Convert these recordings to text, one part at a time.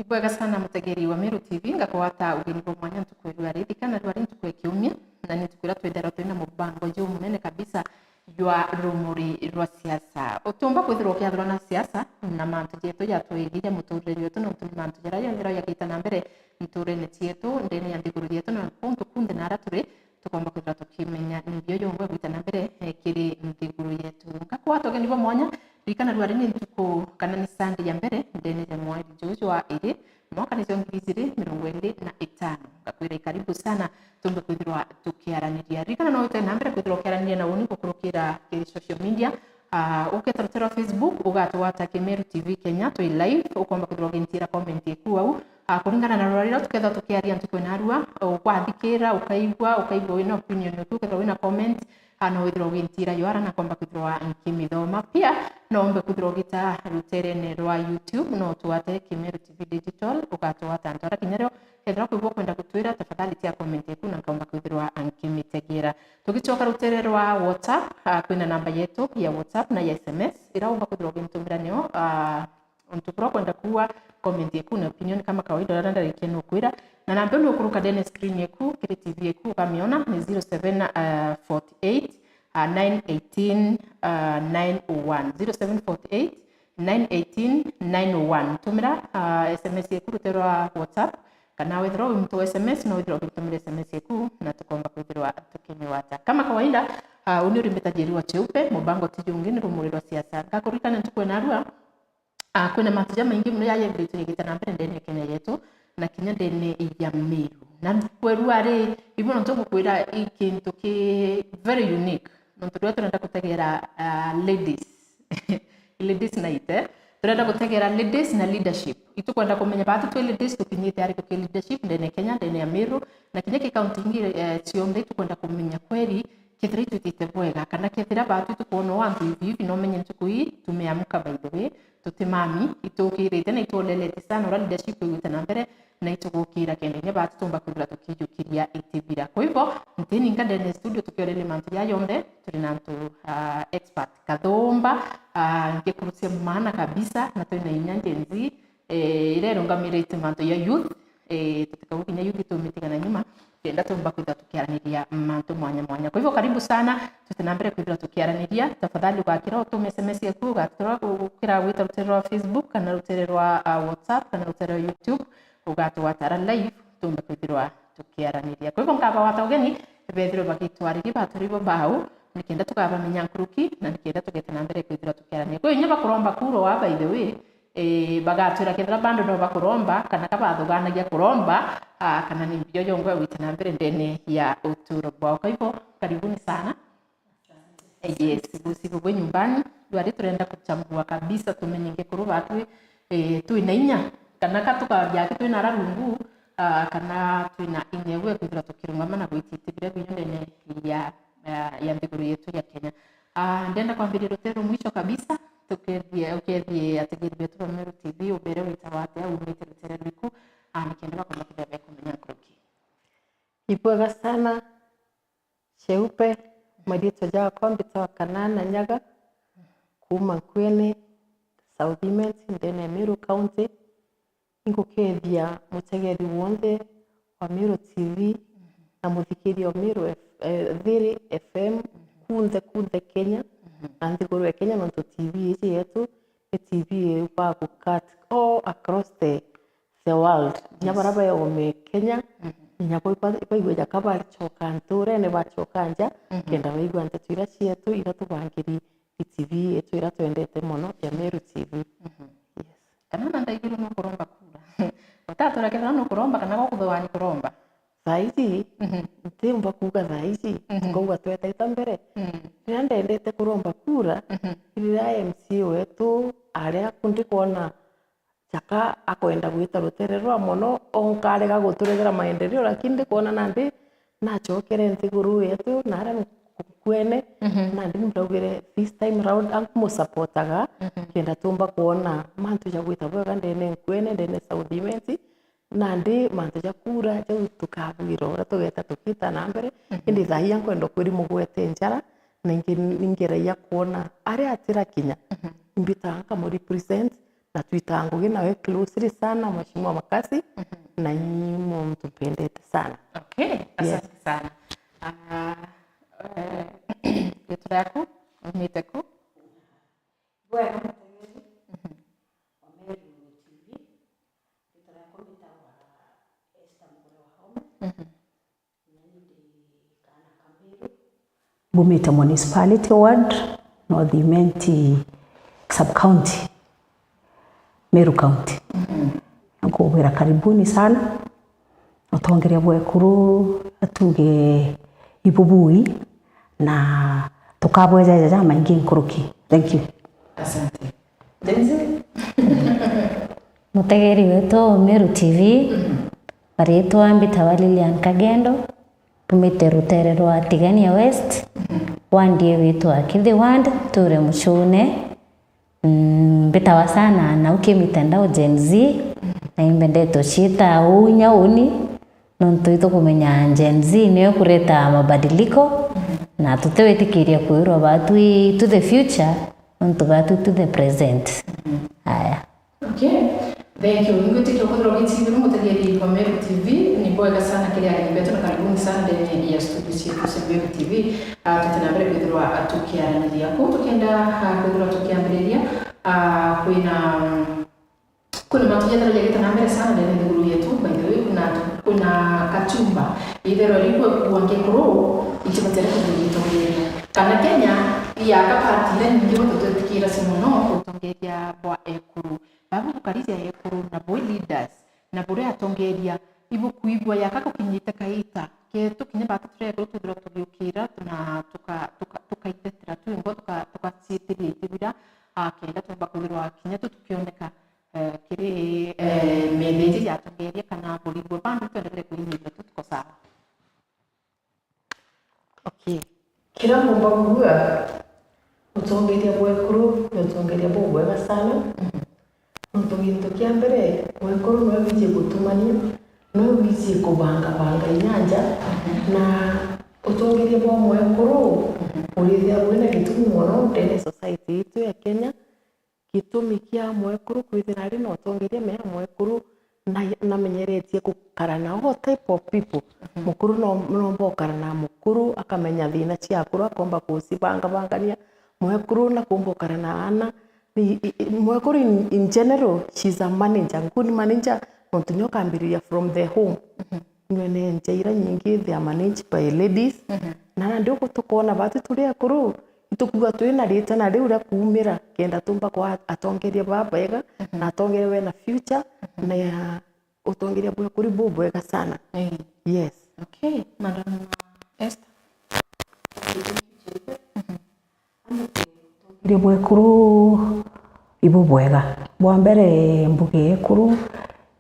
Ibwega sana mutegeri wa Meru TV ngakwata ugeni bwa mwanya ntukwirwa ridikana rwari ntukwekiumia na nitukwira twendera twina mubango jo munene kabisa jwa rumuri rwa siasa utumba kwithirwo kiathirwa na siasa na mantu jetu jatwigiria muturire wetu na mantu jara yongera yakita na mbere muturire cietu ndene ya ndiguru yetu na punto kunde na raturi tukomba kwithirwa tukimenya nibyo yongwe gwita na mbere kiri ndiguru yetu ngakwata ugeni bwa mwanya rikana rwari ni ntuko kana ni sande ya mbere ndene ya mwari jojo wa iri mwaka ni zongizire 25 ngakwira karibu sana tumbe kwithirwa tukiaraniria rikana no tena mbere kwithirwa kiaraniria na uni kukurukira kiri social media uketarutera Facebook ugatwata Meru TV Kenya to live ukomba kwithirwa gintira comment yeku au kuringana na rorira tuketha tukiaria ntukwena arua ukwathikira ukaigwa wina opinion yetu uketha wina comment ano withirwa gintira yoara na komba kwithirwa nkimithoma pia no mbe kwithirwa gita ruterene rwa YouTube no tuwate Meru TV Digital ugatwata ntwara kinyaryo kethira kwigwa kwenda gutwira tafadhali tia comment yeku na komba kwithirwa nkimitegera tugicoka rutere rwa WhatsApp kwina namba yetu ya WhatsApp na ya SMS iraumba kwithirwa gintumira nio untukura kwenda kuwa comment yeku na opinion kama kawaida randa rikeno kwira na namba ndio kuruka dene screen yeku kile TV yeku kamiona ni 0748 918 901 0748 918 901 tumira SMS yeku ruterwa WhatsApp kana withdraw mtu SMS na withdraw tumira SMS yeku na tukomba kwithirwa tukinyewata kama kawaida uniri mbetajiriwa cheupe mubango tijungini rumuri rwa siasa kakurikana ntukwena arua kuna matuja maingi mno yaye vitu yigita na mbere ndene Kenya yetu na Kenya ndene ya Meru na kweru ari ibo nto gukwira ikintu ki very unique nto turenda kutegera ladies ladies night turenda kutegera ladies na leadership itukwenda kumenya batu twe ladies tukinyite ari ku leadership ndene Kenya ndene ya Meru na Kenya ki county ngire cionde tukwenda kumenya kweli kithira tutite bwega kana kithira batu tukono wantu hivi no menye tukui tumeamka by the way tutimami itukirite na itolelete sana ora leadership yuta na mbere na itukukira kende batu tumba kwira tukijukiria itibira kwa hivyo ntini ngande ne studio tukiorele mantu ya yonde tulina mtu expert kadomba ngekurusia maana kabisa na tuna inyanje nzi irero ngamirite mantu ya youth tutikabukinya youth tumitigana nyuma tenda tumba kwira tukiaraniria mantu mwanya mwanya kwa hivyo karibu sana tutinambere kwira tukiaraniria tafadhali ugakira utume SMS yeku ugatura ukira wita rutero wa Facebook kana rutero wa WhatsApp kana rutero wa YouTube ugatwatara live tumbe kwira tukiaraniria kwa hivyo ngaba wata ugeni bethiro bakitwariri baturibo bahu nikenda tukaba menyankuruki na nikenda tugetanambere kwira tukiaraniria kwa hiyo nyaba kuromba kuro wa by the way bagatwira kethira bando no bakuromba kana kabathuganagia kuromba kana ni mbio yongwe witana mbere ndene ya uturo bwa kwa hivyo karibuni sana yes busibu nyumbani twari turenda kuchambua kabisa tumenye ngekuru batu tuina inya kana katuka yake tuina rarungu kana tuina inyewe kwithira tukirungama na gwititibira ndene ya ndiguru yetu ya Kenya ndenda kwambia rutero mwisho kabisa tukethie ategeri betu wa Meru TV ubere witawate au umite rutere rwiku nikiendelea kwa makidebe kumenya kuruki ibwega sana cheupe madito ja kompita Kanana Nyaga kuma kwene South Immense ndene Meru County ingukethia mutegeri wonde wa Meru TV na muthikiri wa Meru Thiri FM kunde Kenya na ndiguru ya Kenya nonto TV yetu TV wa kukat all across the world nyabaraba ya ome Kenya nyako ipa jakaba choka nture ne bachokanja kenda baigwa ante twira cietu igatubangiri TV yetu iratwendete mono ya Meru TV yes kana ndaigiro no kuromba kura utatu rakena no kuromba kana gukuthwani kuromba thaici ntimba kuga thaici ngauga twetaita mbere ndendete kuromba kura ira MC wetu aria kundi kuona chaka akwenda gwita rutere rwa mono onkarega guturethera maendeleo lakini kuona nandi nachokere ntiguru yetu nara kwene nandi ndaugire this time round ankumusupportaga kenda tumba kuona mantu ya gwita bwega ndene kwene ndene South Immense nandi mantu ya kura ya tukabwiro ratugeta tukita na mbere indi thahia kwenda kwiri mugwete njara na ingera ya kuona aria atira kinya mbita kama represent na tuita ngugi nawe closely sana Mheshimiwa Makasi na nyinyi mtupendete sana. Okay, asante sana. Kitu yako umite ku Bueno, wa Meru TV tutakuwa mitawa esta mkono wa home Bumita Municipality Ward, North Imenti Sub-County, Meru County. Nakubwira karibuni sana. Utongeria bwekuru atuge ibubui na tukabweja jaja maingi nkuruki. Thank you. Asante. Denzel. Mutegeri wetu Meru TV. Barietu ambita Lilian Kagendo. Tumite rutere rwa Tigania West. Wandie wetu Akithi Ward ture Muchune. Bitawa sana na uke mitandao Gen Z na imbendeto chita unya uni nontu ito kumenya Gen Z niyo kureta mabadiliko na tutewetikiria kuirwa batu to the future nontu batu to the present. Aya. Okay. Thank you. Ngutikia kudro gitsi mutegeri wa Meru TV ni bwega sana kile alibeto na karibuni sana ndani ya studio yetu ya Meru TV. Tutanabere kudro atukiaraniria ko tukenda kudro tukiambiria kuna matuja tarajia tutanabere sana ndani ya guru yetu. By the way kuna kachumba idero liko kuange kuro ichibatera kudro kana Kenya ya kapatile ndio tutukira simono kutongeria bwa ekuru babu kukarisia ekuru na boy leaders na bure atongeria ibu kuibwa yakako kinyita kaita ke tukinye batatre ko tudro tugiukira tuna tukaitetera tu ngo tukasitiri tibira akenda tubakulirwa kinya tukioneka kiri medeji yatongeria kana bulibwa bandu tuendelee kuinyita tuko sawa. Okay. Kila mbabugua utongeria bwekuru utongeria bwega sana. Gintu kia mbere bwekuru no bije gutumania no bije kubanga inyanja na utongeria bwa mwekuru urithia bwena gitumi muno ndene society yetu ya Kenya gitumi kia mwekuru kwithira ri no utongeria me mwekuru na menyeretie gukara na all type of people. Mukuru no mbokara na mukuru akamenya thina cia akuru akomba kucibangania mwekuru na kumbokara na ana mwekuru in general she's a manager, good manager continue kambiriria from the home. Nwene njaira nyingi they are managed by ladies na ndio kutukona batu tuli akuru itukuga twina rita na riu kumira kenda tumba kwa atongeria babega na atongeria we na future na utongeria bwa kuri bwega sana. Yes. Okay, Madam Esther. Ndio bwekuru ibu bwega bwa mbere mbuge ekuru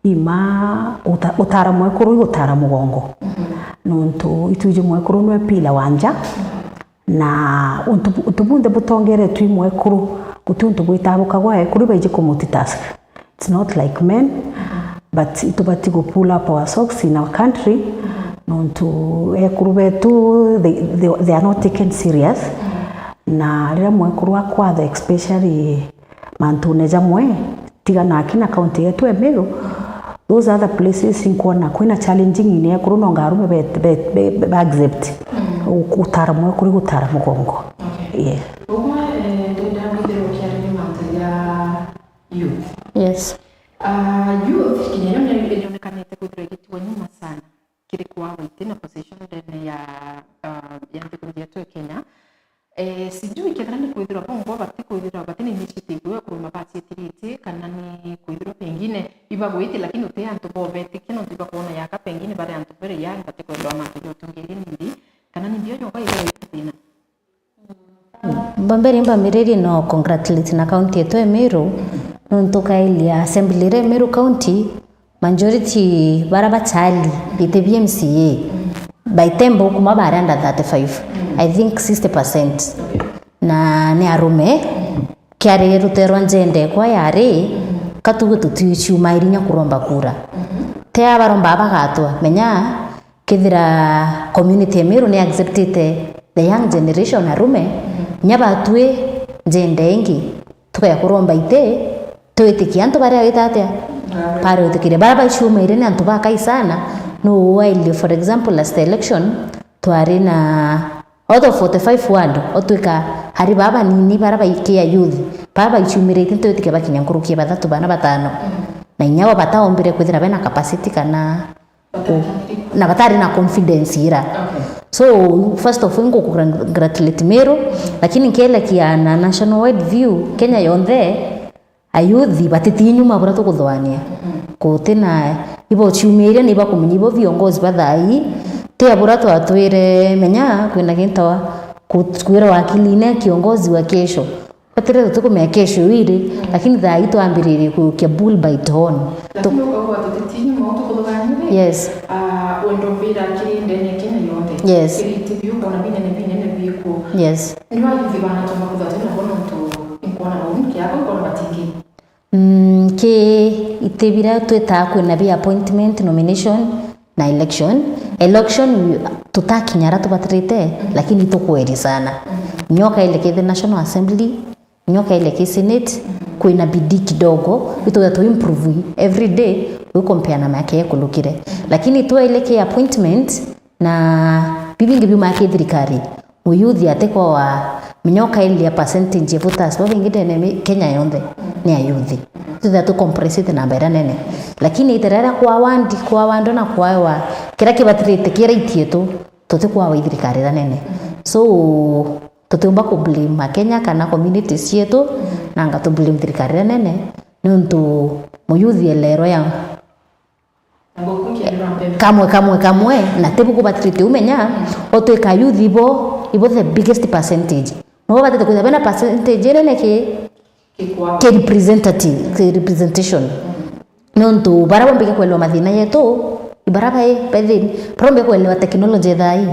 ima utara mwekuru igutara mugongo nontu ituje mwekuru nwe pila wanja na utubunde butongere twi mwekuru utuntu gwitabuka gwa ekuru baije ku multitask. It's not like men but itubati go pull up our socks in our country nontu ekuru betu they are not taken serious. Na rira mwekuru akwatha especially mantune jamwe tiga na kina county yetu ya Meru, those other places inkuona kwina challenging ine ekuru no ngarume be accept ukutara mwekuru gutara mugongo. Yeah. Yes. Youth kinyana ilionekanete kudregitwa nyuma sana kile kwa within position ndani ya teknolojia yetu ya Kenya. Sijui kidhani kuidhira bongo bati kuidhira batini initiative yo kuruma bati etiriti kana ni kuidhira pengine iba goiti lakini ute antu bobeti kino tiba kuona yaka pengine bare antu bere ya ngate ko ndo amantu yo tongeri ndi kana ni ndio yoga ile itina Bamberi mbamiriri no congratulate na county yetu ya Meru nontoka ile assembly re Meru county majority barabachali ite BMCA by tembo kuma bara under 35 I think 60% na ni arume kiare ruterwa njende kwa yare katugu tutuyuchuma irinya kuromba kura te abaromba bagatwa menya kithira community ya Meru ni accepted the young generation arume nyabatwe njende ingi tukaya kuromba ite twitikia antu baria witatia pare utikire bara bachumeire ni antu bakai sana no while for example last election twari na out of 45 ward otwika hari baba nini bara baikia youth baba ichumire tinto yotike bakinya nkurukie bathatu bana batano na inyawa bataombire kwithira bena capacity kana na batari na confidence ira so first of all congratulate Meru lakini kile kia na national wide view Kenya yonthe ayuthi batiti nyuma bora tukuthwania kutina ibo chumire ni bakumenyi bo viongozi bathai tia bora twatwire menya kwina gintawa kukwira wakiline kiongozi wa kesho patire tukumea kesho ile lakini thai twambirire kukia bull by tone lakini kwa tutiti nyuma tukuthwania yes wendo vira kirinde ne Kenya yonthe yes kiriti biu bona bine biku yes ni wathi bana tuma kuthatina bona mtu inkona unki yako kwa batingi ke itebira tweta kwina bi appointment nomination na election tutakinyara tubatirite lakini tukweri sana nyoka ile ke the National Assembly nyoka ile ke Senate kwina bidii kidogo ito to improve every day we compare na make kulukire lakini tu ile ke appointment na bibingi bi make thirikari muyuthi atekwa wa minyoka ile ya percentage ya voters baba ingine ne Kenya yonthe ni ayuthi tutha tu compress it na mbera nene lakini iterera kwa wando na kwa kira kibatirite kira itietu tote kwa wa thirikari nene so tutumba ku blame Kenya kana communities yetu na ngatu blame thirikari nene nuntu muyuthi elero ya kamwe na tebu kubatirite umenya otweka youth ibo the biggest percentage no batete kuza bena percentage nene ke representation nonto baraba mbike kwelewa mathina yetu ibaraba pedhin prombe kwelewa technology thai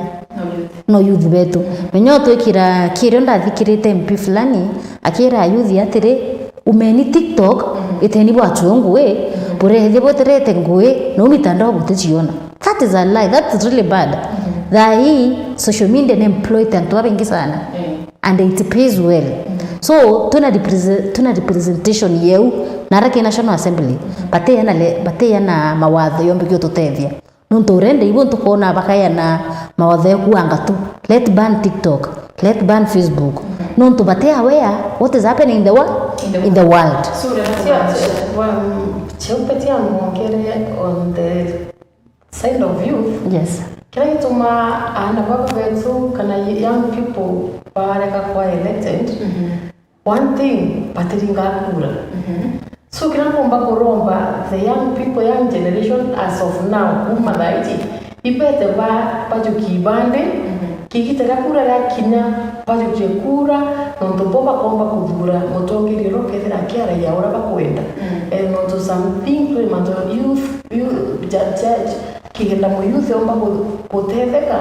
no youth betu menyo twikira kirio ndathikirite MP fulani akira youth atire umeni TikTok iteni bwatu ngwe bure thibo terete ngwe no mitandao butichiona that is a lie that is really bad thai social media ne employed antu abengi sana and it pays well so tuna representation yeu narake National Assembly bate yana mawatho yombe kyo tutethia nuntu rende ibo tukona bakaya na mawatho ya kuanga tu let ban TikTok let ban Facebook nuntu bate aware what is happening in the world so cheupetia mwongere on the side of youth yes kila ituma ana baba wetu kana young people bareka kwa elected one thing patiringa kura so kila pomba koromba the young people young generation as of now umalaiti ipete bajuki bande kikitera kura ya kinya bajuki kura ndo bomba komba kudura motongiriro kethera kiara ya ora bakwenda ndo something to manto youth judge kigenda mu youth omba kutetheka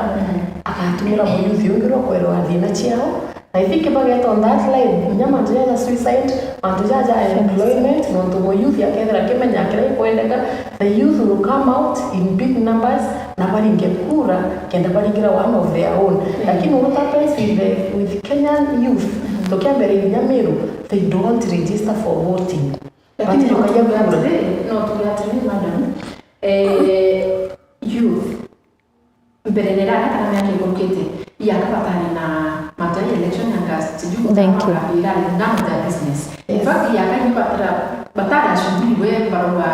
akatumira mu youth yongiro kwero athina chiao I think about on that line nyama ndia suicide antujaja employment ndo mu youth yakethera kimenya kira kwendeka the youth will come out in big numbers na baringe kura kenda baringira one of their own lakini what happens with Kenyan youth tokiambere Nyamiru they don't register for voting lakini tukaja kura no tuliatini madam youth mberenera kana miaka ikokete yakapatana na matani election yanga sijui kwa ila na business in fact yakani batara shughuli wewe barua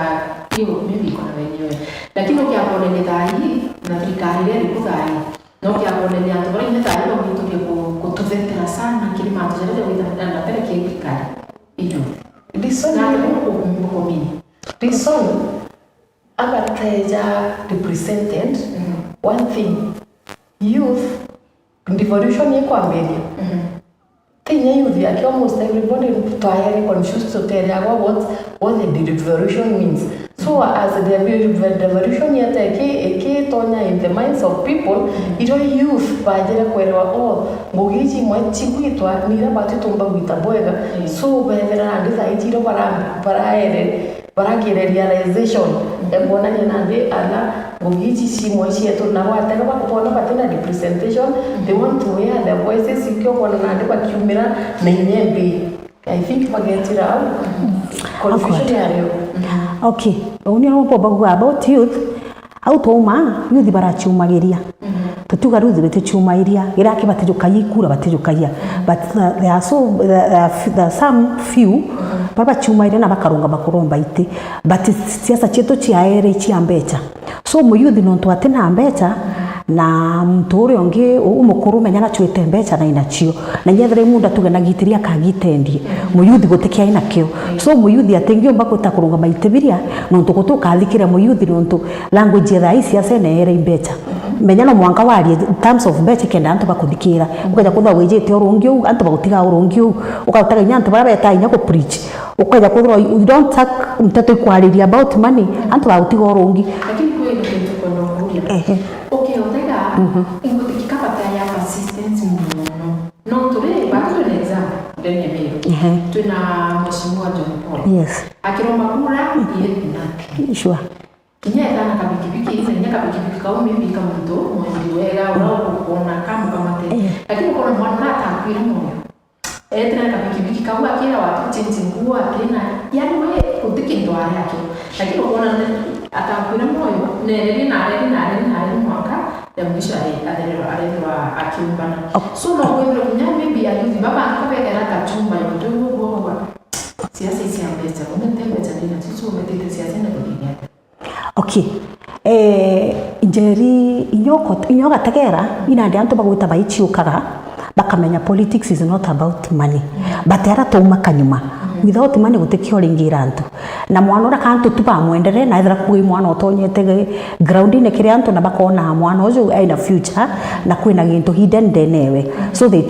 hiyo mimi iko na wenyewe lakini ukiapone ni dhai na vikari ile kudhai na ukiapone ni atu bali ni dhai kwa mtu kutuvetera sana kile mambo zote wita na pele kikari hiyo listen na kwa mimi listen abataja represented one thing youth devolution yeko mbele Kenya youth yake almost everybody tayari confused to tell what the devolution means so as the devolution yake tonya in the minds of people ito youth bajira kwelewa mugiji mwachi kwitwa nira batu tumba gwita bwega so bethera nditha itiro baragire realization ebona nyanande ala mugiji simwe cietu na wataka bakupona batina representation they want to hear their voices ikyo kona nande bakiumira na inyembe I think magetira confusion yayo. Okay, uni no poba about youth. Au toma youth barachumagiria. Tutuga ruthi betuchumairia gira kibatijukai kura batijukaia. But there are some few baba chumairia na bakarunga makuromba ite. But siasa chetu chiaere chiambecha. So mu youth no twatena ambecha na mtu uri ongi umukuru menyana chwete mbecha na inachio na nyethere munda tugenagitiria kagitendie mu youth gotekia inakio. So mu youth atengio mbako takurunga maitebiria no tukutuka alikira mu youth no language ya siasa na ere mbecha menyana mwanga wali terms of mbecha kenda antu bakuthikira ukaja kuthwa wijete urungio antu bagutiga urungio ukataga nyantu barabeta inya ko preach ukaja kuthwa you don't talk mtato kwaliria about money antu bagutiga urungi lakini kweli kitu kwa ndio okay otega ingotika pata ya consistency no today bado ni example ndani ya mimi tuna mheshimiwa John Paul yes akiromba kura yeye na sure kinya kana kabikibiki ile nya kabikibiki kau mimi kama mtu mwenye wega au kuona kama mate lakini kuna mwana atakwira moyo tena kabikibiki kau akira watu chenzi nguo tena yani wewe utiki ndo yake lakini unaona atakwira moyo nereri na mwaka ya mwisho alirwa akiumbana so na wewe kunya mimi alizi baba akapeleka kachumba yote huo siasa isiambeza umetembea tena sisi umetete siasa na kingine. Okay. Injeri inyoga tegera inandi antu bagwita baichiukaga bakamenya politics is not about money but era tuma kanyuma without money gutekio ringira antu na mwana ora kantu tuba mwendere na ithira kugi mwana otonyete ground ine kiri antu na bakona mwana ucio aina future na kwina gintu hidden denewe so they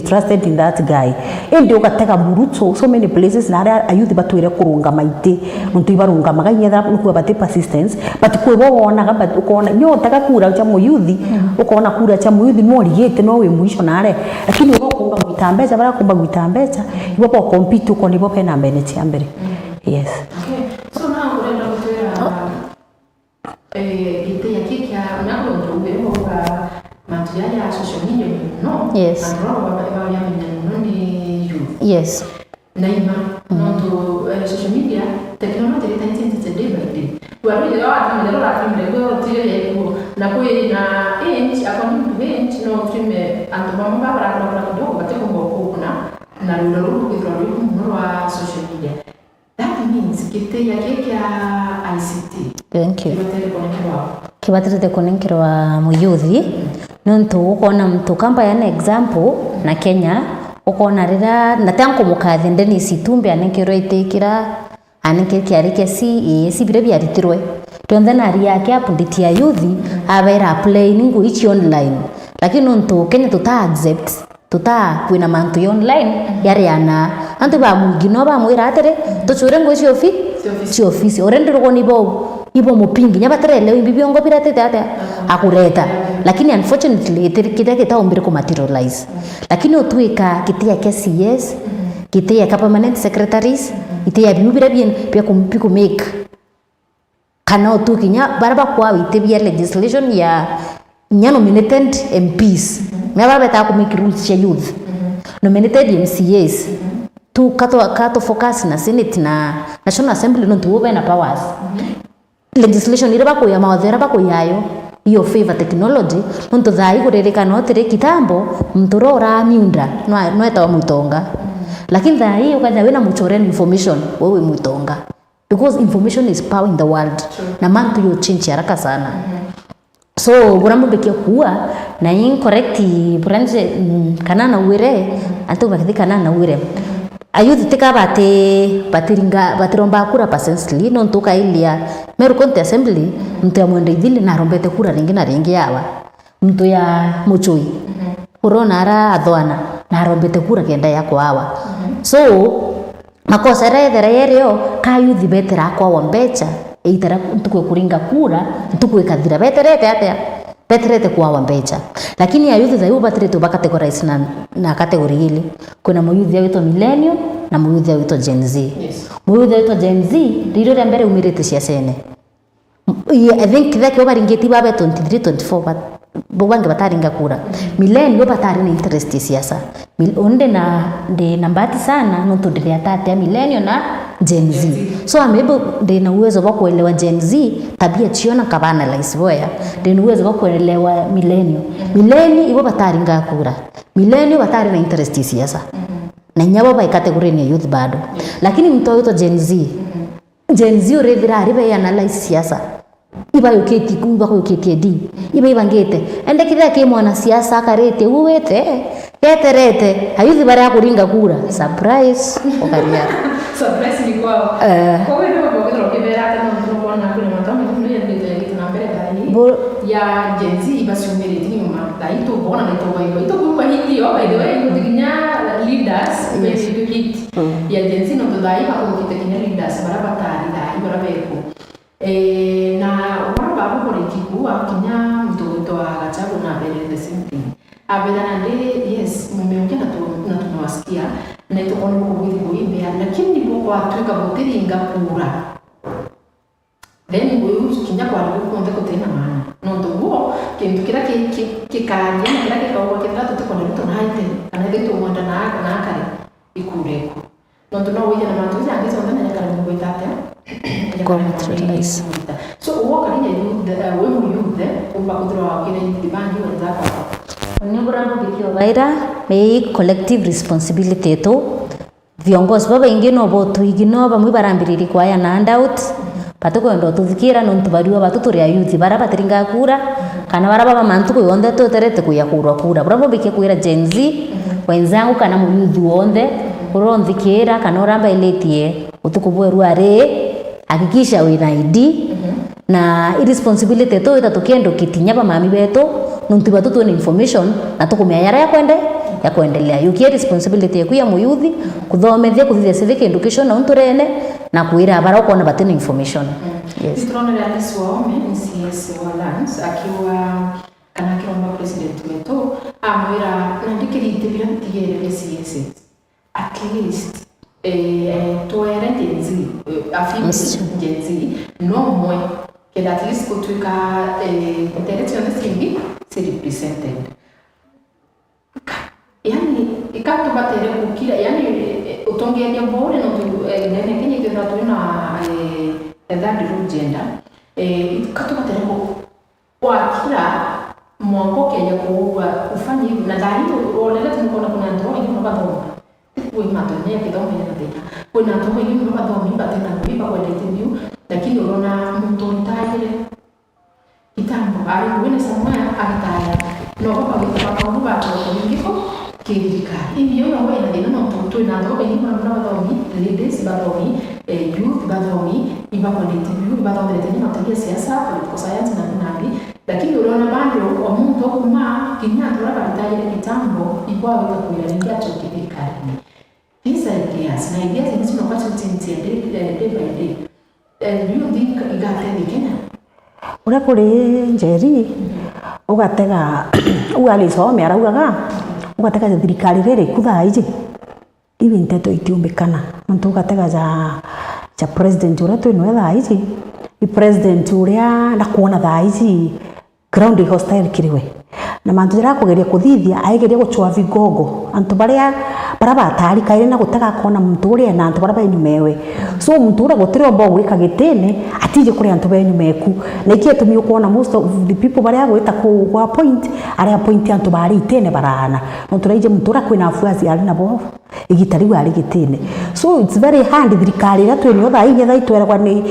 trusted in that guy indi ugatega muruto so many places na ara youth batwire kurunga maite muntu ibarunga maganyetha nuko bate persistence but kwe wona but ukona nyota kura cha muyuthi ukona kura cha muyuthi no rigete no we mwisho nare lakini ukumba mwitambecha bara kumba mwitambecha ibo compete uko nibo pena mbele cha mbele yes okay so now unaenda kutoa ite ya kiki ya unako ndio kwa material ya social media no yes na roho baba ya mimi youth yes na ima no social media technology itaanza today by day wale watu ndio watu ndio na kweli na inch according to inch no tume antobamba bara kwa kidogo bateko kuna na lulu kwa wa social media that means kite ya keke ya ICT thank you kibatirite konenkerwa muyuthi nontu ukona mtu kamba yana example na Kenya ukona rira na tanko mukathi ndeni situmbe anenkerwa itekira anenkerwa arike si bire byaritirwe tonde na ria yake apunditi ya yuthi abera play ningu ichi online lakini nontu Kenya accept kwina mantu online yari ana antu ba mugino ba mwira atere tuchure ngo ci office orende rugo ibo mupingi nyabatere leo bibiongo birate tata akureta lakini unfortunately kita ombire ku materialize lakini otwika kitia KCS kitia ka permanent secretaries itia bibira bien pia kumpiku make kana otukinya baraba kwa itebia legislation ya nominated MPs meba beta ku make rules cha youth nominated MCAs tu kato focus na Senate na National Assembly no tuwe na powers legislation ire bako ya mawathera bako yayo iyo favor technology nonto thai kurereka no tere kitambo mturora miunda no eta mutonga lakini thai ukaja wena muchoreni information wewe mutonga because information is power in the world na mantu yo change haraka sana so guramu bekia kuwa na incorrect branch kana na uire antu bakithika na uire ayuthi tika batiromba kura pasensli no ntuka ilia Meru County Assembly mtu ya mwende idhili na rombete kura ringi na ringi yawa mtu ya muchui urona ara athwana na rombete kura kenda yako hawa so makosa rero ka yuthi betera kwa wambecha eitera ntukwe kuringa kura ntukwe kathira beterete kwa wambecha lakini ya yuthi zayu batirete bakategorize na category ile kuna muyuthi ya millennial na muyuthi ya Gen Z muyuthi ya Gen Z riro ya mbere umirite cia sene I think that you baringeti babe 23 24 bangi bataringa kura millennial batari na interest ya siasa onde na mbati sana no to ndio tate millennial na Gen Z so amebo ndio na uwezo wa kuelewa Gen Z tabia chiona kabana la isboya ndio na uwezo wa kuelewa millennial ibo bataringa kura millennial batari na interest ya siasa na nyabo ba category ni youth bado lakini mtu yote Gen Z urethira aribe analyze siasa iba yuketi kuba yuketi di iba ngete ende kile ke mwana siasa akarete uwete yeterete hayuthi bara ya kuringa kura surprise okaria surprise ni kwao kwa wewe ndio kwa kile kibera hata na mtu kuona kuna matamu ndio ndio tunambele ndani ya Gen Z iba siumere nyuma daito bona daito kwa ito kwa hili by the way kudinya leaders maybe hit ya Gen Z no dai kwa kitinya leaders barabatari dai barabeko na waba hapo nikikuwa kinya mtoto agachago na bele the same thing abela ndele yes mmeongea na tunawasikia na ito ono kuibe lakini boko atuka botiringa kura then wewe kinya kwa kuonde kutena maana no ndugo kintu kira kikaria kira kikawa kira tuko na mtu haite kana ndio mwanda na kare ikureko no tuno wewe na matuzi angezo ndana ya kare ngo itate so uoka ni wewe yude umba kudra kile ndibangi wenzako Onyebura bikio baira me collective responsibility to viongozi baba ingino botu igino bamwe barambiriri kwa ya handout patuko ndo tuzikira no ntubariwa batutu ya youth baraba tiringa kura kana baraba mantu ko yonde to terete kuya kura bravo bike kuira Gen Z wenzangu kana mu youth wonde uronzikira kana oramba eletie utukubweru are hakikisha wina ID na irresponsibility to itatokendo kitinya ba mami beto nuntu batutu ni information na tukumya yara ya kuendelea yuki responsibility ya kuya muyuthi kuthomethia kuthithia civic education na unturene na kuira bara uko na batene information yes tunaona rais wa ome CS wa lands akiwa kana kiromba president wetu amwira ndikirite bila tigere CS at least tuere Gen Z afimu Gen Z no mwe que at least kutuka direction singi se represented yani ikato batere kukira yani utongelia bore no nene kenye ndio tuna that gender ikato batere kwa kila mwango kenya kuwa ufanye hivi na ndio olele tunaona kuna ndio hiyo bado kwa matone ya kidogo ya tena kuna ndio hiyo bado mimba tena kuiba kwa interview lakini unaona mtu ntaile kitambo aliwene samaya akataya no baba kwa baba kwa ngiko kirika hiyo na wewe ndio na mtu na ndio ni mama badomi leaders badomi youth badomi iba kwa interview badomi tena mtakia siasa political science na nani lakini unaona bado kwa mtu kuma kinyato la bataya kitambo ibwa wewe kuyalenga chokirika these ideas na ideas hizi tunapata day by day do you think igathe Kenya ura kuri njeri ugatega ugalisome araugaga ugatega thirikari riri kuthaa iji ibi nteto itiumbikana muntu ugatega ja president ura twinwe thaa iji i president uria na kuona thaa iji ground hostile kiriwe na mantu jira kugeria kuthithia aigeria guchwa vigogo antu baria batari kaire na gutega kona muntu uria na antu bara nyumewe so muntu uria gutire ombo gwika gitene atije kuri antu nyumeku na ikie tumi kuona most of the people baria gwita ku point aria point antu bari itene barana muntu raije muntu uria kwina afuazi ari nabo igitari ari gitene so it's very hard thirikari ra twini otha igetha itweragwa ni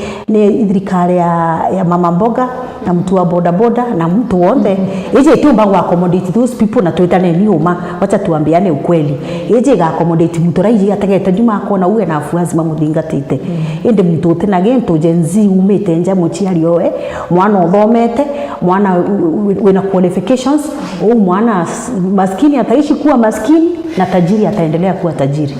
thirikari ya mama mboga na mtu wa boda boda na mtu wonde ije tumba wa accommodate those people na twetane ni uma wacha tuambiane ukweli ije ga accommodate mtu raiji ategete nyuma kona uwe na afuazi mamuthingatite inde mtu tena gento Gen Z umete nja muchiari oe mwana uthomete mwana wina qualifications au mwana maskini ataishi kuwa maskini na tajiri ataendelea kuwa tajiri.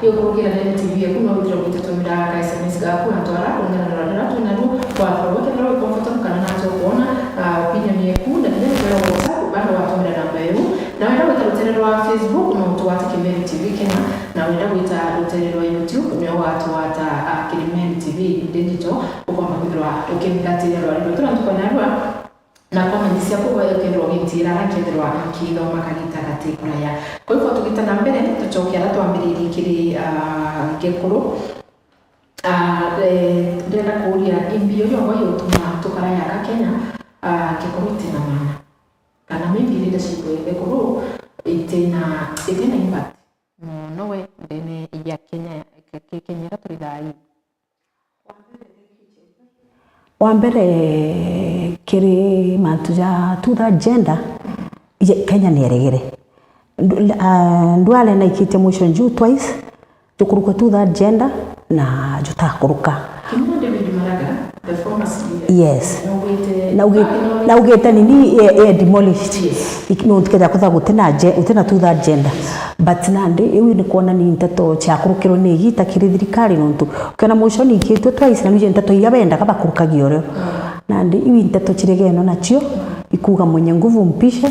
Hiyo kurugira na TV ya kuna wito wa kutumira ka SMS gaku na twara kuna na tunaru kwa sababu kama wewe comfortable kana nacho kuona opinion yetu na ndio kwa WhatsApp bado watumira namba yenu na rwa Facebook no tuwata Kimeru TV Kenya na wenda gwita rutene rwa YouTube no wata Kimeru TV digital ukwamba kwithirwa ukingatira rwa rino turantukana rwa na kwamanyisia kuba yokerwo gitira rakethirwa kithoma kagitagati kuraya kwa hivyo tugita na mbere tucokia twambiririe kiri gekuru ndenda kuria imbio yo ngo yotuma tukaraya ka Kenya gekuru tina mana kana maybe leadership gekuru itina impact no we ndene ya Kenya Kenya turidai wambere kiri mantu ja tutha gender Kenya ni eregere ndwale na ikite motion juu twice tukuruka tutha gender na jutakuruka yes na ugete nini demolished no tukija kutha gutena tutha gender but nande ewi ni kuona ni nteto cha kurukiro ni gita kiri thirikari nontu kana motion ikitwe twice na nije nteto yabenda kaba kurukagio ryo nande iwi nteto chiregeno nacio ikuga mwenye nguvu mpishe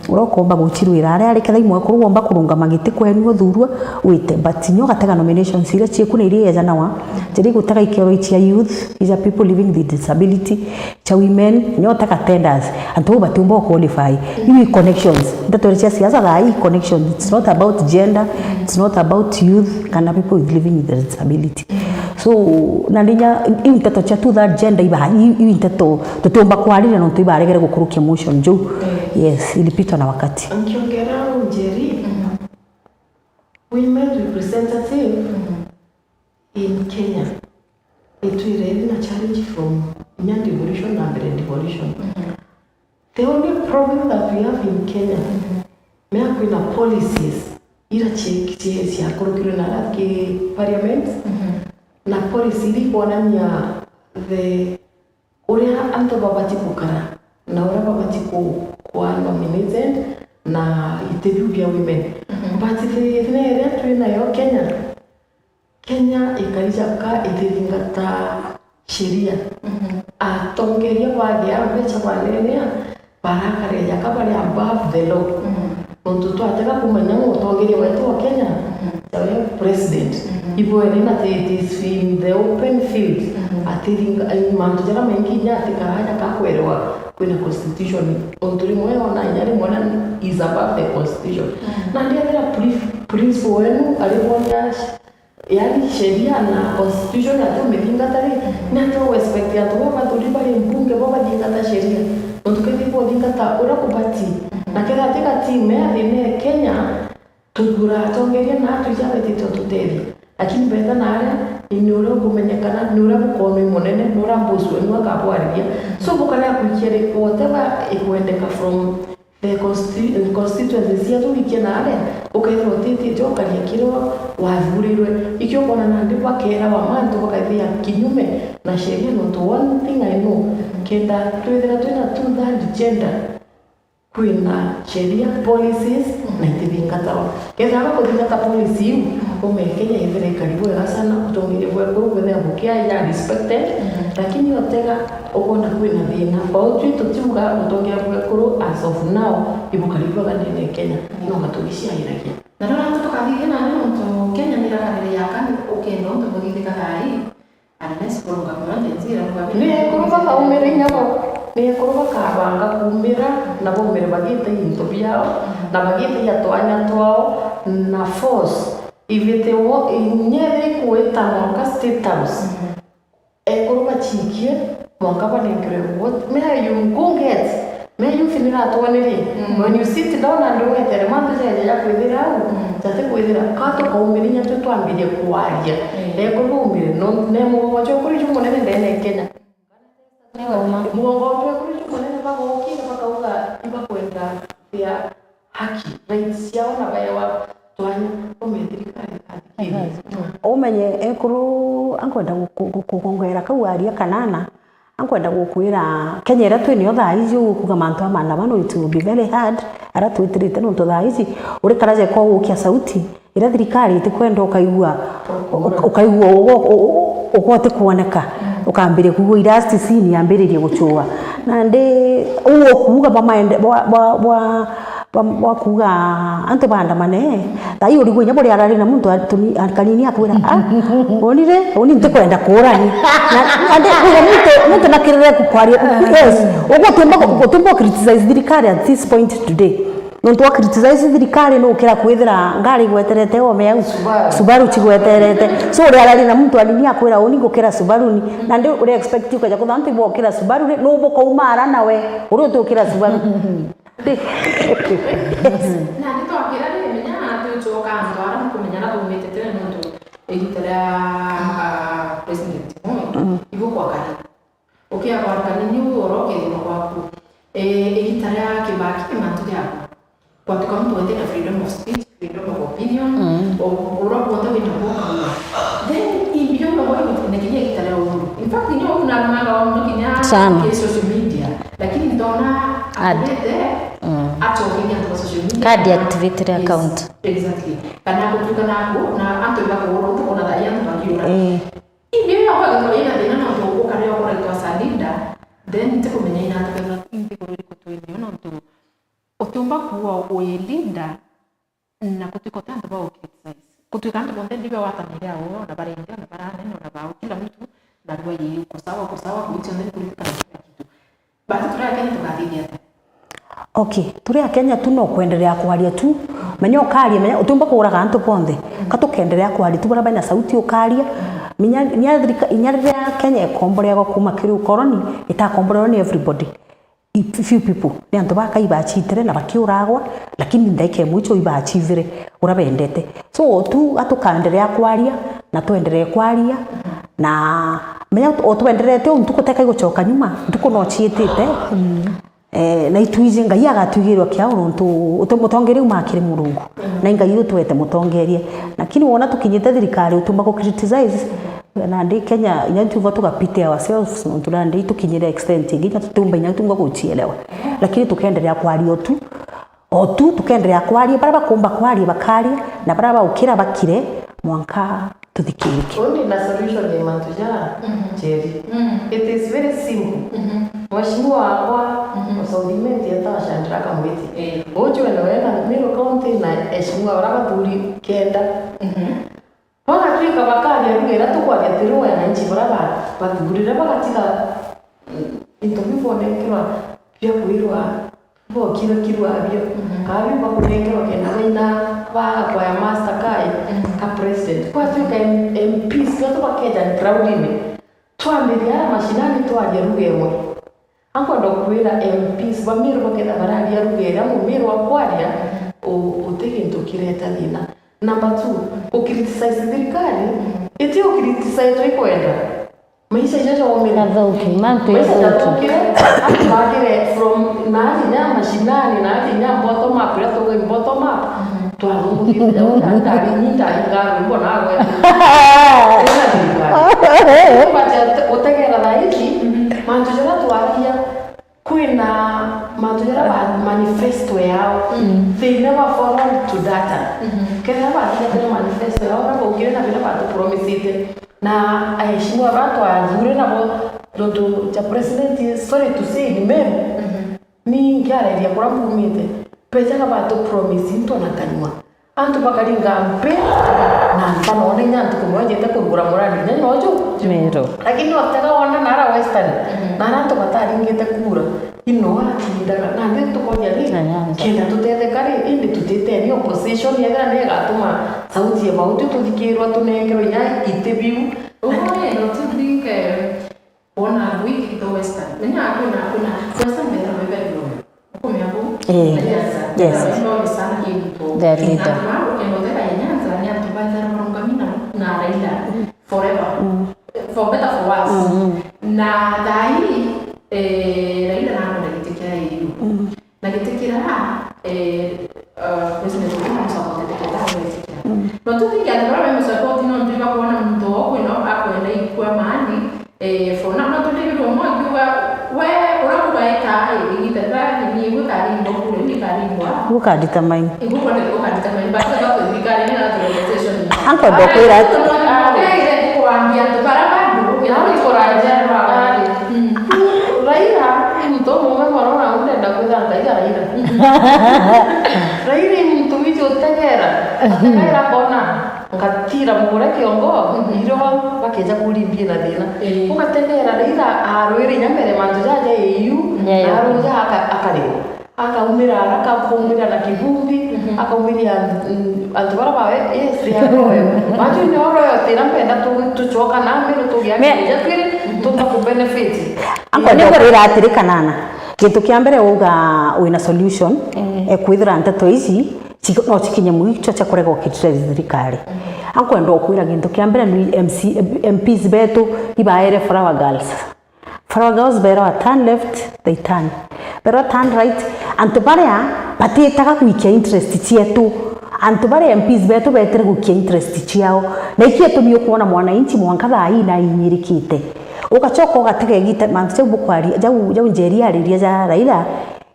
urokomba guchirwira ari ketha imwe kurugomba kurunga magiti kwenu thurwa wite but nyo gatega nomination sira chieku ni ria jana jeri gutega ikero ichia youth is a people living with disability cha women nyo taka tenders antu batumbo qualify iwi connections ndatori cha siasa ga i connections it's not about gender it's not about youth kana people living with disability so nandinya intato cha to that gender iba intato tutomba kwalira no tuibaregere gukurukia motion jo yes ilipitwa na wakati ankiongera Njeri women representative in Kenya it will really a challenge from young devolution and devolution the only problem that we have in Kenya me kuna policies ira cheki ya kurukiro na ki parliament na policy ili kuonania the uria anto babati kukara na uria babati kwa nominated na interview vya women but the area tuina yo Kenya ikaisha ka ithingata sheria atongeria wagia mbecha wanene barakare yakabali above the law nontu twataka kumanya mutongeria wetu wa Kenya tawe president ibo erena it is in the open field atiringa mantu jara mengi nyatika haya kakwerewa kwina constitution onturi moyo na nyari mwana is above the constitution na ndio principle wenu aliponya yani sheria na constitution ya tumetinga tari na to respect ya to baba tulibali mbunge baba dingata sheria ontukeni po dingata ura kubati na kila tika timu ya Kenya tugura tongeria na tujabe tito tuteri lakini benda nare inura kumenyekana nura bukome monene nura mbuswe nwa kabwaria so bukana kukiere whatever ikuendeka from the constituency ya tulikie nare ukaithwa titi joka yakiro wavurirwe ikyo kona na ndipo kera wa mantu bakaithia kinyume na sheria no to one thing I know kenda twithira twina to that gender kwina sheria policies na itibingatawa kenda hapo kuthingata policy Kenya ivere karibu sana utongere kwa kwethea bukia ya respected lakini otega ukona kwina thina kwa utu tutuga utongera kwa kuru as of now ibu karibu gandene Kenya no matugishia iragia na rora tukathige na nto Kenya ni rakarire yakani ukendo nto bugithika thai ananesi kuruga kwa nzira kwa ni kuruga ka umere nyabo ni kuruga ka banga kumira na bo umere bagite into byao na bagite ya toanya twao na force ivete wo inyere kueta mwaka state house kuruga chikie mwaka bale ngire what me you gunget me you finira tuonere when you sit down and do it the month ya kwithira tate kwithira kato ka umiri nya twambire kwaria kuruga umire no nemo wacho kuri chumo nene ndene Kenya muongo kuri chumo nene bago kina bakauga iba kwenda ya haki rights yao na bayawa twanya umetirikari umenye ekuru ankwenda gukongera kauaria kanana ankwenda gukwira Kenya ira twini otha izi kuga mantu amana bano it will be very hard ara twitirite no totha izi uri karaje ko gukia sauti ira thirikari itikwenda ukaigua ukote kuoneka ukambire kuigua irasti sini yambiririe guchua na ndi uwo kuga bamaende bwa wakuga antu bandamane thai uri gwinya buri arari na muntu kanini akwira onire oni ntikwenda kurani na ande muntu nakirire kukwaria yes ugutumba criticize thirikari at this point today nontu wa criticize thirikari no ukira kwithira ngari gweterete ome au Subaru chigweterete so uri arari na muntu anini akwira oni ngukira Subaru ni na ndi uri expect ukaja kuthanti bo kira Subaru no bo kaumara nawe uri utukira Subaru na nditwakira ni menya tuchoka ndwara mukumenyana kumete tena muntu igitara president ibu kwa kari ukia kwa kari ni oroke ni kwaku igitara Kibaki mantu yako kwa tukamtu wende na freedom of speech, freedom of opinion ora kuota wina boka then ibyo no wao tunekinya igitara uhuru in fact ni una manga wa mkinya social media lakini ndona adete atokinya kwa social media card activate account exactly kana kutuka nako na anto ibako oro tukona da yanto akiura ibyo yo kwa kwa ina dena no to kare kwa ito salida then tiko menya ina tukana indi kurudi kutuini no to otumba kuwa uelinda na kutiko tanto ba criticize kutuka tanto bonde ndivyo watanira wao na barende na barane na bao kila mtu na kwa yeye uko sawa kuichana kuliko kitu basi tunataka tukadhidia okay turi Kenya tu no kwendelea kwaria tu menya ukaria menya utumba kuraga antu ponthe katukendelea kwaria tu barabara na sauti ukaria menya inyarira Kenya ekomborea kuma kiru koloni itakomborea ni everybody few people ni antu bakaiba chitere na bakiuragwa lakini ndaike mucho iba achivire urabendete so tu atukandelea kwaria na tuendelee kwaria na menya otuendelete untukuteka igochoka nyuma ntukuno chietete na ituije ngai agatugirwa kia untu utumutongeri umakire Murungu na ngai utwete mutongerie lakini wona tukinyite thirikari utumba ko criticize na ndi Kenya inatuva tukapite ourselves no tulande tukinyire extent nginya tutumba inyatunga kuchielewa lakini tukaendelea kwario tu tukaendelea kwaria baraba kumba kwaria bakaria na baraba ukira bakire mwanka tuthikirike only na solution ni mantuja Jerry it is very simple Mheshimiwa wakwa usaudimenti yata Shandra Kamwiti ojo na Meru County na Mheshimiwa warabathuri kenda Wana tuika bakari arugera tukwaria tiruwa na nchi baraba bathurire bagatiga interview bonekirwa bya kwirwa bo kirwa abyo abi bakunekirwa kena ba kwa ya master kai ka president kwa tuika MPs yote bakenda proud ime twambiria mashinani twaje rugemwe anko ndo kwira MPs bamiru bakenda barari arugera mu miru akwaria uteke ndokireta thina number 2 ukriticize thirikari eti ukriticize ikwenda maisha jajo omena thauki mantu thauki akagire from na mashinani na bottom up ya to bottom up twarungu ndari ngaro mbona wewe bacha utegera laiki mantu jara twaria kwina matujara manifesto yao they never followed to data kena baadhi manifesto yao na kugire na bila batu promisite na aheshimiwa watu azure na ndo cha president sorry to say ni meme ni ngara ya kura mumite pesa ka batu promise ndo nakanywa antu bakaringa mpe na mpano one nyantu kumwaje takugura murani nyanyo ojo Meru lakini wakati wana nara western nara to bataringite kura ino akindaga na ndi tukonya ni kenda tutete kari indi tutete ni opposition yaga ne gatuma sauti ya mauti tuthikirwa tunengerwa nya interview oye no tudinke ona wiki to western menya kuna western beta bebe no kumi hapo yes ndio sana kitu the leader ndio ya Nyanza ni atubaza rongamina na Raila forever for better for worse na dai Raila na anatetea hiyo na kitekira president wa support tetea hiyo no tu tinga ndio support no ndio kuona mtu wako ino akwenda ikwa maani for na to ndio mmoja we unakubaita igitata ni gukari ndokure ni karimwa ukadita main ukadita main basi kwa zikari na organization anko dokwira kuambia barabara na ikoraja Raila mtu mume mwana unda ndakwenda Raila Rairi mtu wicho tegera bona ngatira mugure kiongo iro bakeja kulibie na thina ugategera Raila arwiri nyambere mantu jaja EU aruja akaumira akakumira na kivumbi akaumira antu bara bawe yes ya royo mantu ni royo tena mpenda tuchoka na mbele tugiakeja twire tuta ku benefit anko ndio ira atirika nana kintu kia mbere uga wina solution kwithira nteto ici no chikinye mwicho cha kurega ukitire thirikari anko ndo kwira kintu kia mbere ni MPs betu ibaere flower girls bera turn left they turn bera turn right antu baria batitaga kuikia interest cietu antu baria MPs betu betere gukia interest ciao na ikie tumio kuona mwananchi mwanka thai na inyirikite ugachoka ugatege gite mantu bukwari jau njeri ariria ja Raila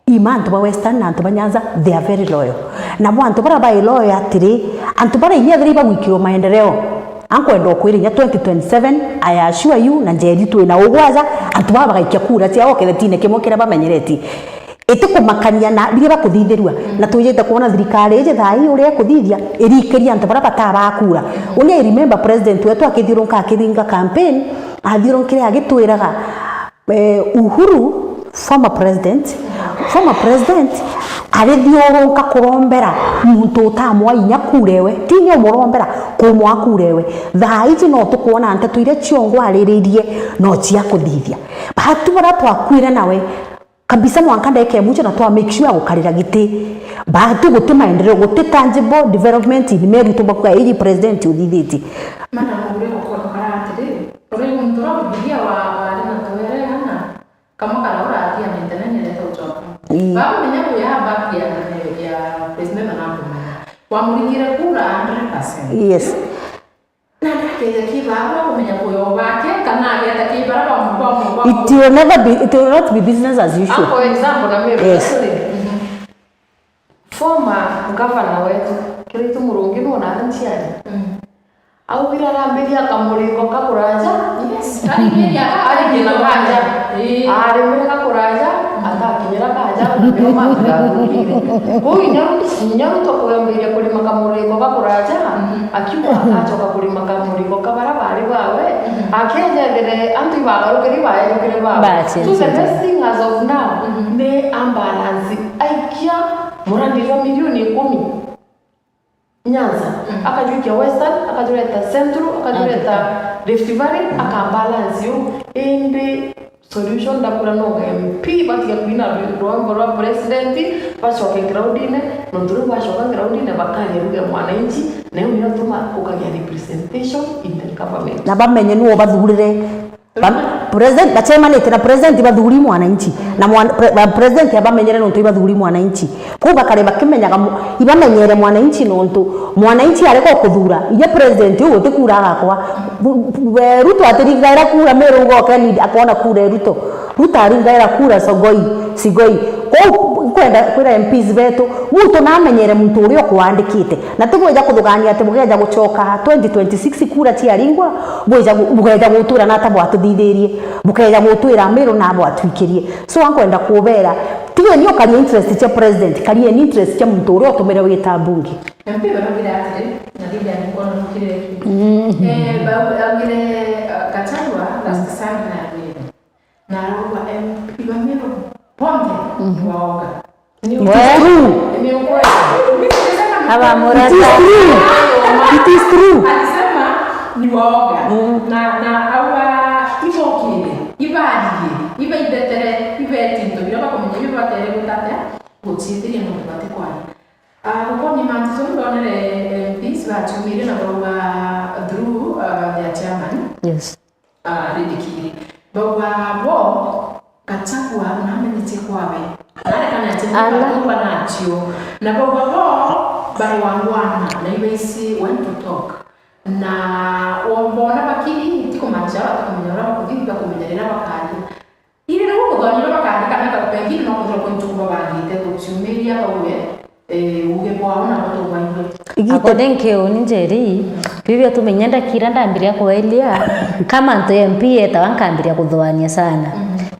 imantu ba Western na antu banyanza they are very loyal na mwantu bara bai loyal atiri antu bara inyethiri bagwikiro maendeleo anko endo kwirinya 2027 I assure you na njeri tu na ugwaza antu baba gaikia kura cia okethetine kimokera bamenyereti itukumakania na bire bakuthithirua na tuyete kuona thirikari ije thai uria kuthithia irikeria antu bara bataba kura unia remember president wetu akithirunka akithinga campaign athirunkire agitwiraga Uhuru former president arithiurunka kurombera muntu utamwa inya kurewe tinyo murombera kumwa kurewe thaici no tukuona nteto ire ciongo ariririe no cia kuthithia bahatu bara twakwire nawe kabisa mwanka ndeke mucho na twa make sure gukarira giti bahatu guti maendeleo guti tangible development in Meru tumbakuga iji president uthithiti mana ngure ko karate ore muntu ro bidia wa na toere hana kama karaura atia maintenance ile tocho baba menya kuya back ya president anakumenya wamurikire kura 100%. Yes. Na kile kibaba kumenya kuyo bake kana yata kibara wa mkwa It will not be business as usual. For example na mimi former governor wetu kiritu murungi no na nchiani au bila rambiria kamuriko kakuraja yes ali na kaja ari mega kuraja atakinyira kaja ndio magagukire huyu nyaru to kuambiria kulima kamuriko kakuraja akiwa achoka kulima kamuriko kabara bari bawe akenjendere antu bagarukiri bae bawe so the best thing as of now ne ambalance aikia murandiro milioni 10 Nyanza akajukia Western akajuleta Central akajuleta Rift Valley akabalance yo ende solution da kura no MP bati ya kuina rwambo president bashoke groundine nonduru bashoka groundine bakanye ruge mwananchi na yo tuma ukagia representation in the government na bamenye nuo bathurire president bachemanite na president bathuri mwananchi na president abamenyere nontu ibathuri mwananchi kuba kare bakimenyaga ibamenyere mwananchi nontu mwananchi areko kuthura ile president ugo tikuraga kwa Ruto atirigaira kura Meru goke ni akona kura Ruto aringaira kura Sigoi kwenda kwira MPs betu muntu namenyere muntu urio kuandikite na tugweja kuthugania ati mugeja gucoka 2026 kura ciaringwa mugeja gutura na tabo atuthithirie mugeja gutwira Meru na abo atwikirie so ankwenda kubera tiwe nio kali interest cia president kali interest cia muntu urio tumire wita bunge MP baragira ati na biblia ni kono kile bagire Gachagua last Sunday na roba MP bamero Ponte waoga. Ni ukweli. Haba murata. It is true. Alisema ni waoga. Na hawa hivyo kile. Iba idetere, tinto bila kumenya iba tere gutate. Gutitiri no bate kwani. Kuko ni mantizo ndonere MPs bachumire na baba Drew their chairman. Yes. Ridikiri. Baba Gachagua namenyete kwawe kana tena nacho na baba bari wangwana na ibesi went to talk na wambona bakiri tiko majara tukumenyora kudhibika kumenyera bakali ile no kudhanyira bakali kana pengine no kudhora kuntumba bagite kuchumeria bawe uge bwana watu waimbe akodenke oninjeri bibia tumenyenda kiranda ambiria kwa Elia kama nto MP etawankambiria kudhoania sana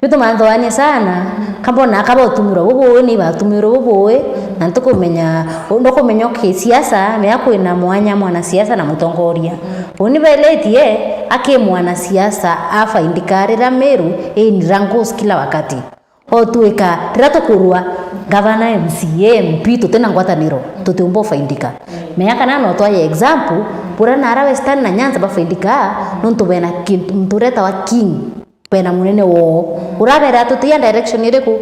Bitu manthwani sana kambona akaba utumiro bubuwe ni batumiro bubuwe na ntukumenya ndokumenya siasa ni akwina mwanya mwana siasa na mutongoria uni beletie ake mwana siasa afa indikarira Meru ni rangos kila wakati otuika tirato kurwa gavana MCA MP tutena ngwataniro tutumbo faindika meaka nano twaye example pura nara Western na Nyanza bafaindika nontu bena kintu mtureta wa king pena munene wo urabera tutia direction iriku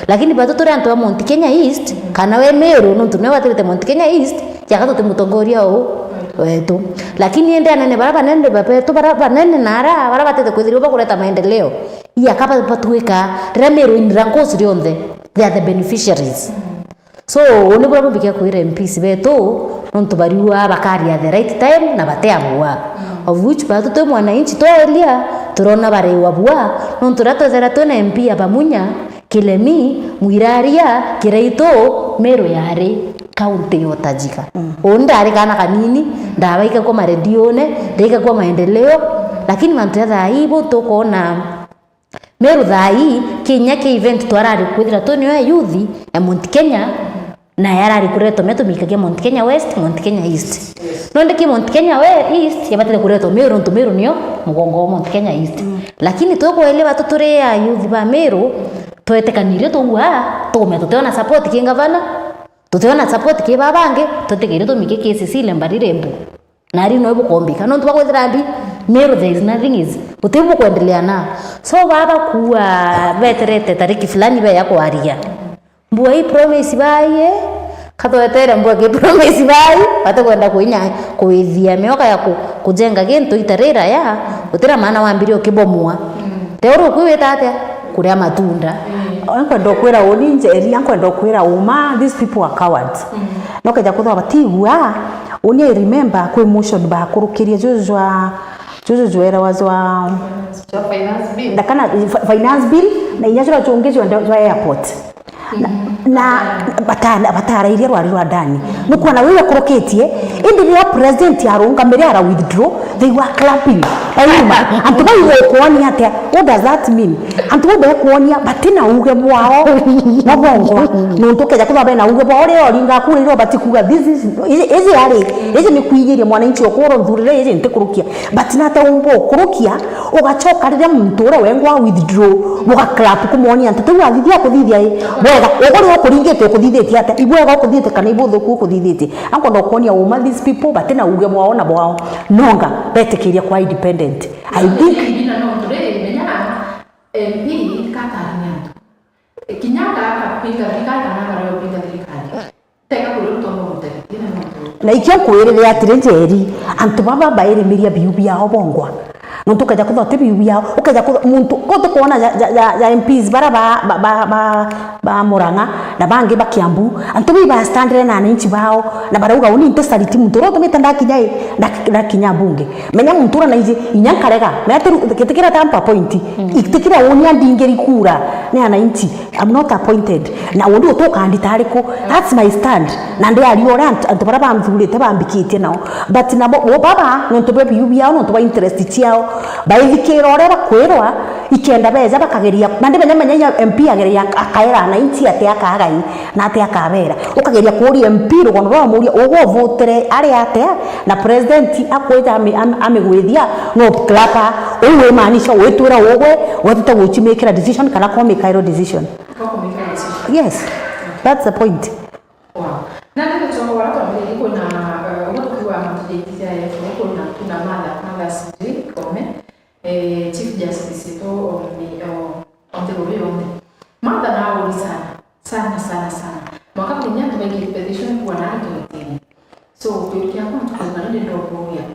lakini bado turi antu wa Mount Kenya East kana we Meru nontu ne watirite Mount Kenya East yakato timutongoria o wetu lakini ende anene baraba nende bapetu baraba nene nara baraba tete kwithiriwa kuleta maendeleo iya kapa patuika Meru in rangos rionde they are the beneficiaries so oni bora bikia kuira MPs betu nontu bariwa bakari at the right time na bateabua of which bado to mwananchi to elia turona barewa bua nontu rato zera to na MP abamunya Kilemi Mwiraria Kiraito Meru yare kaunti yotajika onda ari kana kanini ndabaika kwa maredione ndaika kwa maendeleo lakini mantu ya thaibo tukona Meru thai Kenya ke event twarari kwithira toni ya youth ya Mount Kenya na yarari kureto meto mikagia Mount Kenya West Mount Kenya East nonde ki Mount Kenya East yabatele kureto Meru ntu Meru niyo mugongo Mount Kenya East lakini tukoelewa tutore ya youth ba Meru twetekanirio tuwa tumeto tuona support ki gavana tuteona support ki babange tutegeire tumike KCC lembarire mbu nari no bukombika no tubako thirambi Meru there is nothing is utibu kuendelea na so baba kuwa veterete tariki fulani ba yako aria mbu hii promise baye katwetera mbu ki promise baye batakwenda kuinya kuithia mioka ya kujenga kintu itarira ya utira maana wambirio kibomua teoro kuweta atia kuria matunda anko ndokwira uninje eri anko ndokwira uma these people are cowards no kaja kuthwa batigwa uni remember kwe motion ba kurukiria jojo era wazwa finance bill dakana finance bill na inyachura chongezwa ndwa airport na batara iria rwa ndani nuko na wewe kuroketie indi ya president yarunga mbere ara withdraw they were clapping ayuma antu bayo kuonia ate what does that mean antu bayo kuonia batina uge bwao mabongo nonto keja kuba bena uge bwao ore oringa kuriro batikuga this is yari ese ni kuigiria mwananchi okoro nthurire ese ntikurukia batina ta umbo kurukia ugachoka rire muntu ore wengwa withdraw muga clap kumuonia antu tu athithia kuthithia ogoro okuringete okuthithite ate ibwega okuthithite kana ibuthuku okuthithite anko ndokonia uma these people batena uge bwao na bwao nonga betekiria kwa independent I think ina no today menya MP katarnya kinyaga kapinga rikali na ngaro pinga rikali teka kuruto mote ina no na ikyo kwirire atirenjeri antu baba baire miria biubi yao bongwa nonto kaja kuthote biubi yao ukaja muntu kote kuona ya MPs bara ba Murang'a na bangi bakiambu antu biba standre na ananchi bao na barauga uni ntesaliti muntu roto metanda kinyai na kinyabunge menya muntu na ije inyankarega meteru ketekira tampa point ikitekira uni andingeri kura ne ananchi I'm not appointed na undi utoka anditare ko that's my stand na ndo ali orant antu bara bamthurite bambikite nao but na bo baba nonto biubi yao nonto ba interest chiao baithikira ore bakwirwa ikenda beza bakageria mande benya MP ageria akaera na inchi ate akagai na ate akabera ukageria kuri MP rugono rwa muri ugo votere ari ate na president akwita amegwithia no klapa uwe maanisha wetura wogwe watita guchimekira decision kana ko mekairo decision yes that's the point wow na ndio chongo wala kwa vile iko na watu kwa mtijia yetu iko na tuna mada sijui kome chief justice to on the review mada na wali sana mwaka kunya tumeki petition kwa na ndio so kwa kwa kwa ndio ndio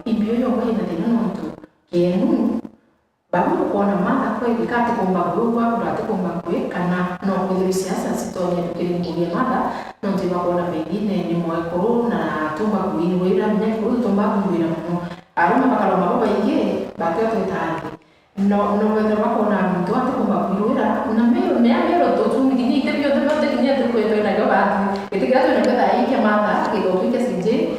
ibyo yo kwa ina ndio mtu kenu babu kuona mada kwa ikati kumba kwa kurate kumba kwa kana no kwa siasa sitonya tukiri mada no tiba kuona pengine ni mwekuru na tumba kuinwira mnyekuru tumba kuinwira no aroma bakaloma baba ige bakyo twetande no wethe bakona mtu ate kumba kuinwira na mero to tungini itebyo de kinya de kwetera yo batu kitigato na kwetha ike mada kigofike sinje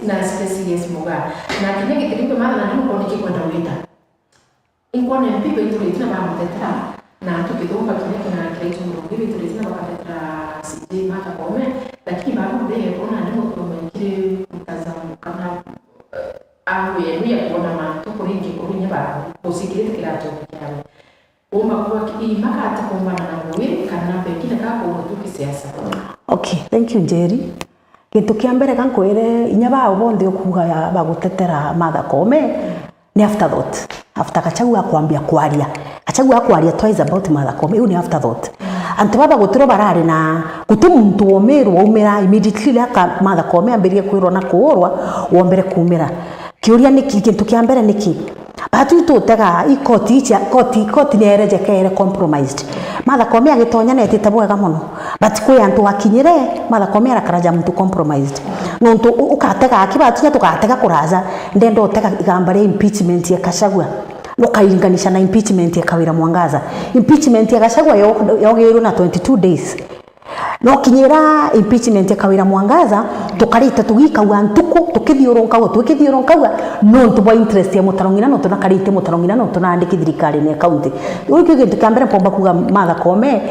na specialist muga na kinya kitirike mada na niko nikikwenda wita inkone mpigo tulitina bamutetera na tukithumba kinya kinaitwa Murugivi tulitina bakatetera CJ Martha Koome lakini baada ya kuona ndio kumekire mtazamo kama awe ya kuona mantu kuringi kurunya ba kusikire kirato kyawe uma kwa imaka atakumbana na mwili kana pengine kako mutuki siasa. Okay, thank you Njeri. Kintu kia mbere kankwire inya bao bonthe okuga bagutetera Martha Koome ni afterthought. After Gachagua kwambia kwaria. Gachagua kwaria twice about Martha Koome, hiyo ni afterthought. Antu baba gutiro barari na guti muntu womeru waumira immediately laka Martha Koome ambirie kwirwo na kuurwa wombere kumira. Kiuria niki kintu kia mbere niki batu tutega ikoti ni erejekere compromised. Martha Koome agitonya netete bwega muno but kwi antu akinyire Martha Koome arakaraja muntu compromised nontu ukatega akibatu tugatega kuraza ndendo utega igambare impeachment ya Gachagua no kailinganisha na impeachment ya Kawira Mwangaza. Impeachment ya Gachagua yogirwo na 22 days no kinyira impeachment ya Kawira Mwangaza tukarita tugikawa ntuko tukithiuronkawa no ntubwa interest ya mutarongina no tunakarite mutarongina no tunandiki thirikari ni account uyu kintu kambere pomba kuga Martha Koome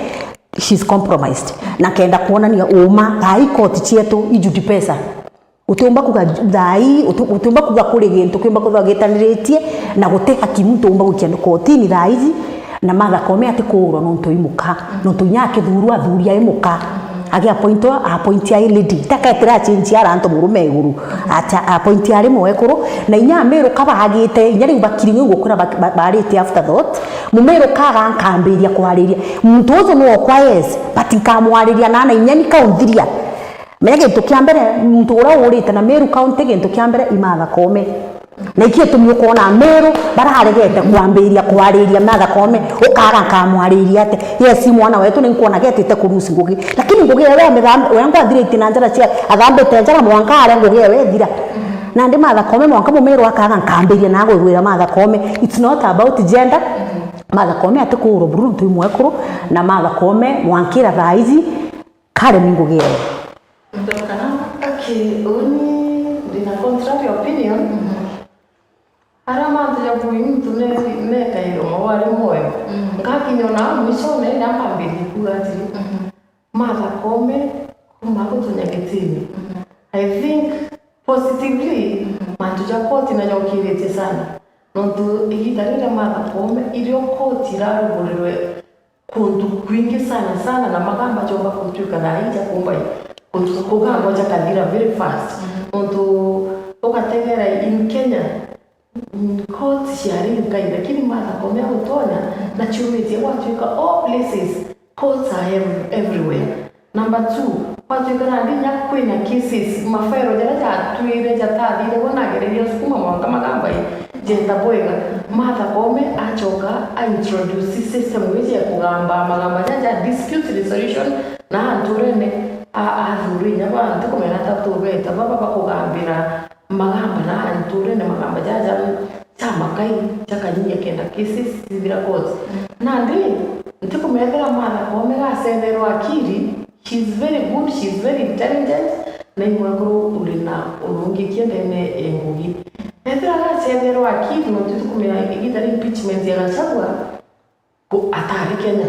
she's compromised na kenda kuona ni uma thai court chietu ijuti pesa utumba kuga thai utumba kuga kuri gintu kimba kuga gitaniritie na guteka kimuntu umba gukienda kotini thaizi na Martha Koome atikurwa no ntuimuka no tunyake thurwa thuria imuka agi appoint ya lady taketira change ara anto murume iguru ata appoint ya rimwe ekuru na inya meru kabagite inya riu bakiri ngukura barite afterthought mumeru kaga nkambiria kwariria muntu uzo no kwa yes but nkamwariria nana inya ni kaundiria mege tukia mbere muntu ura urite na Meru county gintu kia mbere Martha Koome na ikie tumukona Meru bararegete kwambiria kwariria Martha Koome ukaga nkamwariria ate yes mwana wetu ni nkuona getete kurusi ngugi lakini ngugi wewe wewe ngwathirite na njara cia athambite njara mwanka are ngugi wewe thira na ndi Martha Koome mwanka Meru akaga nkambiria na gwira Martha Koome it's not about gender. Martha Koome atikuro Bruno tuimwekuru na Martha Koome mwankira thaizi kare ngugi wewe. Okay, uni dina contrary opinion. Arama ya buimu tune kairo mawari moyo. Ngakinyona mwisho nenda mbambiri kuatiri. Martha Koome kumako tunyagetini. I think positively mantuja koti na yokirete sana. Nontu igitarira Martha Koome ilio koti raro bolirwe kuntu kwingi sana na magamba chomba kutuka na ija kumbai. Kutukuka moja kadira very fast. Nontu ukategera in Kenya court sharing kai lakini Martha Koome utonya na chumiti watu yuka all places courts are everywhere. Number 2 watu yuka ndinya kwina cases mafero jana tuire jatadi ile wana gereria sukuma mwanga magamba jenda boyga Martha Koome achoka a introduce system weje kugamba magamba jaja dispute resolution na anturene athurinya bantu komena tatureta baba bakugambira magamba na anturene magamba jaja chama kai chakanyia kenda cases zibira court nandi ntiko methera Martha Koome gasenderwa akiri she's very good, she's very intelligent na imwakuru urina urungi kiendene engugi methera gasenderwa akiri no tukumya igitari impeachment ya Gachagua ko atari Kenya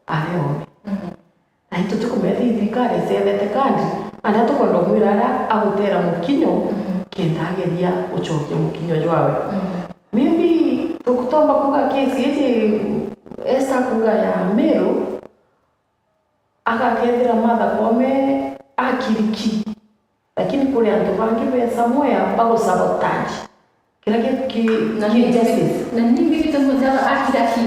areome na ito tukumya thirikari sethete kandi ana tukondo mwirara agutera mukinyo kendageria uchoke mukinyo jwawe maybe tukutomba kuga kesi eti esa kuga ya Meru akakethira Martha Koome akiriki lakini kule antu bangi pesa moya pago sabotage kila kitu na justice na nini vitu mmoja akiraki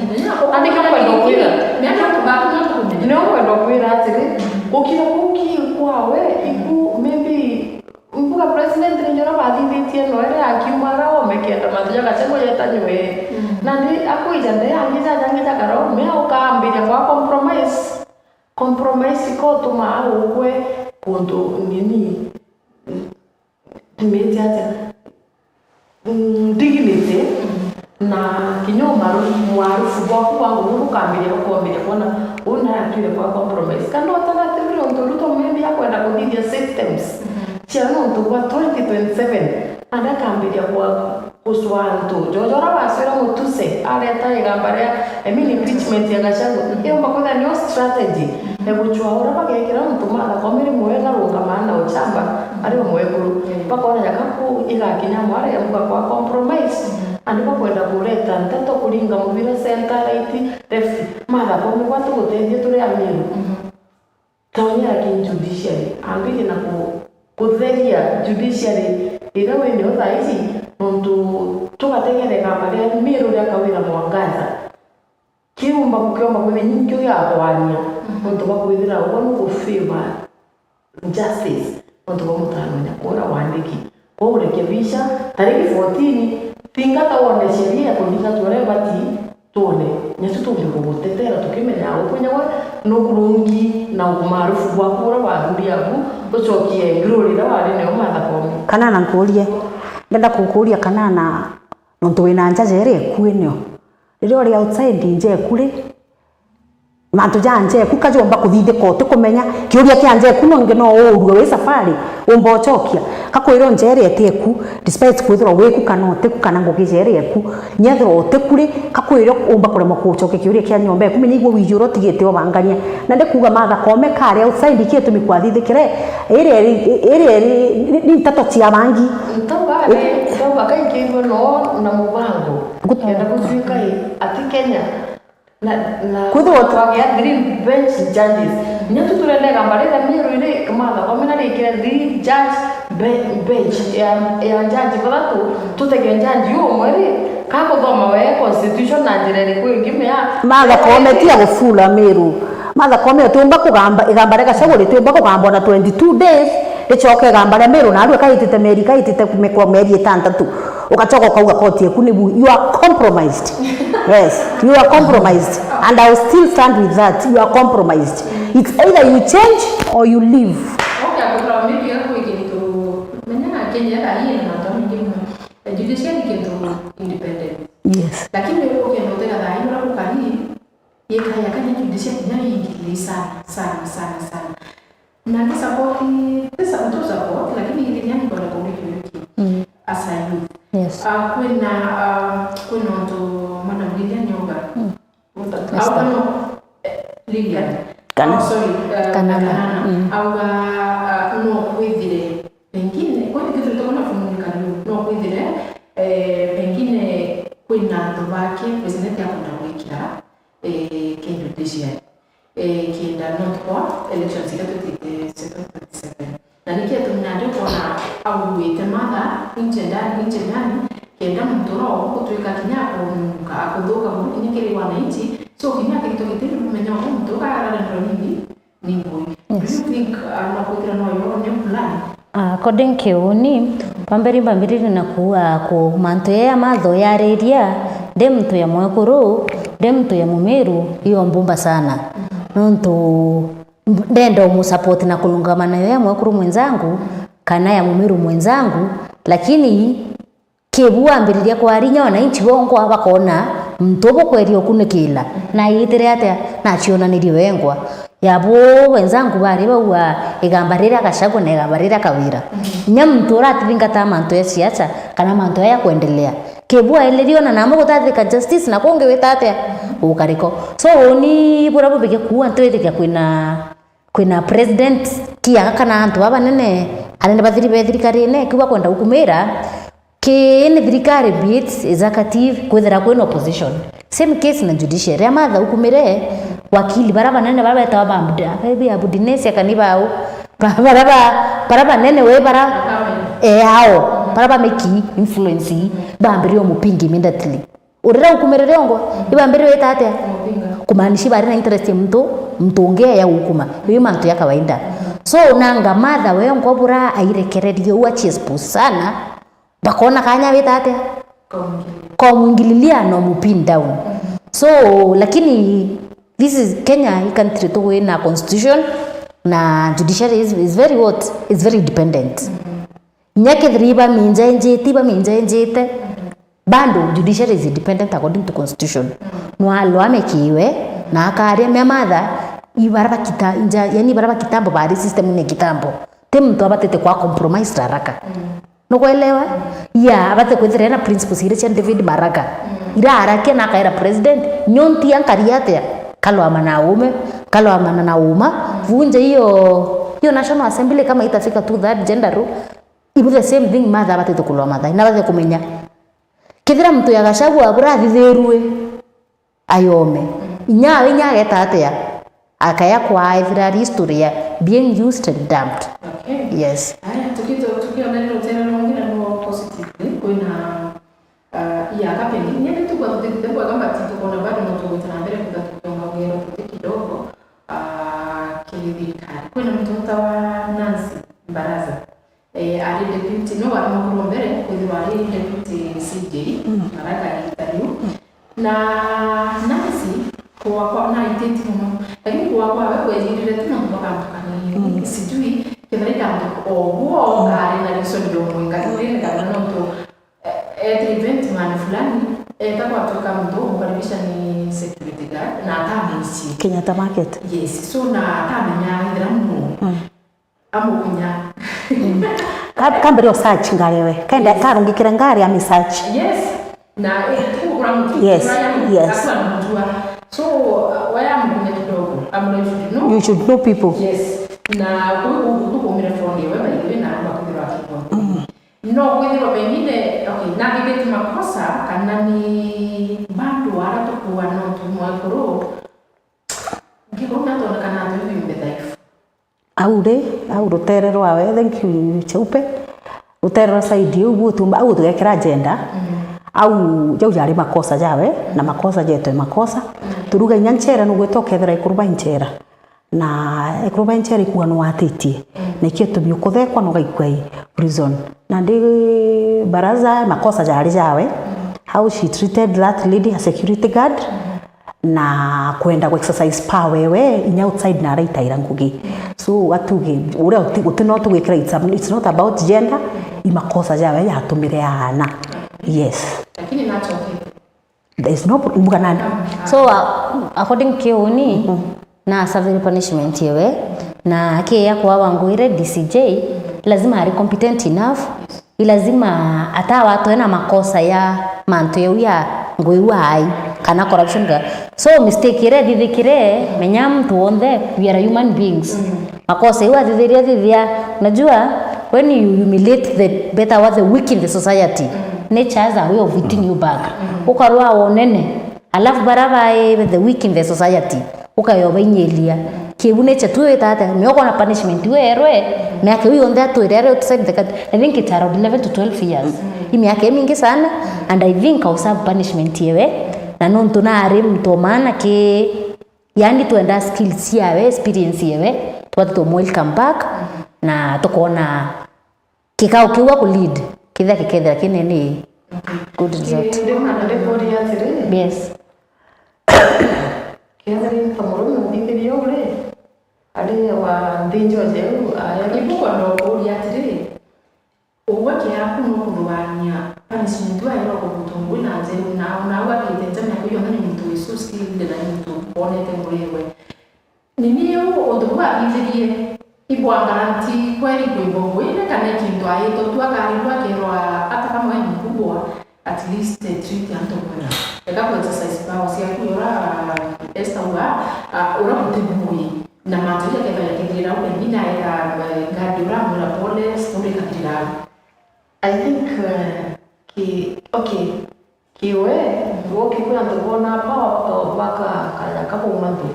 andika kwa ndokwira miaka kubaka na kumenya no kwa ndokwira atire ukira kuki kwawe iku maybe mbuga president nyora bathithetie no ere akiumara omekenda mathuja Gachagua yetanywe na ndi akuija ndi angiza jangiza karo me ukaambiria kwa compromise ko tuma ukwe kundu nini tumetiacha dignity na kinyoma mwarufu bwako wangu ukaambiria ukombere kuona una atire kwa compromise kana alternative ndo ruto mwendi yakwenda kuthithia systems chiano ndo kwa 2027 anda kaambiria kwa kuswantu jojora basira mutuse areta igambare impeachment ya Gachagua iyo makoda no strategy ebuchwa bagekera mutuma akomere mwega rungamana ochamba ari mwekuru bakora yakaku igakinya mware yamuka kwa compromise andi bakwenda kureta nteto kulinga mubire center right left mara komwe kwatu gutethia turi amiru tawanya ki judiciary ambili na kutheria judiciary ira wende othaisi nundu tugategerega maria miru ria kawira mwangaza kiumba kukiomba kwe nyingi ya kwanya nundu bakwithira ugo no favor justice nundu bamutano nya kura wandiki kwa ureke bisha tariki 14 tingata wone sheria kulinga tuore bati tuone nyetu tugutetera tukimenya ukunyawa no kurungi na umarufu bwa kura wa ndia bu tucokie glory da wari ne umatha komi Kanana nkurie ndenda kukuria Kanana nontu wina njaje ere kuenio riri ori outside nje kuri mantu janje kukajomba kuthithika utikumenya kiuria kianje kuno ngeno urwe we safari umbochokia kakwiro njere eteku despite kwithira weku kana oteku kana ngugijere eku nyethira otekuri kakwiro umba kurema kuchokia kiuria kia nyomba kumenya igwo wijuro tigete obangania na ndekuga matha kome kare outside kietu mikwathithikire ere ni tato cia bangi ntoba kaingirwo no na mubango kenda kuthika ati Kenya na kwithwa green bench judges nyatu turelega mbarira miru ile kamada komena ile green judge bench ya judge kwa tutege judge yo mwere kako thoma we constitution na njirere kwingime ya matha kometia gufula miru matha kome tumba kugamba igambare Gachagua tumba kugamba na 22 days ichoke gambare miru na alwe kaitite meri kaitite kumekwa meri 6 ukachoka kauga koti ekuni you are compromised. Yes, you are compromised, and I will still stand with that. You are compromised. It's either you change or you leave. Okay, kwa mimi yako ikitu mena Kenya hii na ndio mwingine judiciary kitu independent. Yes. Lakini wewe ukiendelea na hiyo hapo kali yeye kanya judiciary nyani ingili sana. Na ni support pesa mtu support lakini ile nyani kwa community as a youth. Yes. Kuna ndo mana Lilian Nyonga. Au no Lilian. Kanana. Au no kwithire pengine kwa kitu tulitoka na fumunika no kwithire pengine kwina ndo baki president ya kuna wikira Kenya judiciary kienda not kwa elections zikatu 27 na nikia tuminado kuona au wite mother nje ndani kenda mtoro kutuika kinyapo akudhuka nyekeri wananchi so kinyake kitokitiri kumenya mtoka ara ndo nini ngoi. Do you think anapokuwa no yo plan according kiuni pamberi na kuwa ku manto ya matho ya reria de mtu ya mwekuru de mtu ya mumeru iyo mbumba sana nonto ndendo musupport na kulungamana ya mwekuru mwenzangu kana ya mumeru mwenzangu lakini kebua ambiriria kwa arinya wananchi bongo abakona mtobo kweri okunikila na yitere ate na chionanirio wengwa yabo wenzangu bari bawa igambarira Gachagua na igambarira Kawira nyamtura atingata manto ya siasa kana manto ya kuendelea kebua elerio na namo gutathika justice na konge wetate ukariko so ni burabu bige kuwa twethika kwina president kia kana antu aba nene arende bathiri bethirikari ne kuba kwenda hukumira kene thirikari beats executive kwethera kwina opposition same case na judiciary amatha hukumire wakili baraba nene baraba tabambuda baby abudinesia kanibao baraba nene we bara hao baraba meki influence bambirio mupingi immediately urira hukumire rongo ibambirio wetate kumaanisha bari na interest ya mtu ongea ya hukuma hiyo mantu ya kawaida so nanga madha we ngobura airekererio uachiespo sana bakona kanya wetate kwa mwingililia no mupin down so lakini this is Kenya country to win a constitution na judiciary is very what is very independent nyake driba minjenjete bando judiciary is independent according to constitution no amekiwe na akaria memadha ibaraba kita yani baraba kitambo bari system ni kitambo temto abatete kwa compromise haraka nukuelewa ya abate kwithira na principles ire cia David Maraga ira harakia na kaira president nyonti ankariate kalwa na uma vunje hiyo National Assembly kama itafika to that gender role ibu the same thing mother abate tukulwa mother na abate kumenya kithira mtu ya Gachagua abura thitherue ayome inya geta atia akaya kwa ithira history ya being used and dumped. Okay. Yes. Tukiona nilo tena mwingine no positively kuna ya kapendi nyene tu kwa tutembo kama tuko na bado mtu mtana mbele kwa tukiona ngero kidogo kidhikari kuna mtu mtawa Nancy Baraza ali deputy no wali mkuru mbele kwa wali deputy CJ Maraga interview na Nancy kwa na identity mama lakini kwa wewe ile tu na mpaka mtukani sijui kidhalika oguo gari na liso ndio mwinga kile kana ndo event man fulani kwa toka mdo mkaribisha ni security guard na atamisi Kenyatta Market. Yes, so na atamenya hidramu amukunya kambere search ngarewe kenda karungikira ngari ya search. Yes, na tukura mtu yes so waya mkunya kidogo you should know people. Yes, na kukumira phone yewe bali na bakudira kidogo no kwithiro pengine okay na githeti makosa kana ni bado ara tukuwa no tumwakuru ngikona tona kana tuvi mbethaifu au ruterero wawe thank you Cheupe ruterero saidi ugu tumba au tuwekera agenda au jau yari makosa jawe na makosa jeto makosa turuga nyanchera no gwetokethera ikuruba inchera na ikuruba inchera ikuwa no atitie na kietu byukuthekwa no gaikwai prison na ndi Baraza makosa jari jawe how she treated that lady as security guard na kwenda ku exercise power wewe in outside na raita irangugi so watuge ure utino tugikira it's not about gender imakosa jawe yatumire ana yes lakini nacho there is no mugana so according kioni na severe punishment yewe na kia kwa wanguire DCJ lazima ari competent enough lazima hata watu ena makosa ya mantu ya ngoiwa ai kana corruption ga so mistake ire dithikire menya mtu onde we are human beings makosa iwa thithia unajua when you humiliate the better what the weak in the society nature has a way of eating you back ukarwa onene alafu baraba the weak in the society ukayoba inyelia kibune chetu etata mioko na punishment werwe miaka hiyo ndio tuirere outside the country. I think it's around 11 to 12 years miaka mingi sana and I think au punishment yewe na non tunari mtu maana ke yani tuenda skills yawe experience yewe tu welcome back na tukoona kikao kiwa ku lead kidha lakini ni good result. ndio na report ya tire Yes. Catherine Kamoro ndithiri ule ari wa ndinjo jeu yakibuko ndo kuri atiri uwe kiaku no kuruania punishment wa iro kubutungu na jeu na wakite jamya kuyo nani mtu Yesu skilled na mtu bonete mwewe nini yo oduwa bizirie ibwa garanti kweli kuibo ile kana kintu aito tu akarirwa kirwa hata kama ni mkubwa at least treat anto kwa ekapo exercise power si akuyora estawa ora mutibui na maturi ya kidira wengine aida gadura mura pole story kadira I think kiwe woki kuna ndogona pa baka kaya kama umandu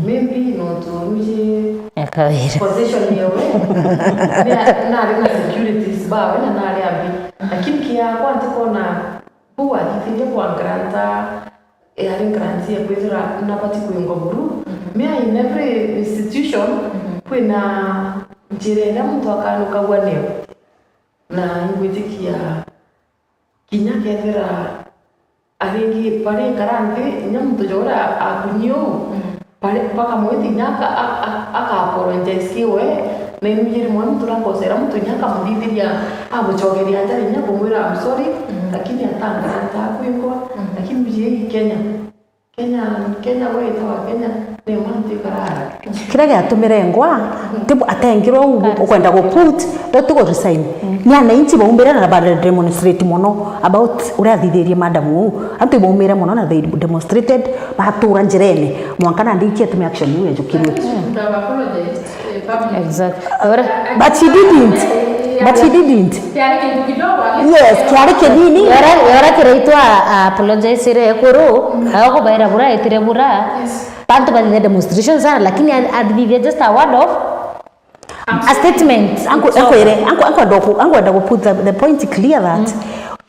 maybe no to mji Yakawira. position yewe na na securities ba na ali abi lakini kia kwa ndikona huwa ndithinde kwa granta ari granti ya kwithira na pati kuingo buru me in every institution kwina njirenda mtu akanuka gwaneo na ngwitikia kinya kethira aringi pare garanti nyamtu jora akunyo pare paka mwiti nyaka apologize kiwe na imiri mwantu turakosera mtu nyaka mudithiria aguchogeria njari nyako mwira I'm sorry lakini atanga takwingwa lakini bije Kenya wewe tawa Kenya ni mwantu karara kira gyatumire ngwa tibu atengirwo ukwenda go put to go resign nyana inchi baumbira na ba demonstrate mono about uria thithirie madam u antu baumire mono na they demonstrated batura njirene mwankana ndikie tume action yu yajukirwe Exactly. but she didn't yes kiari kidini Yora kireitwa apologize re kuru ako baira bura etire bura panto ba demonstration sana lakini advivia just a word of a statement anko ndo put the point clear that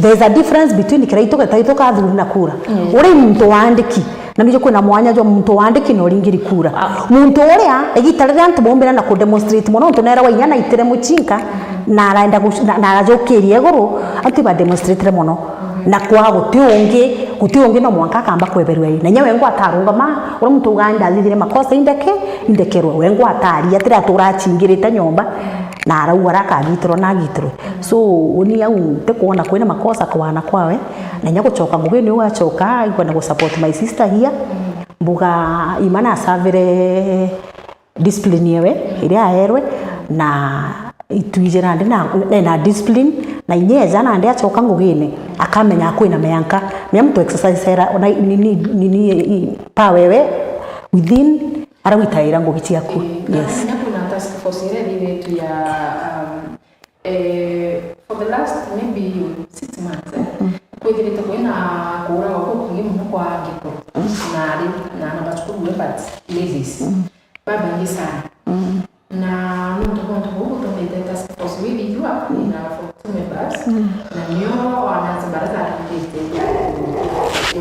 there is a difference between kiraito kataito ka thuri na kura uri muntu wandiki na nijo kwina mwanya jo muntu wandiki no ringiri kura muntu uria egitarira antu bombera na ku demonstrate mono muntu nera wainyana itire muchinka na araenda na arajokerie goro ati ba demonstrate mono na kwa guti ungi no mwanka kamba kweberwa na nyewe ngo atarungama uri muntu uganda thithire makosa indekerwa wengo atari atira turachingirite nyomba na arau arakagitro na gitro so uni au te kuona kwina makosa kwana kwawe na nya gucoka ngugeni ugacoka ikwenda gu support my sister here mbuga imana savire discipline yewe iria aherwe na ituijera na discipline na inyeza na ndia acoka ngugeni akamenya kwina meyanka mtu exercise era nini pawewe within arawitaira ngugichi yaku yes task force ile yetu ya for the last maybe 6 months kwithirite kwina kura wako kungi muno kwa giko na bachukuru but ladies baba ngi sana na ndo tumete task force hivi jua na for two members na nyo wanaanza baraza ya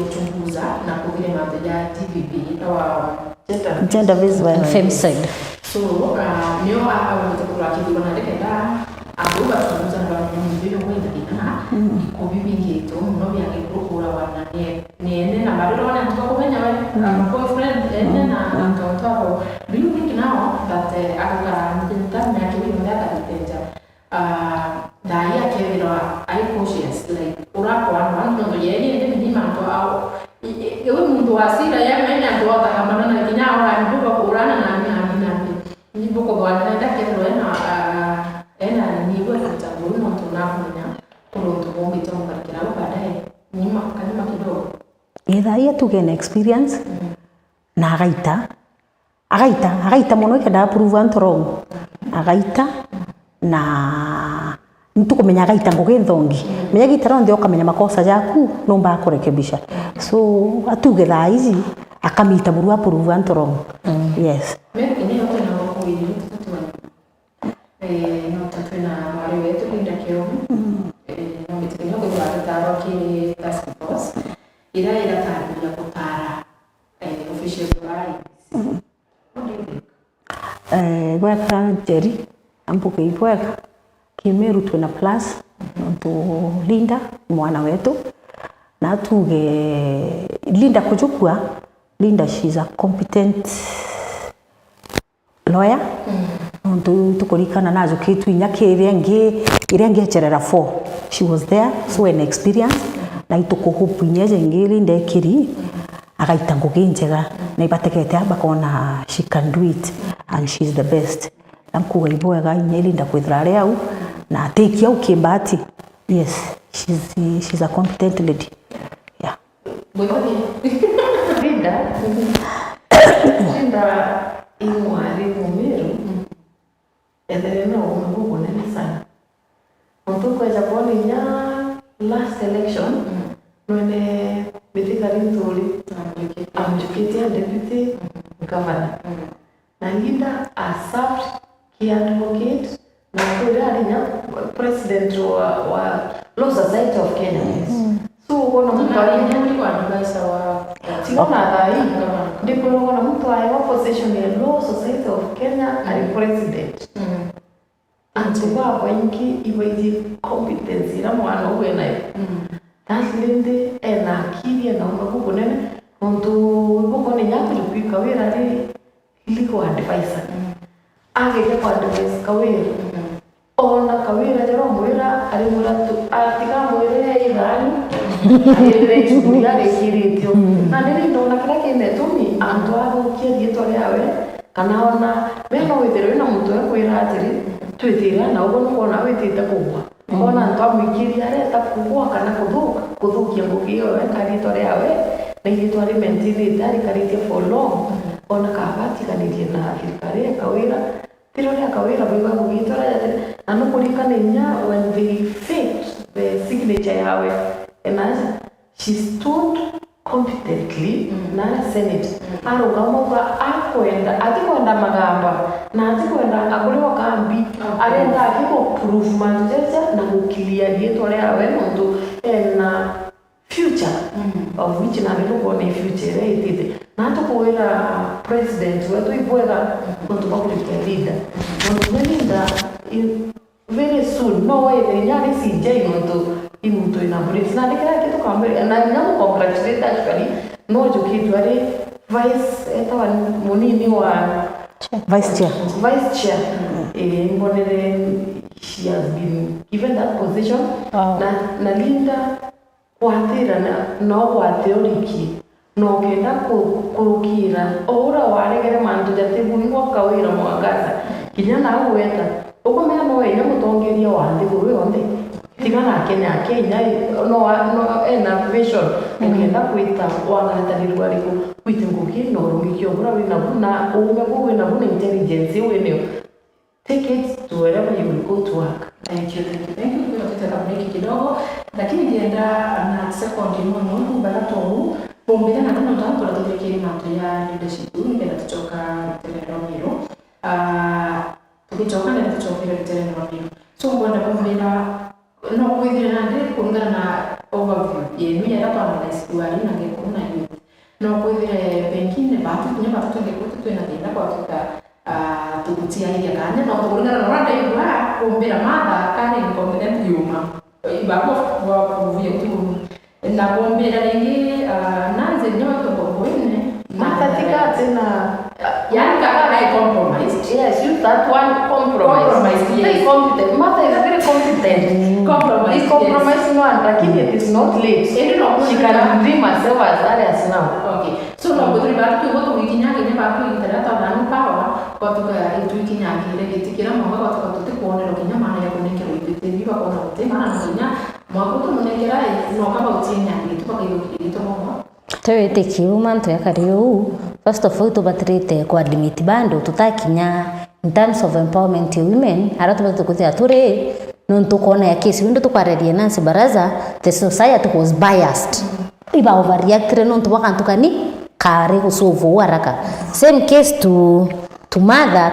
uchunguza na kuvile mambo ya TVB au gender based violence femicide so nyo watakuwa kidona ndekenda abuba tunaanza na mbinu kwenda ina iko bibi ngeto no byange kukura wana ne na bado wana tukomenya wewe boyfriend na account wako do you think now that akakara mtinta na kiwi ndaka ditenja dai akevira ai conscious like urako wana ndo yeye ndio ni manto au ewe mundu asira ya mena ndo atakamana na kinao ndo kurana na ni boko bwana ndake ndo ena ni bora kutambua mtu unaponya kulo tubombe tomo karikira baadaye nyima kanima kidogo either ya to gain experience na agaita mono kenda prove and wrong agaita na mtu kumenya agaita ngogethongi menya gitaro ndio kamenya makosa yaku no mba kurekebisha so atuge thaa hizi akamita burua prove and wrong yes mimi ni hapo na kuili no tatuna wale wetu linda kiomu no mitinyo kwa taro ki task force ila tabu ya kutara official right gwaka Jerry ampuke ibweka kimeru tuna plus ndo Linda mwana wetu na tuge Linda kujukua Linda she's a competent lawyer ndo tukorikana nazo kitu inyake irenge cherera 4 she was there so an experience na ituko hope inyeje ngiri ndekiri agaita nguginjega na ibatekete abakona she can do it and she's the best amkuga ibwega inyelinda kwithare au na take au kimbati yes she's a competent lady yeah Linda imwari mumeru endelea umungu nene sana mtu kweza kuona nya last election mwene bitika rintori amjukitia deputy governor na Linda served ki advocate na kudari nya president wa Law Society of Kenya so kuna mtu aliyekuwa advisor wa Tigana dai ndipo kuna mtu ayo position ya Law Society of Kenya ali president antuba wengi iweje competence ila mwana uwe nayo taslinde ena akili na unakuko nene mtu uko ni nyako kupika wera ni liko advisor angeke kwa advice kawera ona kawera jero mwera ali mulatu atika mwera igani ile chukulia lekiritio na ndio ndo na kila kile tumi antoa ukie dieto yawe kana ona mena withero na muntu ekwira atiri twithira na ugo nukuona withite kugwa ona ntwa mwikiria areta kugwa kana kuthukia ngugi iyo karito riawe na irito alimentini dari karite for long ona kabatiganirie na thirikari akawira tiro ria kawira bwiga gugitora na nukurikana inya when they faked the signature yawe and she stood competently na Senate arugama akwenda atikwenda magamba na atikwenda akuliwa kambi arenda akiko proof manjeja na gukilia rieto riawe nondu na future of which na ndio ni future itite na tukuwira president wetu ibwega nondu public leader nondu linda very soon no way the nyari CJ nondu imuntu ina breeze na ndikira kitu kama na nyamu congratulate actually no jokitu ari vice etawa munini wa vice chair mbonere she has been given that position na linda kwatira no kwateoriki no kenda kurukira ora waregere mantu jatebunirwa kawira mwangaza kinyana agweta uko mena no ina mutongeria wande guru yonde tigana Kenya no ena vision ukenda kuita wangatanirwa ariko kwite nguki no rungikio bura wina na ume wina buna intelligence wene take it to wherever you will go to work. Thank you. Kwa tutaka break kidogo lakini ndienda na second mono barato huu bombea na kuna mtu anatokea mambo ya leadership ndio tutoka Terero tukichoka na tuchoka Terero so bwana bombea no kwithira na ndi kulingana na overview yenu ya hapa na sikuari na ngekuna hiyo no kwithira pengine batu kunya batu ngekuta twina thina kwa tuka tukutia ile kanya no kulingana na rada hiyo kuombera mada kani ni competent yuma ibabo wa kuvia tu na kuombera lengi nanze nyoto boboine Matatika tena yani kaka compromise. Yes, use that one compromise. Yes. Competent. Mata is very competent. Compromise no and lakini it is not late. She can dream herself as early as now. Okay. So no kudri batu woto wikinyage ne batu interata nanu power watu ka itu wikinyage ile gitikira mama watu watu kuone lokinya maana ya kunenge witete biba kona wote maana nginya mwakuto munengera no kama utinya itu paka iyo mama Tuwete kiuma ntu yakariu first of all tubatrite kwa limit bando tutakinya in terms of empowerment of women haratu batukutia ture nontu kona ya kesi windo tukwareria Nancy Baraza the society was biased iba overreact nontu bakantukani kare kusolve haraka same case to mother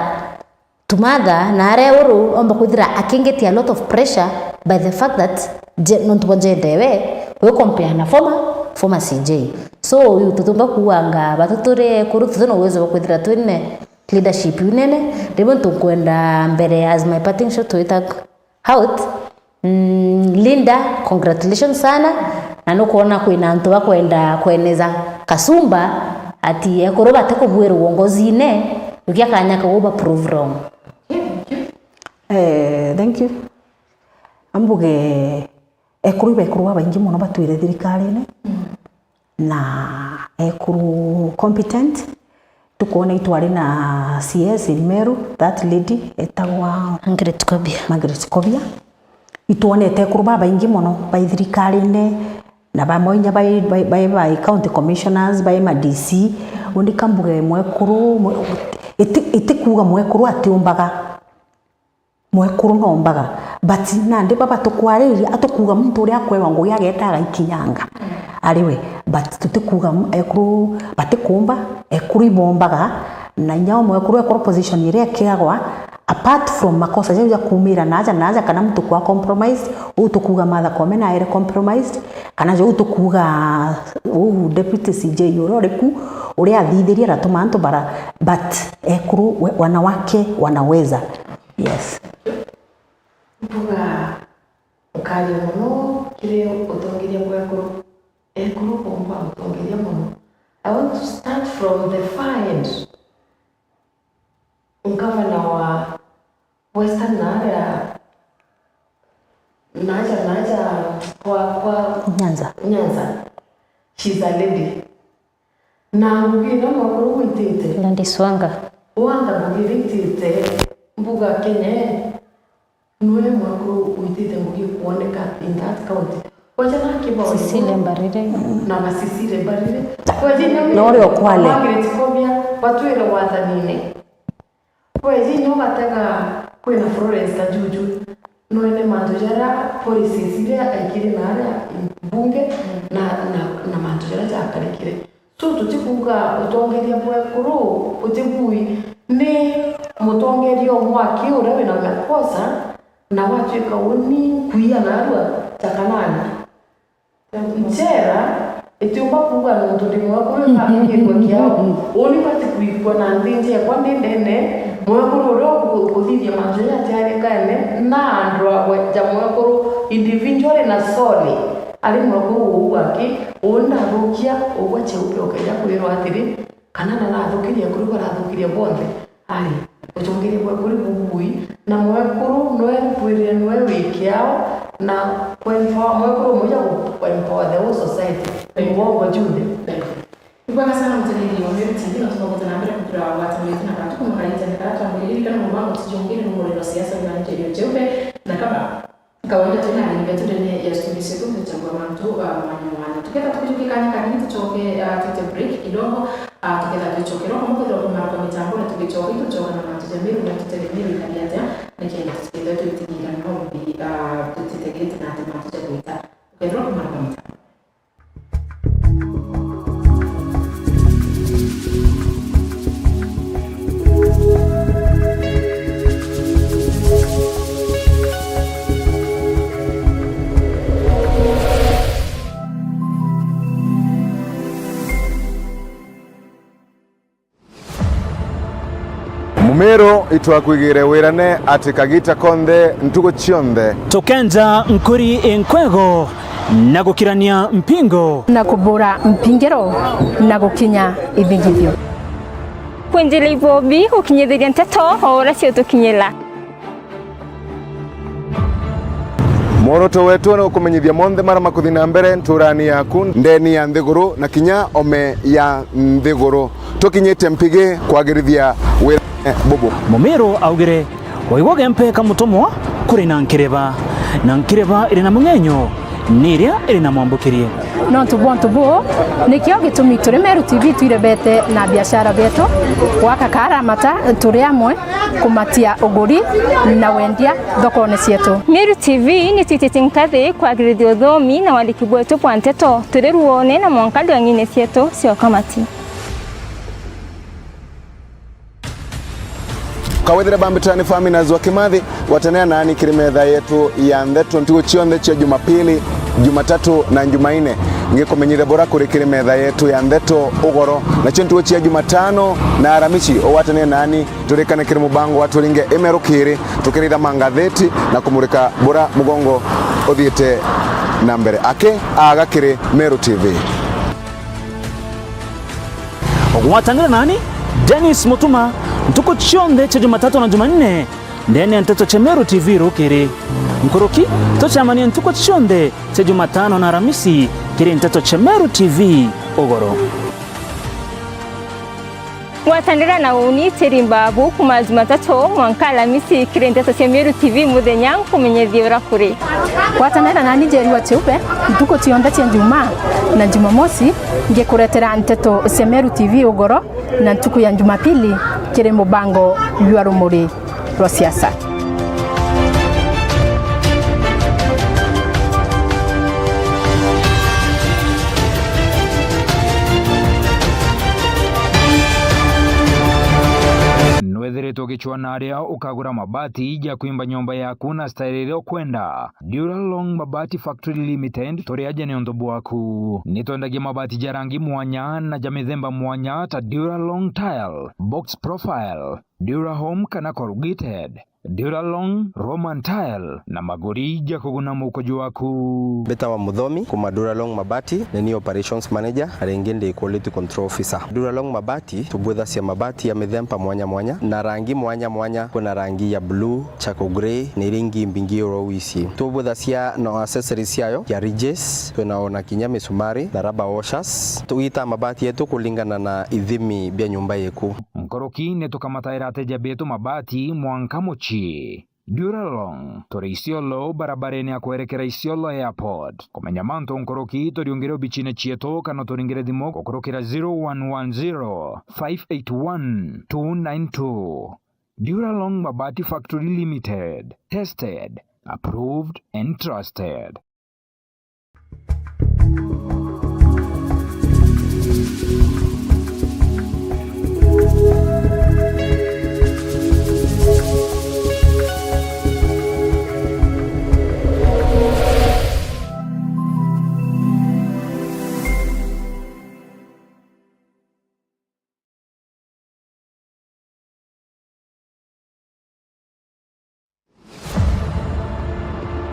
na are uru omba kuthira akingeti a lot of pressure by the fact that nontu bojedewe we compare na former CJ so tutumba kuanga batuture kurutu no uwezo wa kuthira twine leadership unene ndimo tukwenda mbere as my parting shot to it out Linda congratulations sana na no kuona kwina antu bakwenda kweneza kasumba ati ekoroba tekubwira uongozi ine ukia kanya kagoba prove wrong. Thank you ambuge ekuru baingi muno batwire thirikari ne na ekuru competent tukuona itwari na CS in Meru that lady etagwa Margaret Kobia ituonete ekuru baingi muno bai thirikari ne na bamoinya bai county commissioners bai ma DC undi kambuge mwekuru itikuga mwekuru atiumbaga mwekuru nombaga but nande baba tukwariri atukuga muntu uri akwewa ngo yagetaga ikinyanga ariwe but tutikuga ekuru batikumba ekuru ibombaga na nyao mwekuru ekuru position ire kiagwa apart from makosa ya kumira naja kana mtu kwa compromise utukuga madha komena ire compromised kana jo utukuga deputy CJ yororeku uri athithiria ratuma antu bara but ekuru wanawake wanaweza. Yes. Mpuga ukali muno kile utongiria mwekuru ekuru bomba utongiria muno. I want to start from the far end. Governor wa Western Naja kwa Nyanza. She's a lady. Na ngubira mwekuru witete. Landiswanga. uanda bugirite mbuga Kenya nwe mwako uitite mbugi kuoneka in that county wajana kiba Sisile Mbarire na masisile Mbarire wajina Nore Okwale Margaret Kobia watwire wathanine wajina wataka kwina Florence Kajuju noene mantojara policies ile aikire na ara bunge na mantojara jakarikire so tutikuga utongeria bwekuru utigui ni mutongeria mwaki urewe na makosa na watu kauni kuia na arua takanani mchera etiumba kuga na mutodimo wako kakike kwa kiao oni pati kuikwa na ndinje kwa ndene mwekuru ro kuthithia manjoya tiare kane na andwa jamwekuru individual na soli ali mwekuru uwaki ona rukia ogwa cheupe okaja kwirwa atiri kana na athukiria kuri kwa athukiria bonde ali utongeria mwekuru bubui na mwekuru noe kwirire noe wikiao na kwempa mwekuru moja kwempa the whole society mwongo jude Ibanga sana mteneli wa Meru TV na tunakuwa tunaambia kutura watu wetu na watu kama kanisa na watu ambao kana mwangu tujongeni na mwele wa siasa na nje ya jeupe na kama kawaida tena ni betu ndani ya studio yetu tutachagua mtu mwana tukenda tukikanya kanini tuchoke tute break kidogo tukenda tuchoke roho mko ndio mara kwa mitambo na tukichoka tuchoka na watu jamii na tutegemea ndani ya na kienda tukenda tutingira na mambo tutegemea na hata tuchaguita ndio mara kwa mitambo. Mumero itwakwigire wirane ati Kagita Konthe ntugo cionthe tukenja nkuri enkwego na gukirania mpingo na kubura mpingiro na gukinya ibingithio kwenjele ibobi ukinyithiria nteto ora cio tukinyela moroto wetu na kumenyithia monthe mara makuthi na mbere nturani yaku ndeni ya nthiguru na kinya ome ya nthiguru tukinyite mpigi kwagirithia wirane bubu Mumero augire waigwage mpeka mutomwa kuri na nkireba iri na mungenyo niria iri na mwambukirie no tubo nikio gitumi turi Meru TV tuirebete na biashara betu waka karamata turi amwe kumatia uguri na wendia thokone cietu Meru TV ni tititinkathi kwagirithia uthomi na wandiki bwetu bwa nteto turi ruone na mwankali wa ngine cietu cio kamati kawethire bambitani Faminas wa Kimathi watanea nani kirimetha yetu ya ntheto ntugo cionthe cia Jumapili Jumatatu na Jumaine ngikumenyithia bora kuri kirimetha yetu ya ntheto ugoro na cio ntugo cia Jumatano na Aramisi owatania nani turikane kiri mubango waturinge imerukiri tukirira mangatheti na kumurika bora mugongo uthiite na mbere ake agakiri Meru TV ogwatangira nani Dennis Mutuma ntuko cionthe cia Jumatatu na Jumanne ndene ya nteto cia Meru TV rukiri nkuruki tochamania ntuko cionthe cia Jumatano na Aramisi kiri nteto cia Meru TV ugoro Watandira na uni tirimbabu kuma Jumatatu mwanka Alamisi kiri nteto cia Meru TV muthenya kumenyethia ura kuri watanera nani Njeri wa Cheupe ntuko cionthe cia Juma na Jumamosi ngikuretera nteto cia Meru TV ugoro na ntuku ya Jumapili kiri mubango jwa rumuri rwa siasa Nwethiritwo gichwana aria ukagura mabati ya kuimba nyumba yaku na style ile kwenda Duralong Mabati Factory Limited turi ajene ondo bwaku nitwendagia mabati ja rangi mwanya na ja mithemba mwanya ta Duralong Tile, Box Profile, Durahome kana corrugated Duralong, Roman Tile na magori ja kuguna mukojo waku. Beta wa Muthomi kuma Duralong Mabati ni operations manager arengende quality control officer. Duralong Mabati tubwetha cia mabati ya mithemba mwanya mwanya na rangi mwanya mwanya. Kuna rangi ya blue, charcoal grey ni ringi mbingi orowici. Tubwetha cia no accessories yayo ya ridges, tunaona kinya misumari na rubber washers. Tuita mabati yetu kulingana na ithimi bya nyumba yeku. Mkoroki netukamataira ateja betu mabati mwanka mochi. Duralong tore Isiolo barabareni ya kuerekera Isiolo Airport. Kumenya manto nkoroki toriongere bichine chieto kana toringere dimo kukurokera 0110 581 292. Duralong Mabati Factory Limited. Tested, approved and trusted.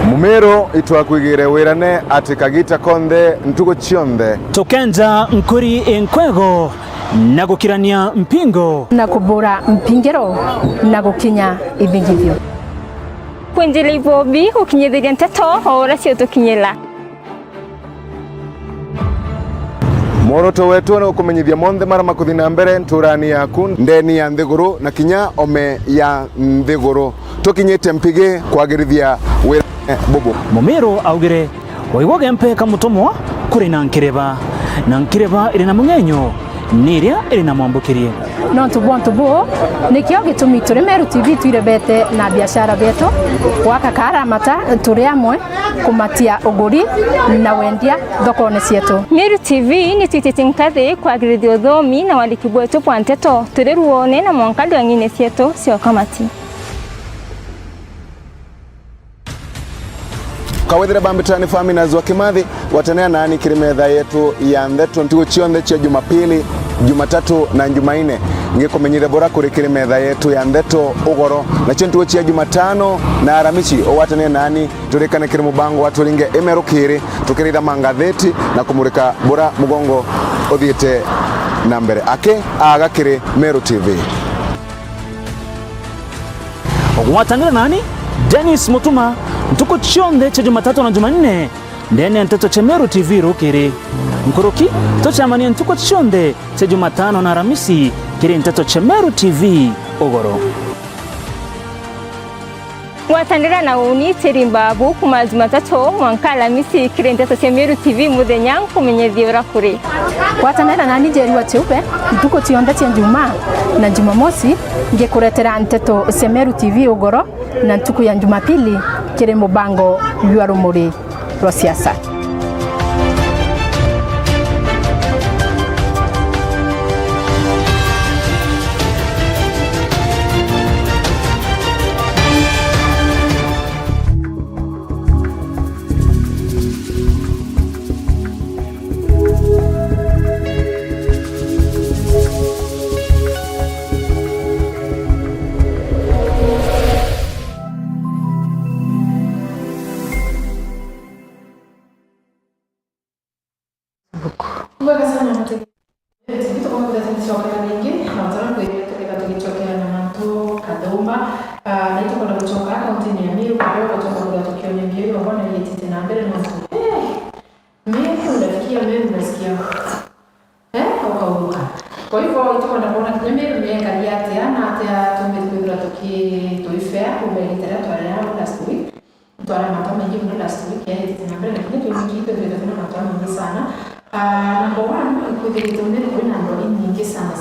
Mumero itwakwigire wirane ati Kagita Konthe ntugo chionthe tukenza nkuri enkwego na gukirania mpingo na kubura mpingiro na gukinya ibingivyo kwenjela ibobi ukinyithiria nteto ora cio tukinyela Moroto wetu na kumenyithia monthe mara makuthina mbere nturani yaku ndeni ya nthiguru na kinya ome ya nthiguru tukinyite mpige kwagirithia wirane bubu. Mumero augire waiwoge mpe kamutomwa kuri na nkireba iri na mungenyo niria iri na mwambukirie no tubo nikio gitumi turi Meru TV twirebete na biashara beto wakakara mata turi amwe kumatia uguri na wendia thokone cietu. Meru TV ni twititinkathi kwagirithia uthomi na wandiki bwetu bwa nteto turi ruone na mwankali wa ngine cietu cio kamati. Kawethira bambitani famina zwa Kimathi watanea nani kirimetha yetu ya ntheto ntugo chionthe cha Jumapili, Jumatatu na Jumaine. Ngikumenyire bora kuri kirimetha yetu ya ntheto ugoro na cio ntugo cha Jumatano na Aramisi owatanea nani turikane kiri mubango waturinge emerukiri tukirira mangatheti na kumurika bora mugongo uthiite na mbere ake agakiri Meru TV. Ogwatangira nani Dennis Mutuma ntuko chionthe cha Jumatatu na Jumanne ndene nteto cha Meru TV rukiri nkoroki tochamania ntuko chionthe cha Jumatano na Aramisi kiri nteto cha Meru TV ogoro Watandira na unitiri mbabu kuma Jumatatu mwanka Alamisi kiri nteto cha Meru TV muthenya kumenyethia urakuri watandira nani Njeri wa Cheupe ntuko chionthe cha Juma na Jumamosi ngikuretera nteto cia Meru TV ugoro na ntuku ya Jumapili kiri mubango jwa rumuri rwa siasa. Mwega sana mtegi. Kitu kama vile tulichoka mingi na wataalamu kwa hiyo tukichokea na manto kadoma na hiyo kuna kuchoka kaunti ya Meru kwa hiyo kutoka kwa tukio ni hiyo bwana yetete na mbele na mimi unafikia Meru nasikia ukauka. Kwa hivyo hiyo kuna kuona Meru miaka yake ana hata tumekuwa tuifea umelitera twala last week. Twala manto mengi mno last week yetete na mbele lakini tulikiita ndio manto mengi sana. Number one, kuthirite Meru kuna ndo nyingi sana.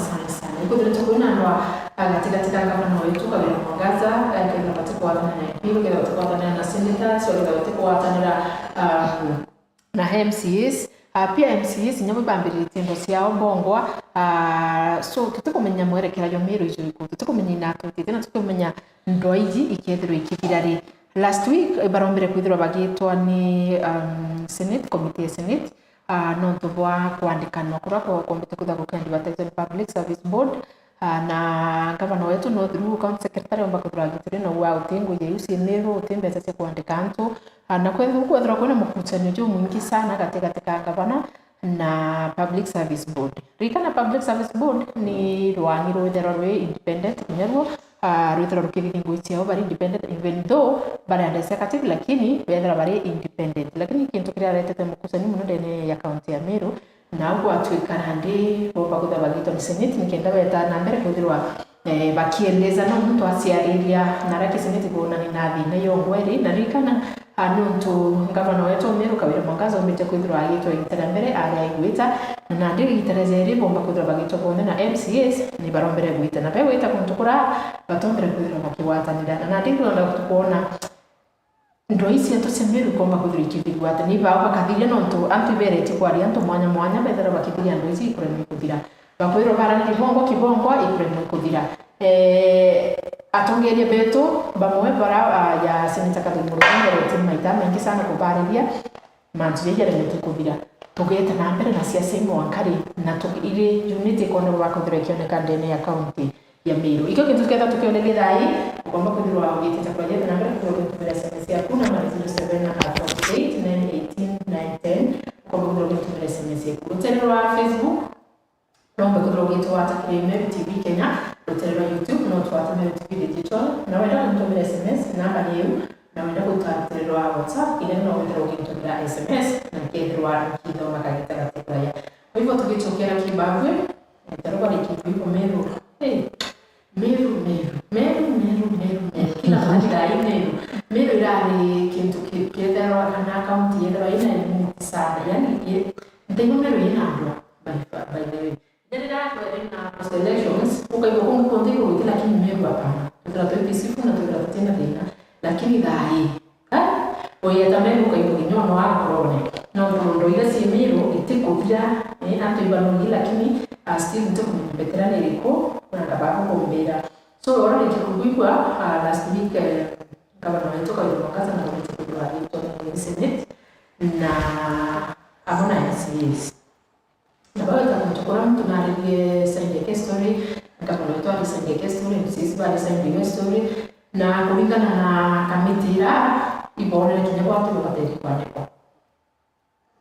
Kuthirite kuna ndo katika gavana wetu Kawira Mwangaza, kwa katika wadana na MP, kwa katika wadana na senators, kwa katika wadana na MCs. Pia MCs nyamwe bambirite ndo ciao mbongwa. So tutikumenya mwerekera yo Meru ijo iko. Tutikumenya inakritite na tutikumenya ndo iji ikethirwo ikibirari. Last week barombere kwithirwa bagitwa ni Senate Committee Senate. No tubwa kuandikana kura kwa kompete kutha kwa Advertising Public Service Board na gavana wetu no through county secretary omba kuthura gitire no wa utingo ye usi mero utembe sasa kuandika antu na kwethira kuna mkutanyo jo mwingi sana katika gavana na public service board. Rikana public service board ni rwangi rwethera independent nyarwo rwethera rukithingo icio bari independent even though bari under executive lakini wethera bari independent. Lakini kintu kiria retete mkutanyo muno ndene ya county ya Meru na ugo atwikana ndi boba kutha bagito ni senate nikenda beta na mbere kuthirwa bakieleza no muntu aciariria na rake senate kuona ni nathi na yo ngweri na rikana anuntu gavana wetu Meru Kawira Mwangaza umete kuthirwa agitwa igitara mbere ari igwita na ndi igitara zeri bomba kuthirwa bagito kuona na MCAs ni barombere gwita na bewe ita kuntukura batombere kuthirwa bakiwatanira na ndi ndonda kuona ndo isi ato Meru komba kuthirwa kibigwata ni baba kathiria nontu antu berete kwari antu mwanya bethera bakithiria ndo isi kuremi kuthira bakwiro barani kibongo ikuremi kuthira atongeria betu bamwe bara ya seneta Kathleen Murungi rete maita mengi sana kubariria manjire ya rete kuthira tugeta na mbere na siasa imwankari na ile unity kono bakuthira kioneka ndene ya county ya Meru. Iko kintu kitha tukionelia thai kwamba kuthirwa ugitete kwa jana na mbere kuthira SMS ya kuna mara 0798918910 kwamba kuthira SMS ya kuthirwa Facebook nombe kuthirwa ugitwa atakire Meru TV Kenya kuthirwa YouTube no twata Meru TV digital na wenda kuthirwa SMS namba niyo na wenda kuthirwa WhatsApp ile no wenda ugitwa SMS na kethirwa kido makagita katika ya. Kwa hivyo tukichokera kibagwe nitaruka ni kitu iko Meru. Meru. Kila mahali Meru irari kintu kietherwa kana county yethera ina ni sana. Yani ndengo Meru inandwa by the way. Ndirira kwa elections ukaiwa kungu kondiko wiki lakini Meru hapana. Tutatoa sifu na tutatenda tena lakini dai. Oya Meru ukaiwa kinyono akorone. No ndo ile si Meru itikuja antu ibanongi lakini still mtu veterani iliko kuna kababu kumbira. So ora nikikuigwa last week gavana wetu Kawira Mwangaza na kuchukua hiyo Senate na abona MCAs. Na baada ya kuchukua mtu na review side story gavana wetu alisaidia story MCAs bali side story na kulingana na kamiti la ibone kinyago watu wakateri kwa ndipo.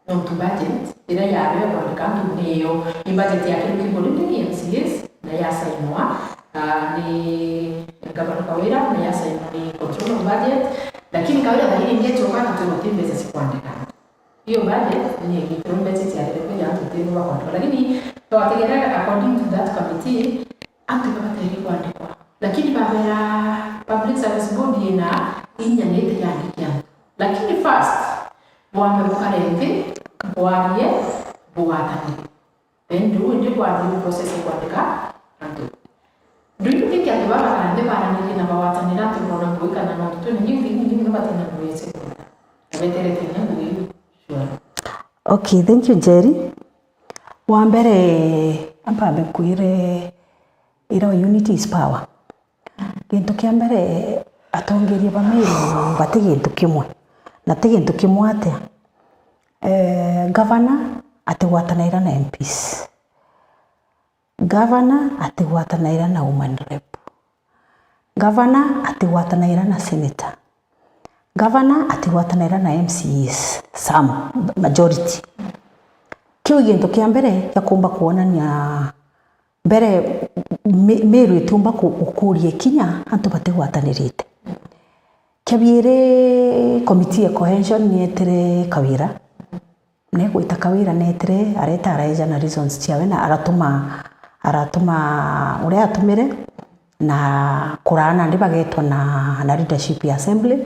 No to budget ila yawe kwa kantu niyo ni budget yake ni MCAs na yasa inwa ni gavana Kawira na yasa ni control of budget lakini Kawira dhahiri ndiye chokana tunotimbe za sikuandika hiyo budget ni kitu budget ya kwa ya tutembe wa control lakini tuwategemea according to that committee antu bakateri kuandikwa lakini baba ya public service board ina inyanete yandikia lakini first mwame bukarente bwarie bwatani then ndio kwa process kuandika antu. Do you think ya baba kana ndeba nani na bawatani na tunaona kuika na ndio tu nyingi nabatana kuweze kwa. Abetere tena ndio sure. Okay, thank you Jerry. Wa mbere ambabe kuire ira unity is power. Kintu kia mbere atongeria ba Meru batigintu kimwe. Na tigintu kimwe atia. Governor atigwatanaira na MPs. Governor atigwatanaira na woman rep. Governor atigwatanaira na senator. Governor atigwatanaira na MCAs. Some majority. Kiu gintu kia mbere ya kumba kuonania mbere Meru itumba kukuria kinya antu batigwatanirite. Kiabire committee ya cohesion nietere Kawira. Ne gwita Kawira netere areta araeja na reasons ciawe na aratuma uria atumire na kurana ndi bagetwa na leadership ya assembly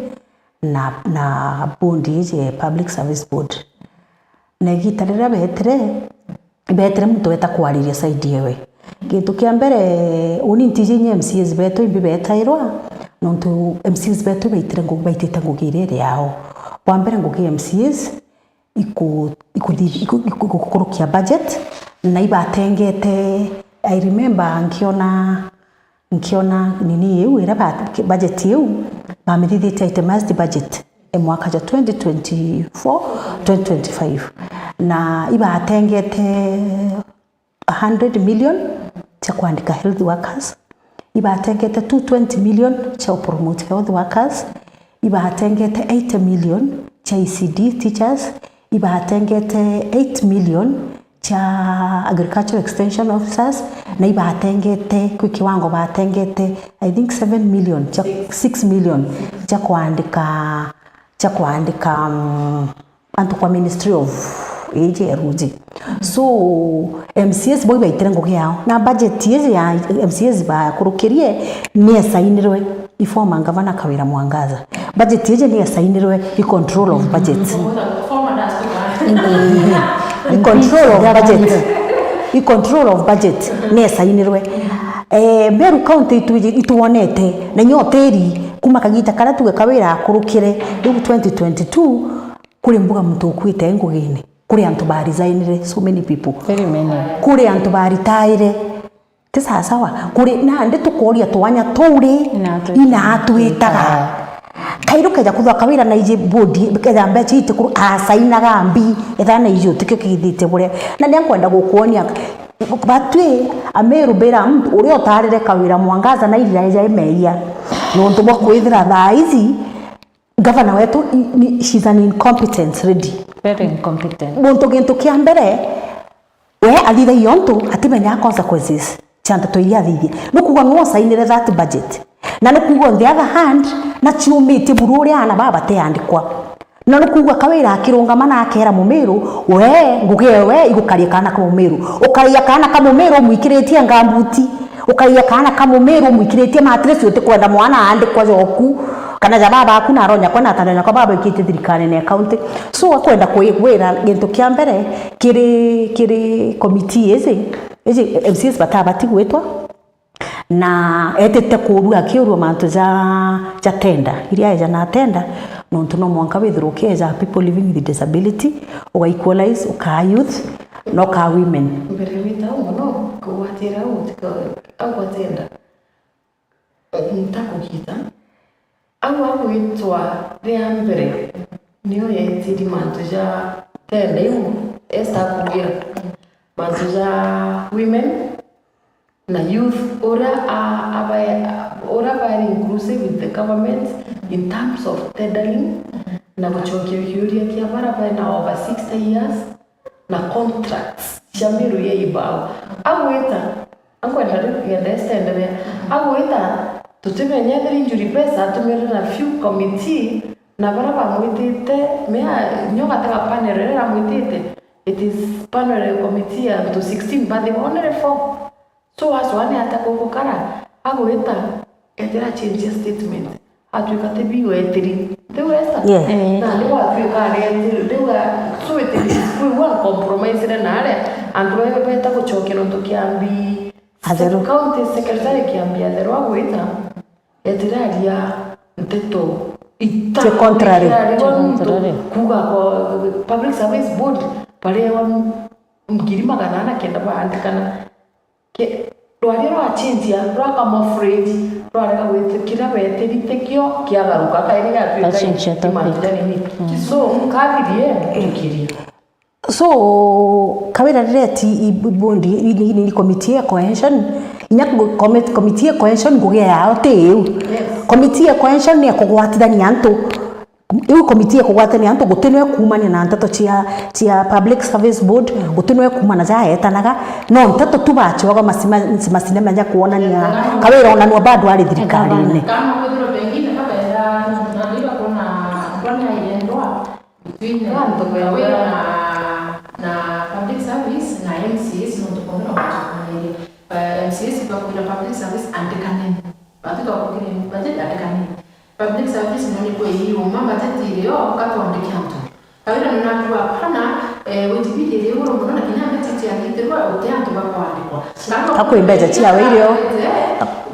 na board ye public service board. Na gitarira betere muntu weta kwariria side yewe. Kintu kia mbere uni ntije MCAs beto imbi betairwa nontu MCAs beto beitire ngo baitite ngo girere yao. Wa mbere ngo MCAs ikukurukia budget na ibatengete. I remember nkiona nini yu ira budget yu bamithithite itemized budget mwaka ja 2024-2025 na ibatengete 100 million cha kuandika health workers, ibatengete 220 million cha promote health workers, ibatengete 80 million cha ECD teachers, ibatengete 8 million cha agricultural extension officers, na ibatengete kwa kiwango batengete I think 7 million cha 6 million cha kuandika antu kwa Ministry of Age Eruji. So MCS boy baitira ngugi yao na budget yezi ya MCS ba kurukirie ni asainirwe ifoma ngavana Kawira Mwangaza. Budget yezi ni asainirwe i control of budget. I control of budget ni asainirwe. Meru county ituonete na nyoteri kuma kagita kara tuwe Kawira kurukire 2022 kuri mbuga mtu kwite ngugine kuri antu ba resignire so many people, very many, kuri antu ba retire tisa sawa kuri na ande tukoria twanya turi ina atwitaga kairo kaja kuthwa Kawira na ije body kaja mbechi ite kuru asaina gambi ethana ijo tikyo kithite bure na ndi kwenda gukuonia batwe Ameru bera mtu uri otarire Kawira Mwangaza na ira ya meia no ntumo kwithira thaizi governor wetu she's an incompetent ready, very incompetent. Muntu gintu kia mbere we athitha yontu atimenya consequences chanta to yathithia nukuga no sainire that budget na nukuga on the other hand na chiumite bururi ana baba te andikwa na nukuga Kawira akirungamana akera Mumiru we nguge we igukaria kana ka Mumiru ukaria kana ka Mumiru mwikiritie ngambuti ukaria kana ka Mumiru mwikiritie matress yote kwenda mwana andikwa joku kana ja baba akuna aronya kwa natanya kwa baba ikite thirikari ne account so akwenda kuwira gintu kia mbere kiri committee ezi MCS batabati gwetwa na etete kurua kiurua mantu ja tenda iria ja na tenda no ntuno mwanka withiro keza people living with disability or equalize ka youth no ka women mbere wita uno kuwatira utika au tenda ntakukita au witwa ria mbere niyo yetiri mantu ja tenda imu esta kugira mantu ja women na youth ora very inclusive with the government in terms of tendering na kuchokia kiuria kia barabara na over 60 years na contracts shamiru ye ibao aweta ankwenda yendestende aweta tutimenya the injury pesa tumira na few committee na barabara mwitite mea nyoka taka panel ra mwitite it is panel committee to 16 but the only 4 so aswane atakokokara agweta etera change statement atwikate bigo etiri ndewesta na ndio atwikare etiri ndio so etiri we want compromise na ale andro beta kuchokera ntokiambi azeru county secretary kiambi azeru agweta etiraria nteto the contrary kuga public service board pale wa mgirima kana kenda baandikana ke rwariro achinjia rwaka mofrage rwarega gwitikira weteritekio kiagaruka kairiga twika imantani so kabirie tukiria so Kawira reti bondi ni committee ya cohesion inya committee ya cohesion nguge yao teu committee ya cohesion ni kugwatithania antu iu committee ya kugwatithania antu gutinwe kumania na ntato cia public service board gutinwe kumana ja etanaga no ntato tubachwaga masine manya kuonania Kawira ona no bado ari thirikari-ini kama kudro pengine kabera ndio kuna iendwa between Kawira na public service na MCS ndo tukomera kuchukua MCS kwa public service andikane bado kwa budget andikane public service ndio kwa hiyo mama tati leo wakati waandikia mtu Kawira ninaambiwa hapana wetibidi leo unaona kinyama tati akitirwa uteanto bako andikwa akwimbeja chia wirio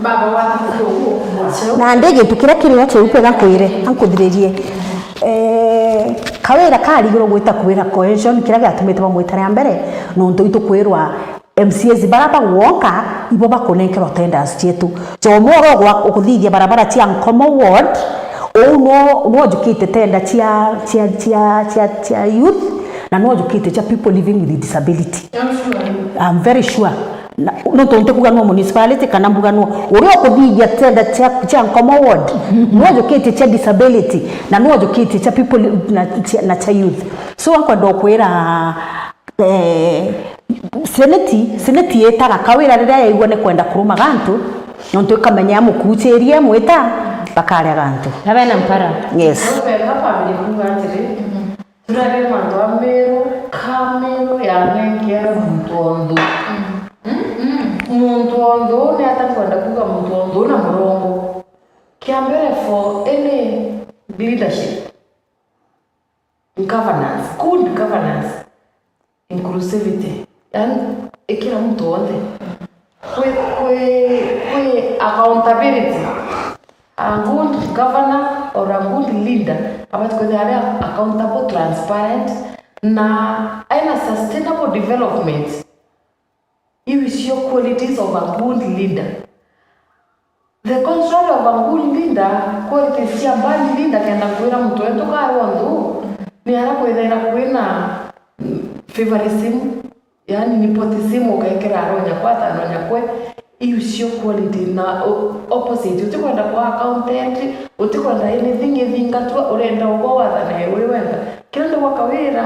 baba watu na ndege tukira kirira cyupe gakwire ankudiririe Kawira karigiro gwita kwira cohesion kiraga atumite bamwita ya mbere no nto itukwirwa MCS baraba wonka ibo bakonekero tenders chetu chomoro gwa ukuthithia barabara cia Nkomo ward no jukite tenda cia youth na no jukite cia people living with disability. I'm very sure no tonte kuganwa municipality kana mbuganwa uri okuthithia tenda cha Nkoma ward no kiti cha disability na no kiti cha people na cha youth so akwenda kwira seneti yetaga kawira riria yaigua ne kwenda kuruma gantu nontu kamenya mukucheria mwita bakaria gantu Nabena mpara. yes family kungatire turare mandu amero kamero yanengera muntondo muntondo ne atakwenda kuga muntondo na murongo kiambere for any leadership governance good governance inclusivity and ikira mtu wote kwe accountability a good governor or a good leader about because they are accountable, transparent na aina sustainable development. You show qualities of a good leader. The contrary of a good leader, qualities ya bad leader kenda kuira mtu wetu karondu ni ara kwithera kwina favorism yani nepotism ukaekera aronya kwa tanonya kwe you show quality na opposite utikwenda kwa accountant utikwenda anything ethinga tu urenda ugo wathana uri wenda kirenda kwa kawira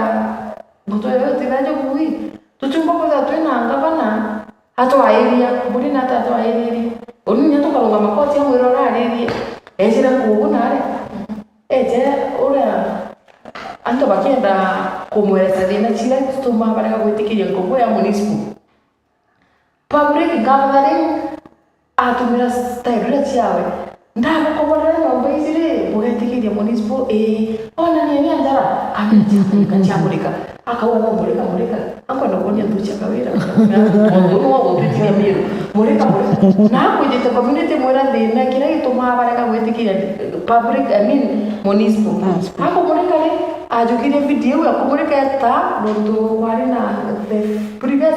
mtu yote naje kuwi tuchumba kwa twina ngabana atwairia muri na tatwairia unya tukarunga makoti ya mwiro rariria ejira kugunare eje ura anto bakenda kumweleza thina chile tutuma baraka gwitikiria ngombo ya municipal public governing atumira style chawe ndako koborera nyomba izire bugetikiria municipal ona ni anjara kanjamurika akawa murika akwenda kuonia nducha kawira ngono wa gwitikiria miru murika na kujite community mwera thina kira gituma baraka gwitikiria public municipal ako murika ri ajukirie video ya kumurika ta ndo wari na the previous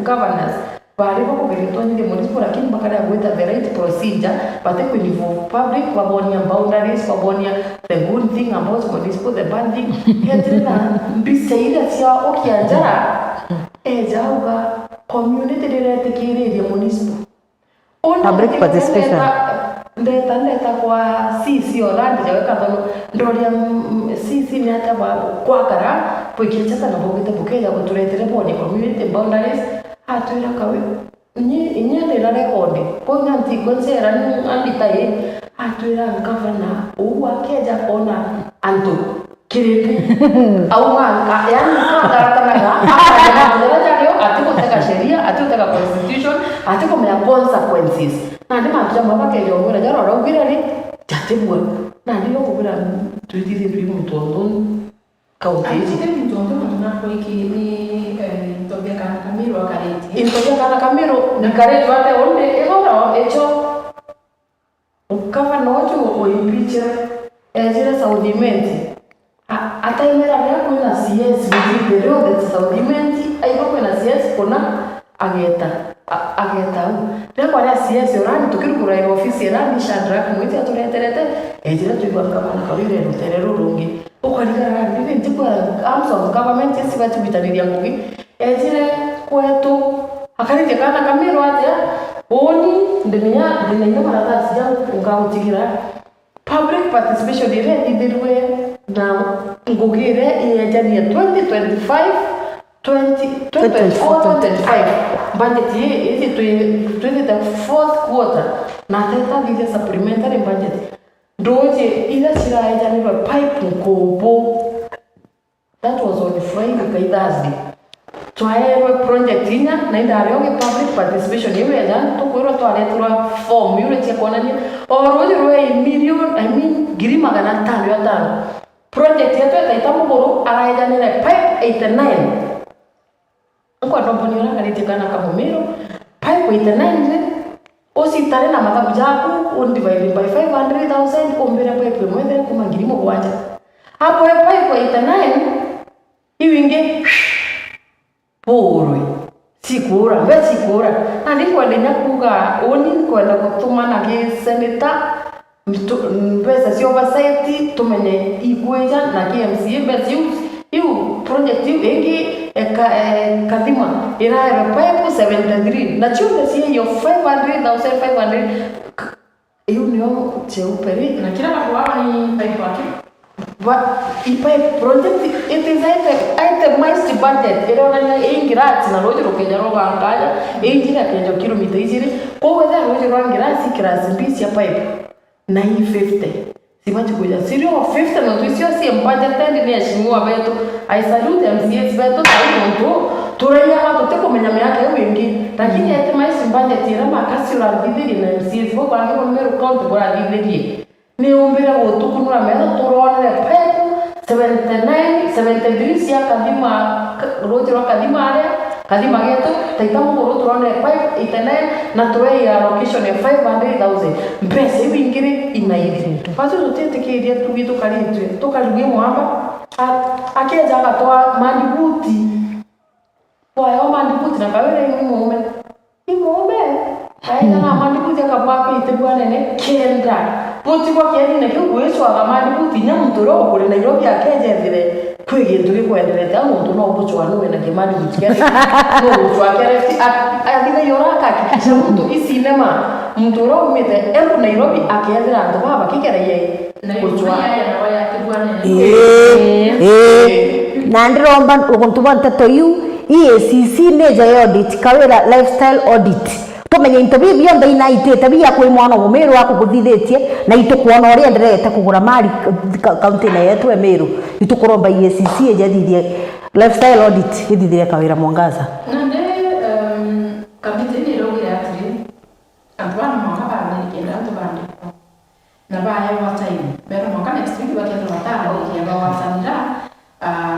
governance bari bako beretoni municipal lakini bakara gweta the right procedure bate ku involve public wabonia boundaries wabonia the good thing about municipal the bad thing yetina bisaida sia okianjara ejauga community direct kiriria municipal public participation ndeta kwa sisi orandi jaweka tono ndoria sisi ni hata kwa kara poikichata na bogete bukeja kutuletere boni community boundaries atwira kawe nyende na record ko nyanti konsera ni anditaye atwira governor uwa keja kona anto kirete au manga yani kagarata atiko taka sheria atiko taka constitution atiko mya consequences na ndima kujamba bake yongora jaro rawira ri jatebwa na ndilo kubira twitiri twi mutondo kaunti mtondo na kwa iki ni Ntobia kana Kamiro akareti Ntobia kana Kamiro ni kareti wate onde egora echo ukava nocho oimpicha ejira saudimenti ataimera yako na CS with the road that saudimenti aiko na CS kona ageta kwa ya CS orani tukirukura ya ofisi orani Shadrack mwiti atureterete ejira tuigwa kama kawire ruterero rungi ukarigara ndive ndiko arms of government sibati bitaniria ngugi ejire kwetu akarite kana Kamiro atia oni ndenya maratasi yangu ngautikira public participation ile idirwe na ngugire ejani ya 2025 budget hii tuende the fourth quarter na teta vile supplementary budget doje ila sira ejani wa pipe mkobo that was on Friday kai Thursday twaerwe project inya na indare onge public participation iwe ejani tukwirwa twaletwa form yule tia kuonania oroje roe million giri magana 5 project yetu itaitamo goro araejani na pipe 89 kwa ndomboni yona kalite kana Kamumiro pipe 89 ositare na mathabu jaku on divide by 500,000 ombera pipe mwethe kuma ngiri mugwanja hapo pipe 89 iwinge porwe sikura na ndiko ndenya kuga oni kwenda gutuma na ge senator mpesa si oversight tumenye igweja na KMCA basi you project you engi Kadima iraera pipe 73 na chunga si yo 500,500 hiyo ndio cheupe na kila kwa ni pipe wake. But if I project it is itemized budget, iraona ingirati na rojo rokenya roga angaya, ingira kenjo kilomita izire, kwa whether rojo rangirasi kirasi mbisi ya pipe 950. Simachi kuja sirio 50 na tuisio si budget tendi ni yashimua beto. I salute MCS beto taikonto. Turaya watu teko menyame yake wengi, lakini itemized budget irama kasi urandidiri na MCS kwa kwa Meru County kwa radidiri. Ni umbira gutukunura metho turonere pepo 73 cia kadima rojo ro kadima geto taitamo goro turonere pipe itene na tuwe ya location ya 500,000 mpesa ibingire inairi pato tutetikiria tugitu karitwe tukaribie mwamba akeja akatoa mandibuti kwa mandibuti na kawere imume aina na mandibuti akapapa itebwana ne kenda Puti kwa kiani na kiu gwecho agamani puti nya mutoro kule Nairobi akejethire kwigintu gikwenderete amuntu no buchwa nuwe na kimani mutiani no buchwa kereti athiga yoraka kikisha muntu isinema mutoro umite elu Nairobi akethira andu baba kikereye buchwa na ndiromba uguntu bonteto yu EACC neja audit kawira lifestyle audit tumenye into bionthe inaitite bia kwi mwana Mumiru akuguthithitie na itukuona uria ndirete kugura mali kaunti na yetu Meru itukuromba EACC ejathithie lifestyle audit ithithire kawira Mwangaza nande kabiti ni rogi atri ambana mwaka bana nikienda ndo bandi na baya wataini bero mwaka next week bakenda watara ya bawatanira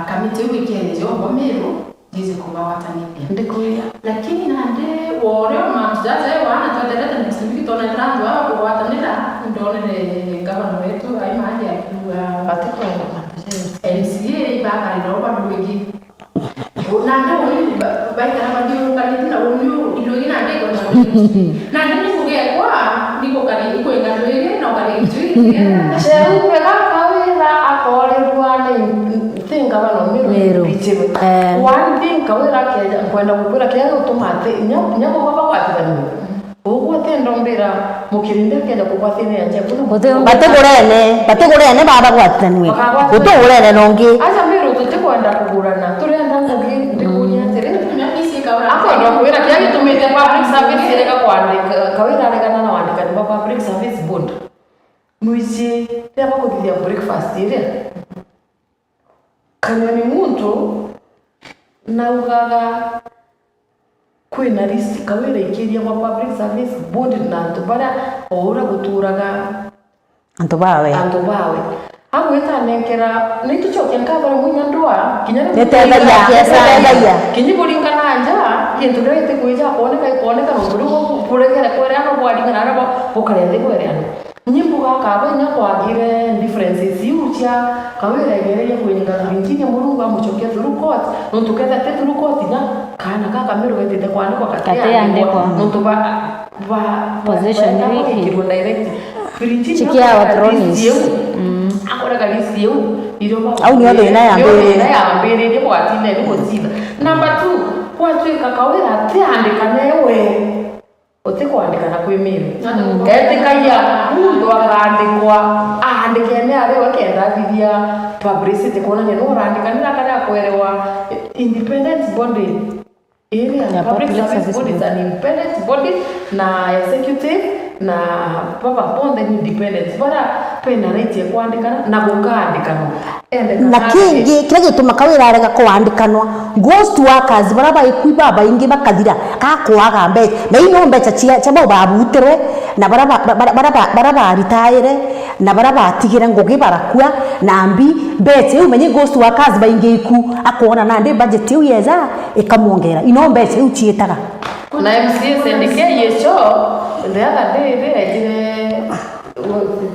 kamiti weekend yo Meru dize kuba watanipia ndikuya lakini nande wore manzaza wana twadeleta next tona trando hapo watanira ndone gavana wetu aimaje akiwa batiko MCA baba inoba ndugi nande woni baika na madio kanina woni ilogina ndiko nande nikuge kwa niko kali iko ingandwele na kali itwi cheupe kawira akore bwana think about Meru one thing kawira keja kwenda kugura keja utomate nyako baba kwathani ugo tendo mbira mukirinde keja kukwatini anje bategurene baba kwathani utugurene nongi acha Meru tutikwenda kugurana turenda ngugi ndikunya tere isi kawira akwa kawira keja tumite public service reka kwandika kawira reka na wandika ni public service board muizi teba kuthia breakfast ile kana ni muntu na ugaga kwina list kawira ikiria kwa public service board na tubara ora guturaga antu bawe agweta nenkera nituchoke nkabara munyandwa kinyana netedaia kinyiburinga nanja kintu rete kuija kuoneka nonduru kuregera kwera no bwadi kana rabo ukarende kwera nyimbo gakaba nyakwagire differences yucha kawira igereye kuinga binginya murungu amuchokia through court no tukeza through court na kana kaka Meru wetete kwandikwa katia no tuba position wiki direct chikia wa drones akora kalisi yo iroma au ni wale na mbere ni kwatine ni kuzida number 2 kwatweka kawira atiandika newe utikuandikana kwi Meru etikaya mundu akandikwa andikene ari wakenda thithia publicity kuonania no urandikanira kana kwerewa independent body area public service body is an independent body na executive na papa ponde ni independent bara pena right ya kuandikana na gukandikana na kingi kile gituma kawira arega kuandikanwa ghost workers bara baikwiba baingi bakathira kakwaga mbeca na ino mbeca cia babuterwe na bara retire na bara batigire ngugi barakua na mbi mbeca umenye ghost workers baingi iku akona na ndi budget yu yeza ikamuongera ino mbeca yu cietaga na MCS ndike yeso the other day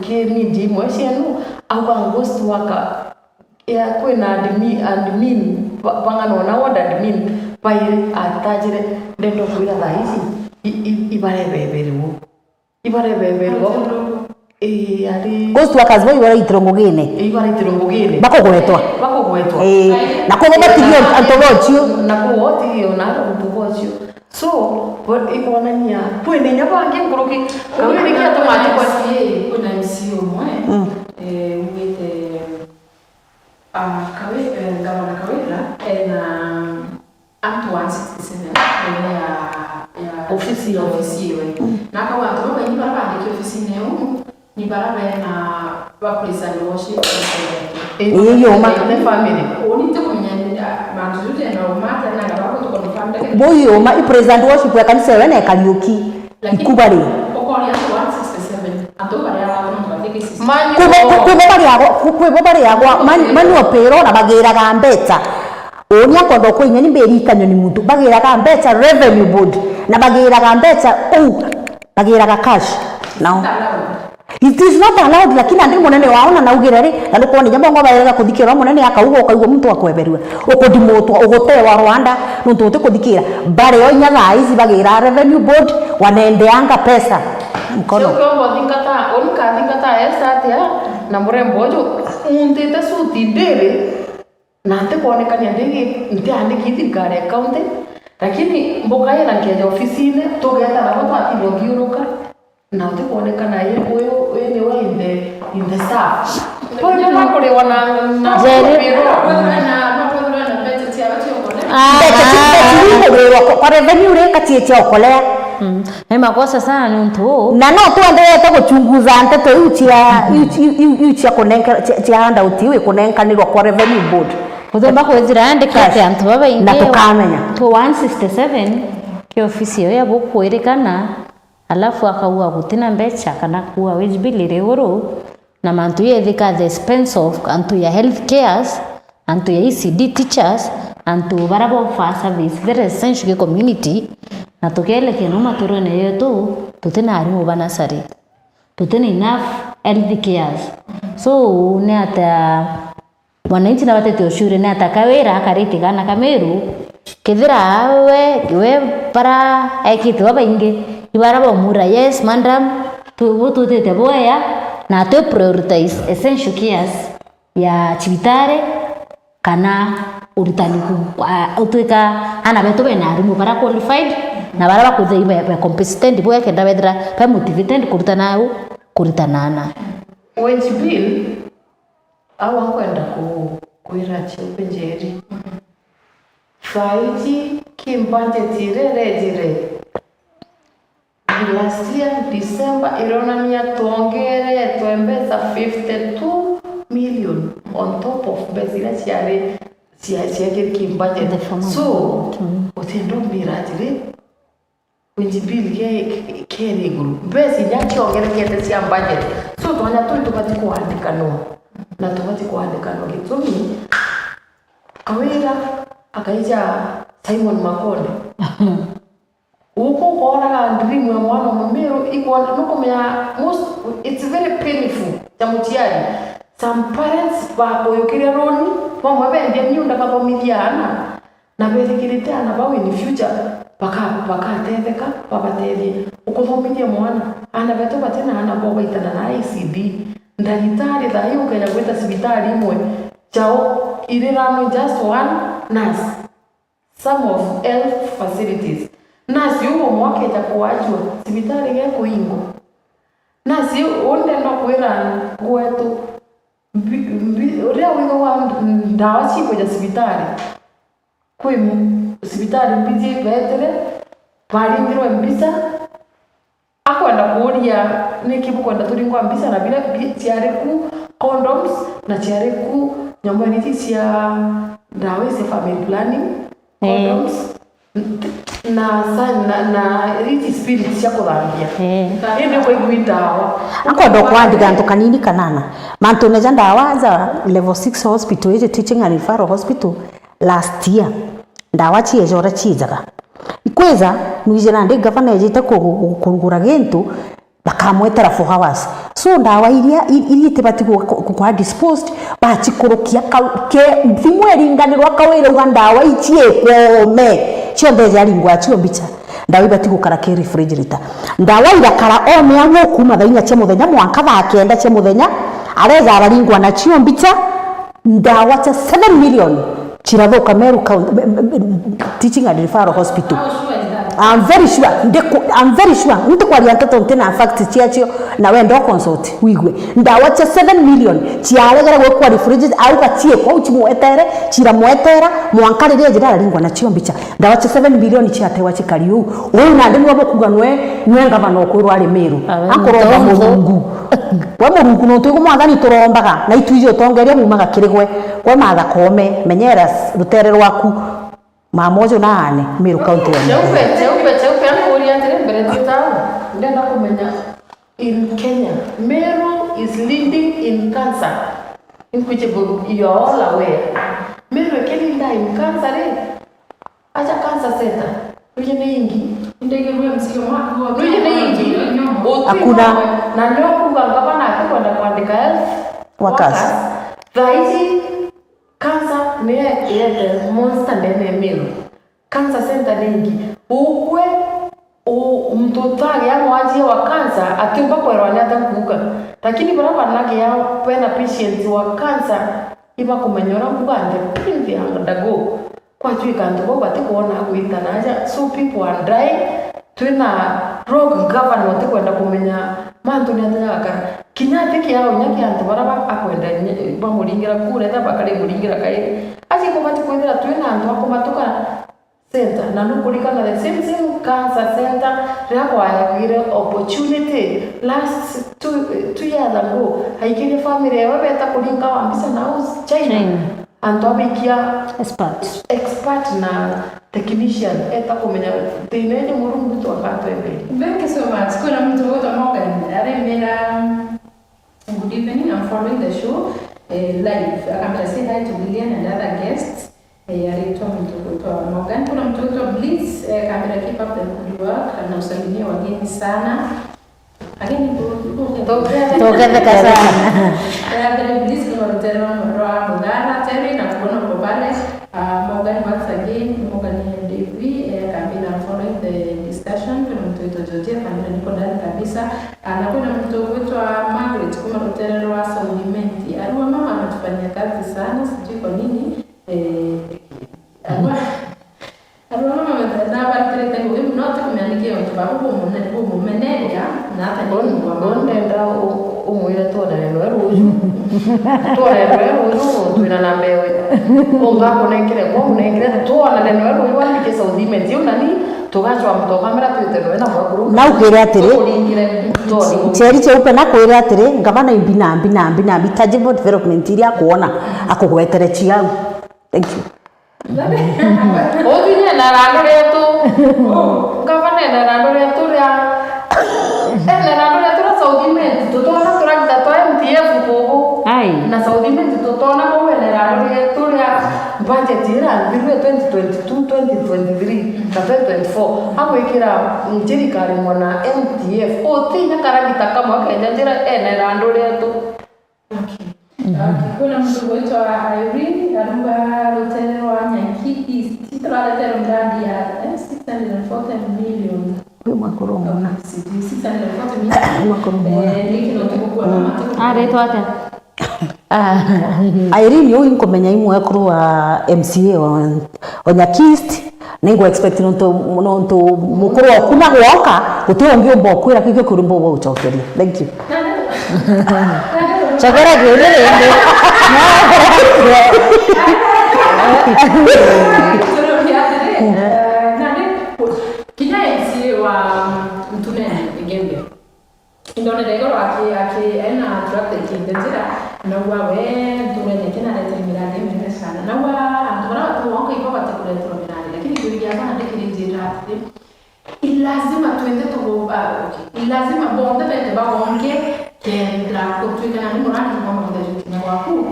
kini ndimo cienu anga ghost worker ya kwena admin pangano na ward admin pai atajire ndendo kuira thaisi ibare beberu ari ghost workers bo ibare itirongogene bakogwetwa gwetwa na kogo batigio antogocio na kuotigio na antogocio so ikonania kwene nyabange ngoroki kawiri kia tomati kwa kuna MCO mwe mwite gavana Kawira ena up to 167 ya ofisi iwe na kwa watu wengi barabandika ofisi neo ni barabara na praise and worship iyo makane family onite kunyanya manzuri na umata na gabako to confirm boyo ma praise and worship ya kanisa wena Kariuki ikubali okori 167 ando bari ala no batike sisi kubo bari yagwa mani opero na bagiraga mbeta onya kondo ko inyani mberikanyo ni muntu bagiraga mbeta revenue board na bagiraga mbeta bagiraga cash now it is not allowed lakini andi munene waona na ugirari na ndukoni jambo ngo bayega kuthikira munene akauga ukaigwa muntu akweberwa ukudimotwa ugotewa Rwanda nuntu utikuthikira bare onyaga hizi bagira revenue board wanaendeanga pesa mkono sio kwa thingata onka thingata estatia na murembo jo untete suti dele na ate kuonekania ndege andiki thirikari account lakini mboka yena ngeja ofisini tugeta na watu atibongiuruka na ate kuonekana yeye ni wa in the staff kwa hiyo makole wana kwa revenue reka tietia okolea makosa sana ni mtu na no tuendelee kuchunguza nteto ichia kunenka cia handout iwe kunenkanirwa kwa revenue board kuthomba kwithira andika ati antu baba ingi na tukamenya to 167 ki ofisi yo yabo kwirikana alafu akaua gutina mbecha kana kuwa wage bill ire iguru na mantu yethika the expense of antu ya health cares antu ya ECD teachers antu barabo for service very essential community na tukielekea no maturone yetu tutina arimu banasari tutina enough health cares so ne ata wananchi na watete ushure ne ata Kawira akaritigana Kameru kithira we para ekitwa bainge ibarabo mura yes madam tutete boya na to prioritize essential cares ya chibitare kana urutani utuika ana beto bena arimu para qualified na bara bakutheiba ya competent boya kenda bedra pa motivated kurutanana wage bill au kwenda kuira cheupe njeri faiji kimbudget irerejire last year December ironania tuongere tuembeza 52 million on top of bezira ciare kimbudget so utendo mirajire wage bill ke regulu besi nyachiongere kete cia budget so twanya tubati kuandika no na tubati kuandika no gitumi Kawira akaija Simon Makonde uko kora dream ya mwana mumero iko nukomya most it's very painful tamutiari some parents bakoyokira roni mama bende nyunda kabomidiana na berekirita bawe in future baka tetheka babatethi ukobomidia mwana ana beto batena ana boba itana na ICD ndagitari thayo kenya gweta sibitari imwe chao irerano just one nurse some of health facilities nasi uwo mwaketa kuwajwa sibitari geko ingo nasi onde no kwera gwetu ria wingo wa ndawa chiko ja sibitari kwi sibitari mbiji betere bali ngiro mbisa akwenda kuria nikibu kwenda turingwa mbisa na bila tiareku condoms na tiareku nyomba niti cia ndawa cia family planning condoms na riti spirit cia kuthambia ende kwa igwitawa akondo kwandika ndo kanini kanana mantu neja ndawa za level 6 hospital ije teaching and referral hospital last year ndawa ciejora cijaga ikweza nwijira ndi gavana ejite kurugura gintu bakamwetera 4 hours so ndawa iria tibati kwa disposed bachikurukia ke thimweri nganirwa Kawira uga ndawa ichie kome chombe jari ngwachi ombicha ndawa ibati gukara ke refrigerator ndawa irakara o myango kuma thainya che muthenya mwanka ba kenda che muthenya areza abaringwa na chiombicha ndawa cha 7 million chirathuka Meru County Teaching and Referral Hospital. I'm very sure nti kwaria nteto ntina fact chiachio na wendo consult wigwe ndawa cha 7 million chiaregera gwe kwa refrigerator au katie kwa uchimwetere chira mwetera mwankari ria jira ringwa na chio mbicha ndawa cha 7 million chiatewa chikariu wewe na ndini wabo kuganwe nwenga bano kwirwa ari Meru akoromba murungu we murungu no tuigo mwathani turombaga na ituije utongeria mumaga kirigwe kwa matha kome menyera rutere rwaku mamojo nane Meru County cheupe anakuulia tena mbele tutao ndenda kumenya in Kenya Meru is leading in cancer in which you are all aware Meru kelinda in cancer acha cancer center uje nyingi ndege ruwe msio mwako uje nyingi hakuna na ndio kuganga bana kwenda kuandika health workers raisi cancer ni monster ndene Meru cancer center nyingi ukwe mtotage ya mwaji wa cancer akiomba kwa hata kuuka lakini bora nake ya pena patient wa cancer iba kumenyora kubande pindi andago kwa tuika ndo bati kuona kuita naja so people are dying tuna rogue government kwenda kumenya mantu ni ataka kinyate kiao nyaki antu bara akwenda bamuringira kure ta bakale muringira kai asi kubati kwenda tuna antu akomatuka center na nukulikana the same cancer center yako ayagire opportunity last two years ago haikini family yawe beta kulinga wambisa na China antu abikia expert na technician eta kumenya teenage murungu tu akatwebe. Thank you so much. Kuna mtu wote Morgan aremera good evening. I'm following the show live. I'm going to say hi to Lilian and other guests. Alitoa mtu kwa Morgan. Kuna mtu wote please kamera keep up the good work na usalimie wageni sana. Ageni tokeza kasana. Please kwa mtero wa Mugala Terry na kuona kwa pale Morgan once again Morgan DV kabila following the discussion kuna mtu wetu Georgia kamera niko ndani kabisa na kuna mtu wetu Margaret kuma mtero wa Saudimenti alikuwa mama anatufanyia kazi sana sijui kwa nini alikuwa mama na baraka tangu hivi note kumeandikia mtu babu mumenega na hata ni bonde ndao umuira toda neno ruju toda neno ruju tuina na mbewe onga konekere kwa munengere toda neno ruju andike Saudimenti unani tugachwa mto kamera twitero na mwakuru na ukire atiri cheri cheupe na kwira atiri ngavana imbina tangible development iria kuona akugwetere chiau thank you Odunya na rando letu gavana na rando letu ya na rando letu na Saudimenti tutona turakita to MTF kubo na Saudimenti tutona ko na rando letu ya budget ira ndivyo 2022 2023 na 2024 awekira mjirikari mwana MTF otinya karagita kama Kenya jira na rando letu kuna mtu wetu wa Irene arumba hotel wa Nyaki East tutaletera mradi ya 640 million kwa makoroma 640 million makoroma nikino tukukua mama reto ata Irene yo inkomenya imwe kuru wa MCA wa Nyaki East ningo expect nonto mukuru wa kuna woka utongi ombo kwira kike kurumbo wa uchokeria thank you chakara gure ende kinaenzi wa mtunene igembe indone dego ake ena attract kindenzira na wawe mtunene kina leta miradi mingi sana na wa antona watu wangu ipo watakuleta miradi lakini kuingia sana ndikirinjira lazima tuende to lazima bonde bete baonge kendra kutuika na murani kama ndio waku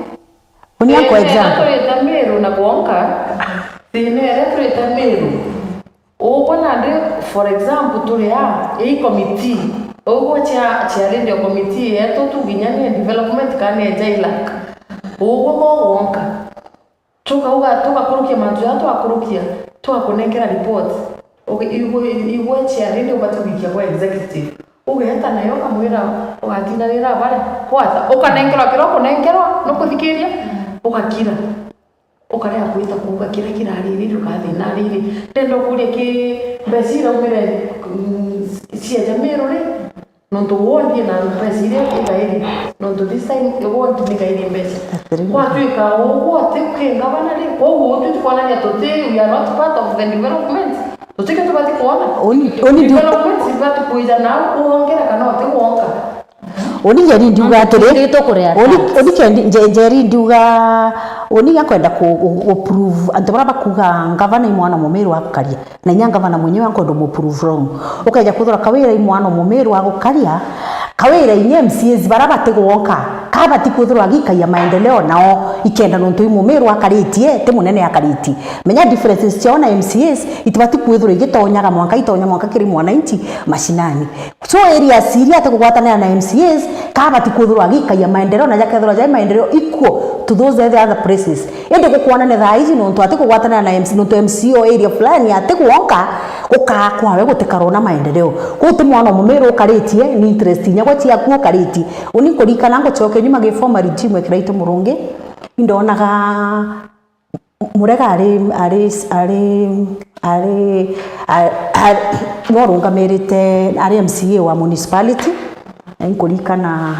unia kwa example tuleta Meru na kuonka tinere tuleta Meru ubona ndio for example tulea hii committee ugo cha radio committee yetu tuginyane development kane jailak ugo kuonka tuka kurukia majuya tuakurukia tuakonekera report igwe cha radio batubikia kwa executive ugeta nayo kamwira ugatinarira bare kwata ukanengerwa kiroko nengerwa no kuthikiria ukakira ukarea kuita kuuga kira kirariri rukathi na riri ndendo kuria ki mbecira umire cia jamiro ri nontu wondi na mbecira igairi nontu this time wondi ni gairi mbeca kwatuika wote kwingavana ri koguo tutukuonania tuti we are not part of the development tutike tubati kuona development sibati kuija na kuongera kana ote kuonga oni jeri ndiuga atiri oni jeri ndiuga oni yakwenda ku prove antu bara bakuga ngavana imwana mumeru akaria na nya ngavana mwenyewe ankondo mu prove wrong ukaja kuthora kawira imwana mumeru agukaria kawira inye MCAs bara bategwoka kaba tikuthora gikaia maendeleo nao ikenda nontu imumeru akaritie te munene akariti menya differences ciona MCAs itibati kuthora igitonyaga mwanka itonya mwanka kiri mwananchi mashinani so area siria ategwatana na MCAs kaba tikuthora gikaia maendeleo na jakethora ja maendeleo equal to those other places ende kukuona ne thaizi nontu ategwatana na MC nontu MCO area fulani ategwonka ukakwawe gutekarona maendeleo kuti mwana mumeru ukaritie ni interest nyagwa ciaku ukariti uni kurikana ngo choke nyuma ge former regime ekiraito murungi indonaga murega ari morungamirite ari MCA wa municipality inkurikana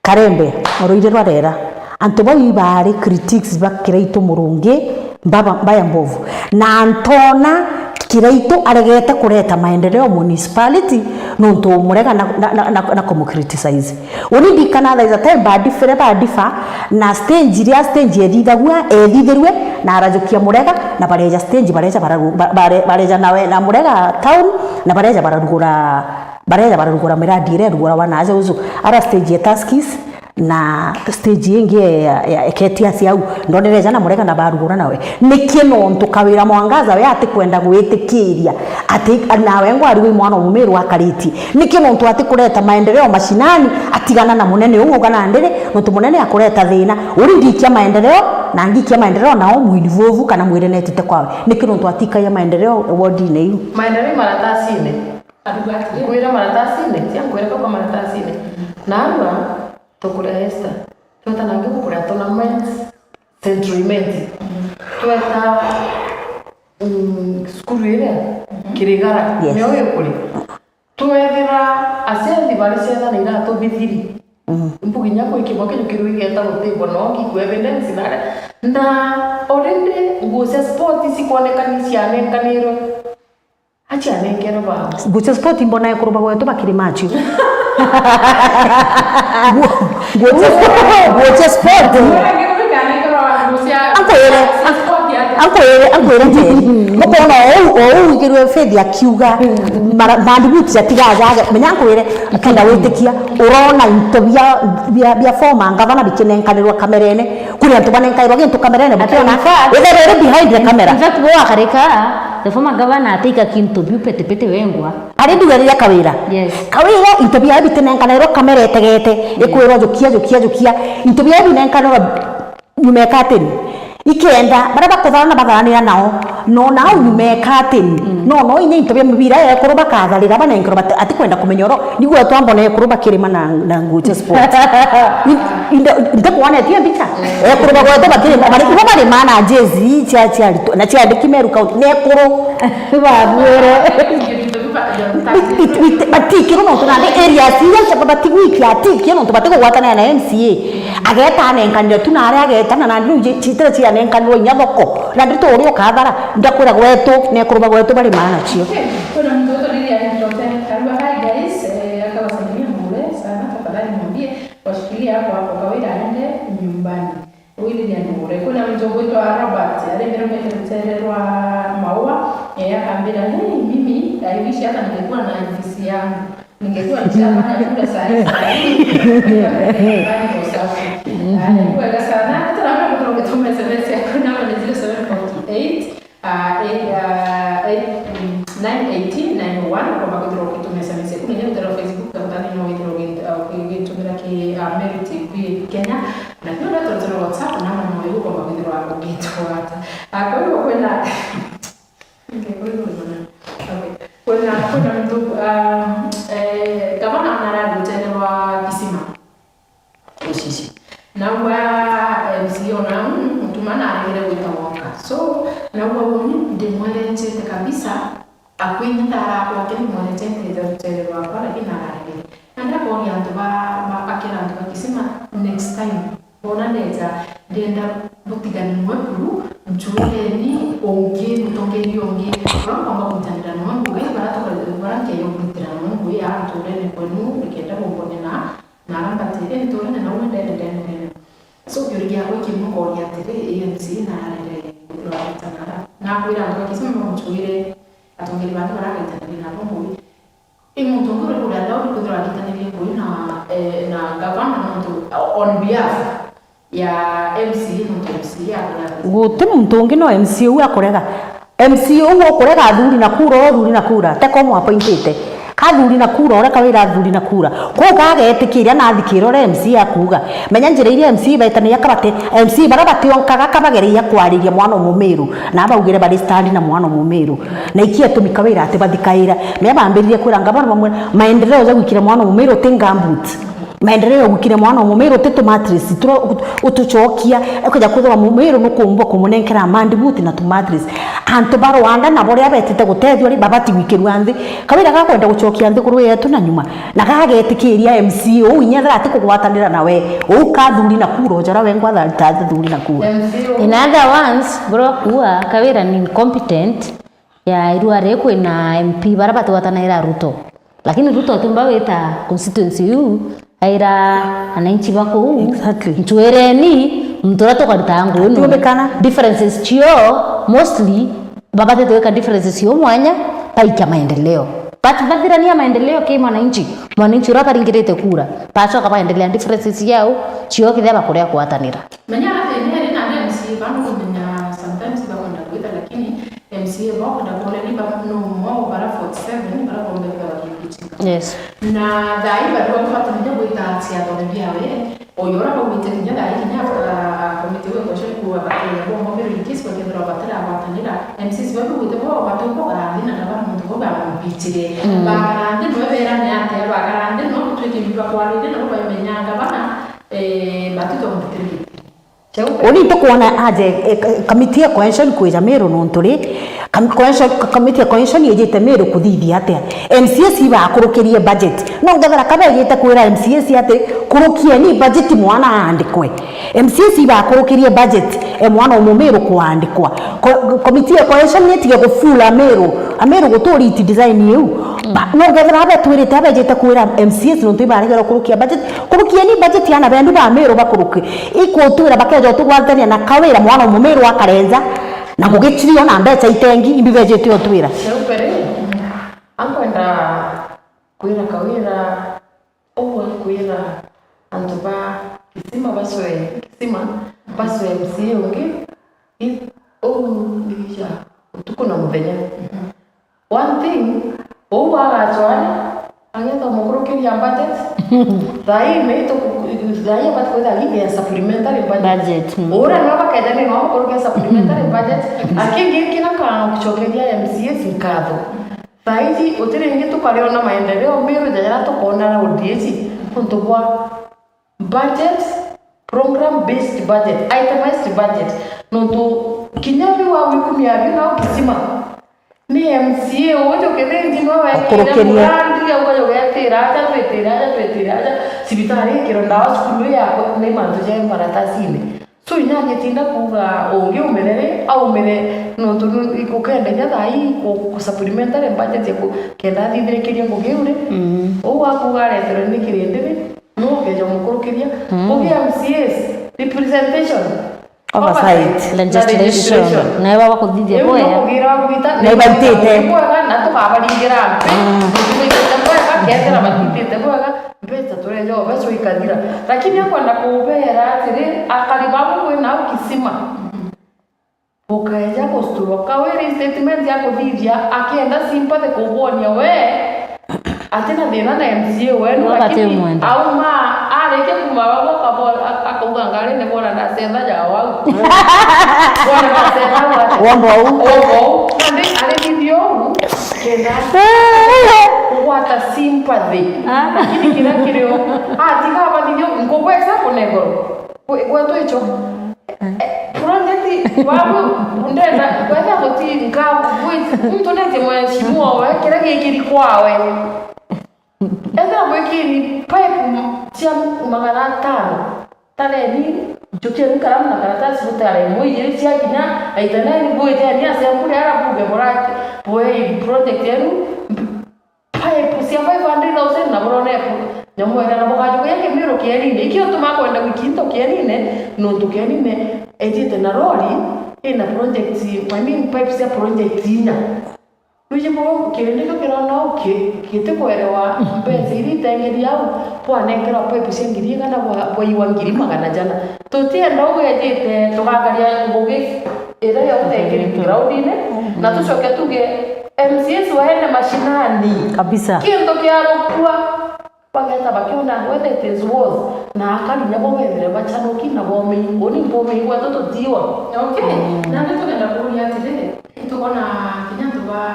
Karembe muruire rwarera antu boi bari critics bakiraito murungi mbaya mbovu na antona kiraito aregete kureta maendeleo municipality nontu murega na kumcriticize uni dikana there is a time badifa na stage ria stage ethithirwe na arajukia murega na bareja stage bareja nawe na murega town na bareja bararugura miradi ire rugura wanaje uzu ara stage ya taskis na stage yengi ya eketia ciau ndonereja na murega na barugura nawe nikino ntukawira mwangaza we ati kwenda gwitikiria ati nawe ngwari mwana mumeru akariti nikino ntu ati kureta maendeleo mashinani atigana na munene ugo kana ndere ntu munene akureta thina uri ndikia maendeleo na ngikia maendeleo nao mwilivovu kana mwirene tete kwawe nikino ntu atika ya maendeleo wodi ne maendeleo maratasine kwira maratasine tia kwira kwa maratasine na tukura esta tueta nange kukura tournaments centralment tueta skuru ile kirigara mioyo kuri tuethira asendi bali senda na ira to bithiri mbuginya ko ikimo kinyu kiru igeta gutibo no ngikwe evidence nare na already ngucia sport sikonekanisha nenkaniro acha nenkero ba ngucia sport mbona yakuruba gwetu bakiri machu Gocha sport. Anko yere. Moko no igirwe fedi akiuga mandibuti atigaza menya anko yere kenda witikia urona into bia forma ngavana bikinenkanirwa kamerene kuri antu banenkairwa gintu kamerene bukiona wethere behind the camera in fact bo akareka the former governor atika kintobiu pete wengwa ari ndugeria kawira kawira intobia bitinenkanirwa kamera etegete ikwirwa jukia intobia binenkanirwa numekatini ikenda baraba kuthana bathanira nao no nao numekatini no ine intobia mubira yakuruba katharira banenkerwa ati kwenda kumenyoro niguo twambona yakuruba kirima na nguche sport inde kuona tia bicha yakuruba gwetu bakirima bari mana jezi cha na cha dikimeru ka nekuru babure Atiki no tunande area siya sabati wiki atiki no tubate ko watana na MCA ageta nenkanira tunare ageta na ndu chitira cia nenkaniro nyaboko na ndito uri okathara ndakwira gwetu nekuruba gwetu bari mana cio kuna mtoto Lilia anatoka karibu hai guys akawasalimia mure sana tafadhali mwambie washikilie hapo kawaida aende nyumbani huyu Lilia mure kuna mtoto wetu Robert alibero mtererwa maua akaambia mimi aiwishi hata ningekuwa na ofisi yangu ningekuwa nishafanya kule saa hizi kwa safi kwa sana hata kama kutoka SMS ya kuna namba 0748 kwa kutoka kutumia SMS kuna nyengo ya Facebook kama ni kutumia ki Meru TV Kenya na pia ndio WhatsApp na mmoja kwa kutoka kutoa kwa hiyo kwenda kuna mtu kama anaradi tena wa kisima ushishi na wa MCO na maana aregere gwita woka so na uwa ndimwerenjete kabisa akwinitara kwake nimwerenjete ndarutere rwakwa lakini araregere nanda kuonia antu akira antu bakisema next time bona neza ndenda butigani mwekuru mchureni onge mutongeri onge kwamba kutanira nwangu we barake yo kutira nwangu ya anturene kwenu bikenda bombonena naramba tere ntorene na wenda ndende so yurigia wiki mko ya tere ANC na rere kutanara na kwira antu bakisema mchurere atongeri bantu barake tanira nwangu imutongore kula lawo kudra kitanira na government on behalf ya MC MC ya gute muntu ungi no MC u akorega MC u akorega thuri na kura teko mu appointete ka thuri na kura ora kawira thuri na kura ko gagetikiria na thikiro re MC akuga menya njire iria MC baitani yakabate MC barabati onkaga kabageria kwariria mwana mumiru na baugire bari stand na mwana mumiru na ikia tumika wira ati bathikaira me bambiririe kwira ngabana bamwe maendeleo za gwikira mwana mumiru tingambuti maendeleo gukire mwana mumiru teto matrix utuchokia ekuja kuthwa mumiru nukumbo kumunenkera mandibuti na tu matrix antu barwanda na boria betete gutethio ri babati gwikirwa nthi kawira gakwenda guchokia nthi kuru yetu na nyuma na gagetikiria MC u inyethera ati kugwatanira nawe ukathuri na kuro jara wengwa thari thuri na kuro in other ones bro kuwa kawira ni incompetent ya irua rekwe na MP barabati watanira Ruto lakini Ruto tumba weta constituency yu aira ananchi bako exactly ntuereni mtora to karitangu no differences chio mostly baba teto weka differences yo mwanya paika maendeleo but bathirania maendeleo ke mwananchi rata ringirite kura pacho kama endelea differences yao chio kitheba kuria kwatanira menya nene na MC bano kumenya sometimes bakonda kuita lakini MC bako na pole ni bano mo bara 47 bara kombe kwa kichika yes na dai bado kupata ndio kuita tia tolebia we oyora kwa kuita dai nya komite we kwa sheku wa bakaya kwa mombe rikisi kwa kendra batala abatanira MC bado kuita kwa watu kwa garandi na baba mtu kwa mpitire bagarandi no bera ne ate bagarandi no twikimba kwa lide no kwa menyanga bana batito mpitire oni to kuona aje kamiti ya cohesion kuja Meru nonturi kamiti ya cohesion yejete Meru kuthithia atia MCS iba kurukirie budget no ngethera kabe yete kwira MCS ate kurukie ni budget mwana andikwe MCS iba kurukirie budget mwana umumeru kuandikwa kamiti ya cohesion yetige gufula Meru guturi iti design yu no ngethera abe twirite abe yete kwira MCS no tiba regera kurukia budget kurukie ni budget yana bendu ba Meru bakuruki iko twira bakejo tugwathania na kawira mwana mumiru akarenza na gugichirio na mbeca itengi imbiveje yo twira Seupere ankwenda kwira kawira owa kwira antuba kisima baswe MC ungi ndisha tuko na muthenya one thing owa gachwani agenda mukuru kiria budget dai meto dai bat ko dai ya supplementary budget ora no bakaida ni no mukuru ke supplementary budget akingi kina kana kuchokeria MCS ikado dai otire ngi to kale ona maendeleo Meru jara to kona na odiesi kunto kwa budget program based budget itemized budget no to kinyabi wa wikumi abi na kisima ni MCA ojo kedengi no wa murandi ya uyo wetiraja sibitari kironda skulu ya ne manto je maratasine so nyanye tinda kuga oge umelele au mele no to ikokenda nyadai ko supplementary budget yako kenda didire kiria ngogeure o wa kuga retro ni kirende no kejo mukurukiria oge MCS representation oversight legislation na baba kuthithia boya na ibantite na to baba dingira kethera batitite boga mbeta turejo beso ikadira lakini akwenda kuubera atiri akaribabu kwina ukisima ukaja kosturo kaweri statement yako dhivya akienda simpate kubonia we atina dena na MCA wenu lakini au ma areke kumababo kabola akugangale ne bona na senda jawa bona na senda wombo ande ale video kenda kuwata sympathy lakini kila kilio tika hapa ndio ngoko example negoro kwetu hicho project Wapo ndenda kwenda kuti ngao mtu ndete mheshimiwa wewe kila kikiri kwawe. Eza mwekini pipe cia 500 tale ni jukia nkaramu na karatasi butare moye cia kinya aitana ni boye ni asembule ara buge borati boye project yenu pipe cia 500,000 na boronepo nyamwera na bokaje yake miro kienine ikio tumakwenda wikinto kienine no tukienine ejite na roli ina project pipe cia project ina Nuje mo kirendeka kirona kite kwerewa mpenzi iri tengeri yao kwanekera pipe cia ngiri kana bwa iwa ngiri magana jana tutie ndogo yejite tugakaria ngugi ira ya utengeri groundine na tucoke tuge MCS waende mashinani kabisa kinto kiarukua pageta bakiona whether it is worth na akali nyabo wethere bachanoki na bomi oni bomi wa toto diwa okay na ndio tunaenda kurudia tele tukona kinyanto ba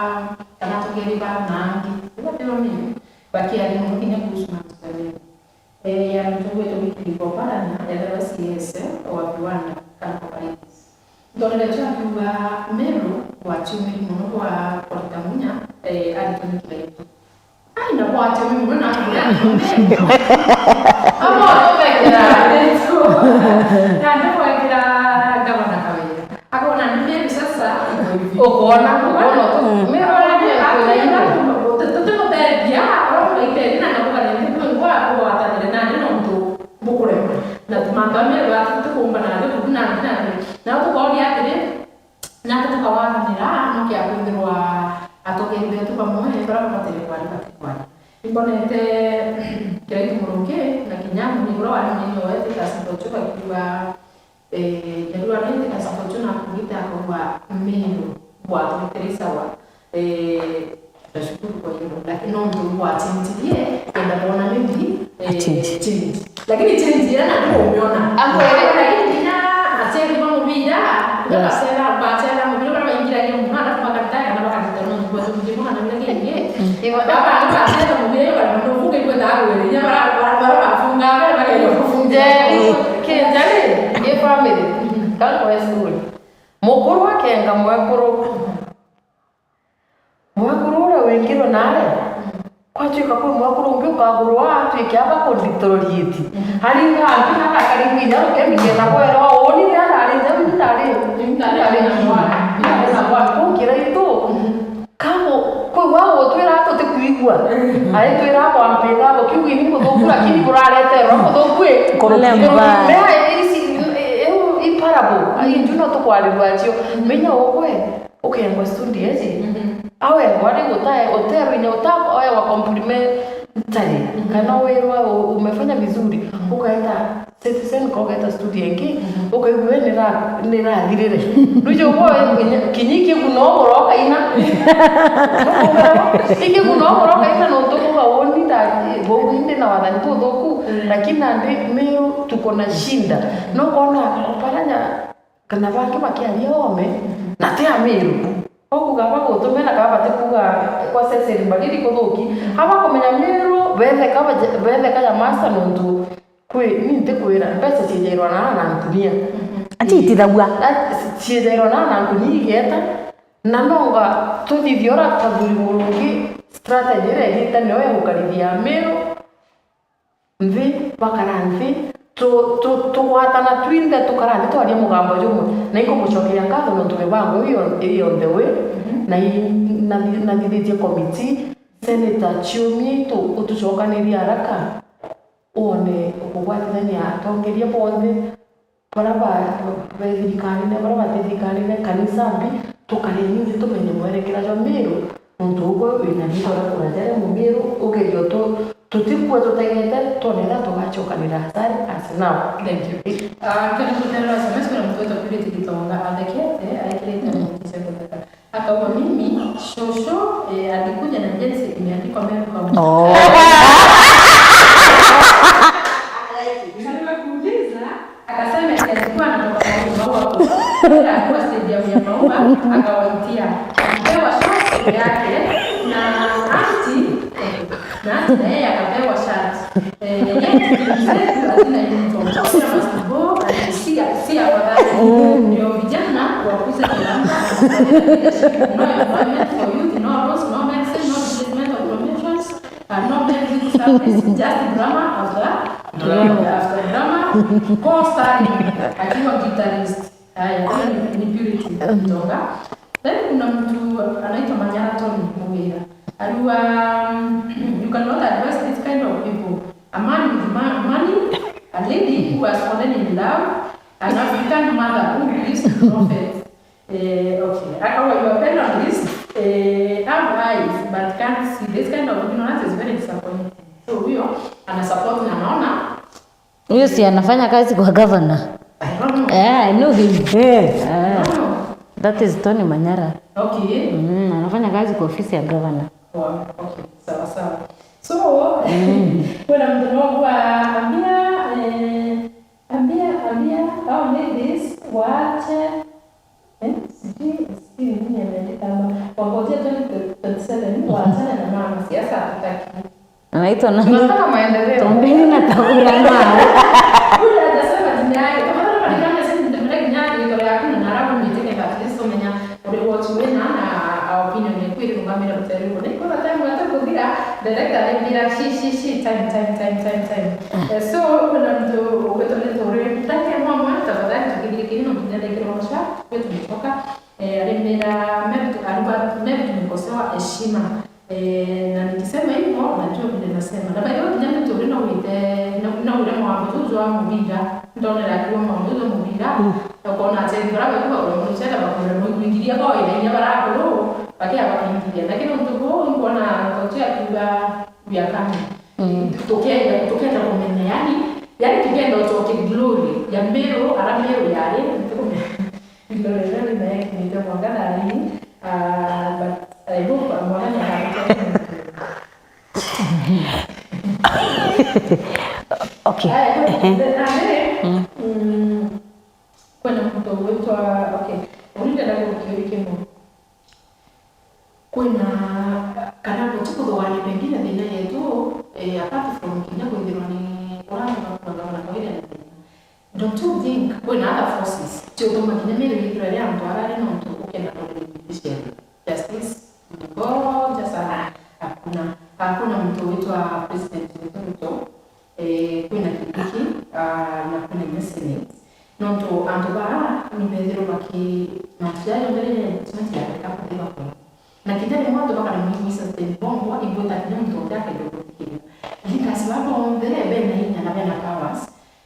kana tugeriba nangi ndio mimi bakia ni mkinya kuhusu masuala ya mtungo wetu kilipopana na LCS wa viwanda kama Paris ndio ndio kwa Meru wa chumi mmoja wa Portamunya alitumika hivi ai na kwa chumi mmoja na ama wapekera ndio ndio kwa kila gavana kawe akaona mimi sasa ukoona tu mimi kuna ina tutu tebia au ile ina na kwa nini kwa kwa hata na ndio mtu bukure na tumangame wa tukumba na ndio na watu kwa yake na tukawana nira no kia kwindirwa atogende tu pamoja bara matele kwa kwa ibonete kile kumuruke na kinyamu ni bora wale mwenye wote kasipochuka kiwa ndio anaenda kasipochuka na kuita kwa meno wa Teresa wa nashukuru kwa hilo lakini ndio wa tintilie ndio naona mimi change lakini change yana ndio umeona hapo lakini kina asema mambo bila kwa sababu baada mbele kama ingira hiyo mwana kama kataka na wakati ndio kwa sababu mwana na ngine hiyo baba anasema mbele kwa ndio funge kwa dawa ile ya bara funga bara hiyo funge kinjali ye family kama kwa school mukuru wake ngamwekuru mwakuru wengiro nare kwatuika kwa mwakuru mbyuka gurwa tuikiaba konditororieti hari ngangi na kari nginya ukemige na kwera oni na ari njabu ndari na kwa kukira itu kamo kwa wao twira to te kuigwa ari twira kwa mpega abo kiugi ni muthuku lakini kurarete ro muthuku kolemba iparabo ai njuno to kwalirwa cio menya okwe ukengwa studio ezi awe wale utae otero ina utako awe wa complimentary kana wewe umefanya vizuri ukaenda citizen ukaenda studio yake ukaigwe nira dirire nuje wewe kinyiki kunogoroka ina iki kunogoroka ina no toko haoni da bogu inde na wadani tu doku lakini ande meo tuko na shinda no kona paranya kana bangi makiaria ome na te amiru okugaba gutumena kaba tikuga kwa seseri mbagiri kuthuki haba kumenya miru bethe kaya master nundu kwi ninte kwira pesa cijairwa na ntunia atitithagua cijairwa na ntunia igeta na nonga tuthithiora kathuri murungi strategy regita niwe gukarithia miru nthi bakara nthi tuwatana twinde tukarande twaria mugambo jumwe na iko mucokeria ngatho no tumebango iyo on the way na thithitie committee Senator Chiumi utucokaniria haraka one ukugwatithania atongeria bonthe baraba thirikari na baraba thirikari na kanisa mbi tukaria nyingi tumenye mwerekera jo miru nundu ugo wina nitora kurajare mu miru ugerio tutikwe tutegete tonera tugacokanira hasari as now. Thank you. Kana kutana SMS kuna mtu wetu kule tukitonga adekete aikileta mtise kutaka. Akawa mimi shosho alikuja na jinsi imeandikwa mbele kwa oh kuuliza akasema alikuwa anatoka kwa maua kwa stadium ya maua akawaitia akapewa shati yake na anti na yeye akapewa shati yeye lazima uniform si afadhali ndio vijana no employment for youth, no roles, no medicine, no replacement of promotions, no medical service, just drama after drama, co-starring akiwa guitarist. Haya, ni Purity kutoka. Then kuna mtu anaitwa Manyara Tony Mugira. Aliwa, you cannot advise this kind of people. A man with money, a lady who has fallen in love, an African mother who believes in prophets. Okay, your parents have eyes but can't see. This kind of ignorance is very disappointing. So huyo ana support na anaona huyo si anafanya kazi kwa governor. I know him. That is Tony Manyara. Okay. Anafanya kazi kwa ofisi ya governor. Wow, okay, sawa sawa. So, kuna mtu wangu ambia au ladies waache sijui nini ameandika hapa. Wangojea 2027 waachane na mama siasa hatutaki. Anaitwa nani? Tunataka maendeleo. Tombeni na taura nao. Huyu hajasema jina yake. Kama kama nilikuwa sasa nitembelee nyari ndio yake na arabu niteke batili so menya ule watu wena na opinion ni kweli ngamira mtaribu. Ni kwa time hata kugira director alibira shi time. So kuna mtu ukatoleta ule mtake mama tafadhali tukidikini na mjadala kiromosha kwetu mtoka alimira mebu tumekosewa heshima. Na nikisema hivyo najua vile nasema na baadaye kijana tu ndio na ule mwanzo wa mubira ndio ndio akiwa mwanzo mubira na kuona tena baraka kwa mchana kwa kuingilia kwa ile ya baraka leo bakia kwa kuingilia lakini mtu huo ni kuona tokea kwa vya kama tokea na kumene yani kigendo toke glory ya mbero ala mbero yale ndio ndio na yake ndio mwangana nini but I hope I'm one Okay. Kuna mtu wetu okay. Ulinda na kukiweke mo. Kuna kana tuko ndo wale pengine ndio yetu apart from kinyago ndio ni wala na kawaida na don't you think when other forces to kama kinyamiri ndio ya mtu alale na mtu ukenda kwa judiciary justice go just hakuna mtu wetu wa president wetu kuna kipiki na kuna message nonto andoba ni bedero baki matiayo mbele tumeti ya kapa kwa na kidale mwanzo baka na mimi sasa ni bombo ibota kinyama mtu yake ndio kufikia lakini sababu mbele bena hii na bena powers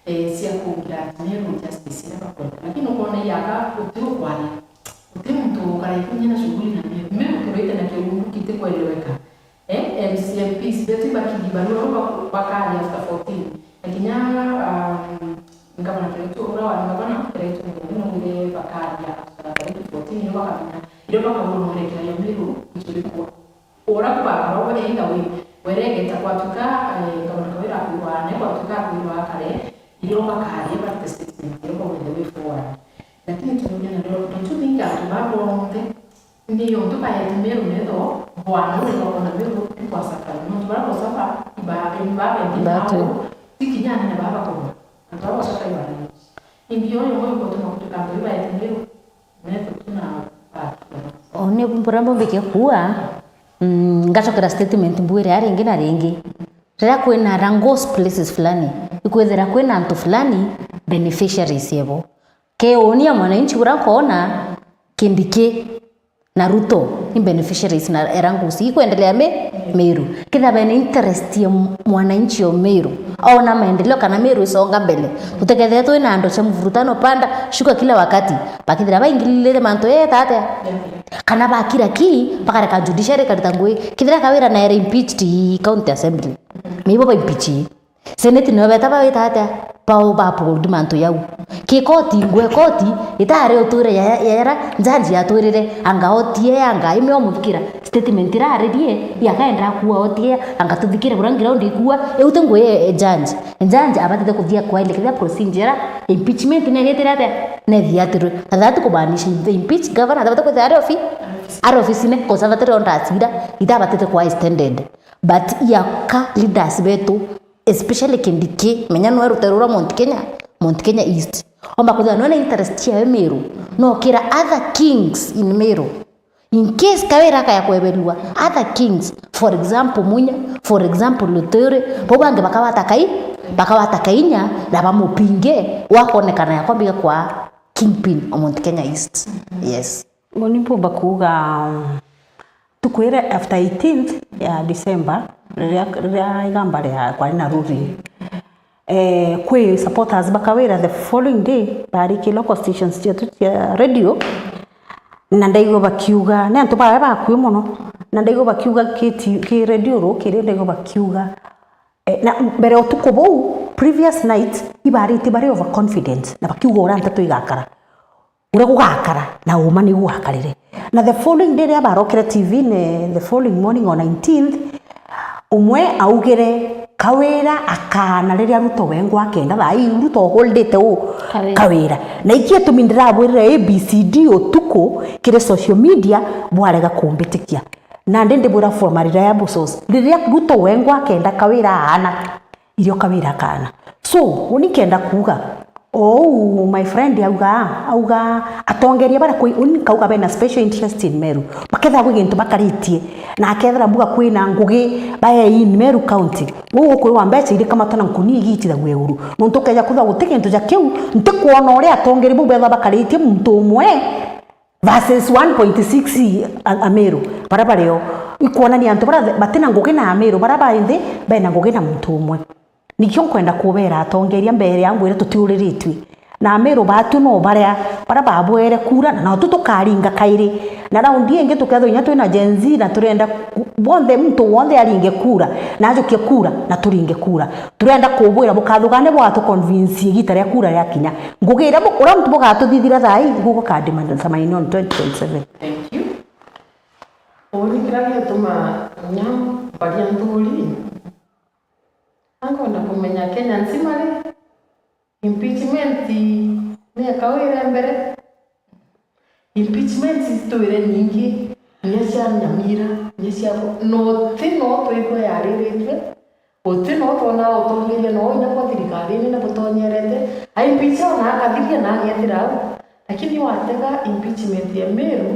si akugira nero justice na kwa lakini unaona yaka utu kwani utu mtu kale kunyana shughuli na mimi kureta na kiungu kite kueleweka MCMPs betu baki dibalua wakali after 14 lakini kama na kitu ora wanabana kitu ngine bakali after 14 ni wakati ndio baka unaona kile yamiru kilikuwa ora kwa roho enda werege takwatuka kama na kawira kwa ne kwatuka kwa kale ndio bakali but statement ndio kwa the way forward lakini tunaona ndio tunataka sababu ndio mtu pale tembea mmedo bwana wewe unaona mmedo kwa safari mtu bado safari baba ndio sikijana na baba kwa ndio safari wale ndio yeye mmoja kwa tunakutoka ndio pale tembea mmedo tuna one mburambo beke kuwa ngachokera statement mbwire ari ingine ari ingi rira kwena rangos places fulani ikwethera kwena antu fulani beneficiaries yebo ke onia mwananchi urakona kindike na Ruto ni beneficiaries na erangusi kuendelea Meru kila bene interest ya mwananchi wa Meru au na maendeleo kana Meru isonga mbele utekethea tu ina ndo cha mvurutano panda shuka kila wakati bakithira baingilile manto tate kana bakira ki pakara ka judiciary kaditangwe kithira kawira na impeached county assembly mibo ba impeach senate no beta ba tate pao ba pull manto yau kikoti ngwe koti itare uture yara njanji yaturire angaotie anga imyo mukira statement ira redie yakaenda kuwa otie anga tudikire burangira undi kuwa eute ngwe njanji abatete kuthia kwa ile kida procedure impeachment ne geterate ne thiatiru athatu kubanisha impeach governor athatu kuthia office ne conservative on rasida itabatete kwa extended but yaka leaders betu especially kindiki menya no ruterura Mount Kenya East omba kuthia nona interest ya Meru no kira other kings in Meru in case kawira kaya kwebelwa other kings, for example Munya, for example Lutere, bo bange bakawata kainya na bamupinge wakonekana ya kwambia kwa kingpin Mount Kenya East. Yes. Ngonipo bakuga tukwire after 18th ya December ria igamba ria kwa na ruri kwe supporters bakawira the following day bari ki local stations cia radio na ndaigo bakiuga ne antu ba kwi muno na ndaigo bakiuga ki radio ro ki ndaigo bakiuga na mbere otuko bou previous night ibari tibari over confident na bakiuga ora ntatu igakara ura gugakara na uma ni gugakarire na the following day abarokera TV ne the following morning on 19th umwe augire kawira akana riria ruto wengu akenda thai ruto holdete u kawira na ikie tumindira abwirire ABCD otuko kire social media bwarega kumbitikia na ndende bura for reliable source riria ruto wengu akenda kawira ana irio kawira kana so unikenda kuga oh my friend auga atongeria bara kwi unikauga bena special interest in Meru baketha gwigintu bakaritie na akethera mbuga kwina ngugi baya in Meru county wo kwi wa mbeca ire kama tana nkuni igitira gweguru no ntokeja kutha gutikintu ja kiu ntikuona uri atongeria bu betha bakaritie muntu umwe versus 1.6 a Meru barabara yo ikuona ni antu bara batena ngugi na Meru barabara inde bena ngugi na muntu umwe nikyo kwenda kubera atongeria mbere yangu ire tutiuriritwi na Meru batu no baria babwere kura na tutukaringa kairi na raundi ingi tuketho inya twina Gen Z na turenda bonde mtu wonde aringe kura na ajukie kura na turinge kura turenda kubwira bukathugane bwa tu convince gita ria kura ria kinya ngugira ura mtu bugatuthithira thai gugo kademand samaini on 2027. Thank you. Ori kiragia tuma nyam baria nduri angonda kumenya Kenya nzima impeachment ne kawira mbere impeachment story nyingi nyesha nyamira nyesha no tino twiko yaririte otino tona otongeria no nya kwa thirikari ni na butonyerete ai impeacha na akathiria na agethira lakini watega impeachment ya Meru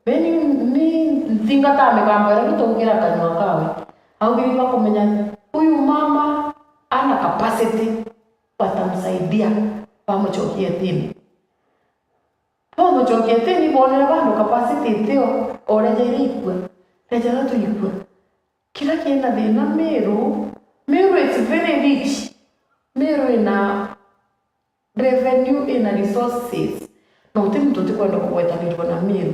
beni ni thingata migambo ya gutongira kanywa kawe augiri kumenya huyu mama ana capacity watamsaidia pamochokie tini bonera bandu capacity tio orejeirikwe rejera tuikwe kila kienda thina Meru is very rich. Meru ina revenue ina resources na utimu tutikwenda kugwetanirwa na Meru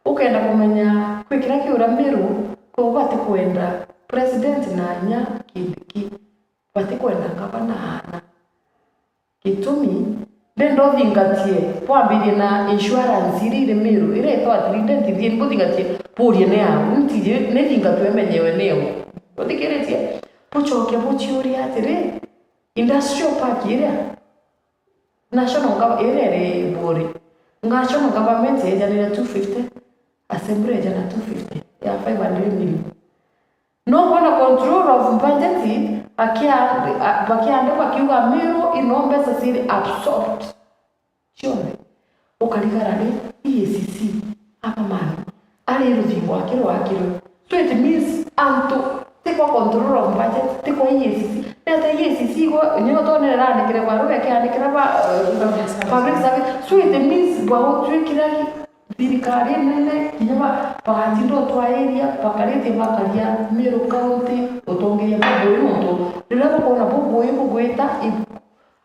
ukenda kumenya kwikira kiura Meru ko bati kwenda president nanya kidiki bati kwenda gavana hana kitumi ndendo thingatie kwambirie na insurance iri Meru ire to atrident thie nguthingatie purie ne ya ntije ne thingatwe menyewe neo uthikiretie puchoke puchiuria atiri industrial park ire national government ire bori national government ejanira 250 assembly ejana 250 ya 500 million no wana control of budget bakiandikwa kiuga Meru inombe sasiri absorbed chone ukarigarani EACC hapa mano ali ruthingo wakiro so it means anto tiko control of budget tiko EACC nata EACC go nyo tone randikire kwaru yakiandikira ba public service so it means bwa twikiraki thirikari nene kinyama pakatindo twaeria pakarete bakaria Meru county utongeria babo muntu rira kona babo gweta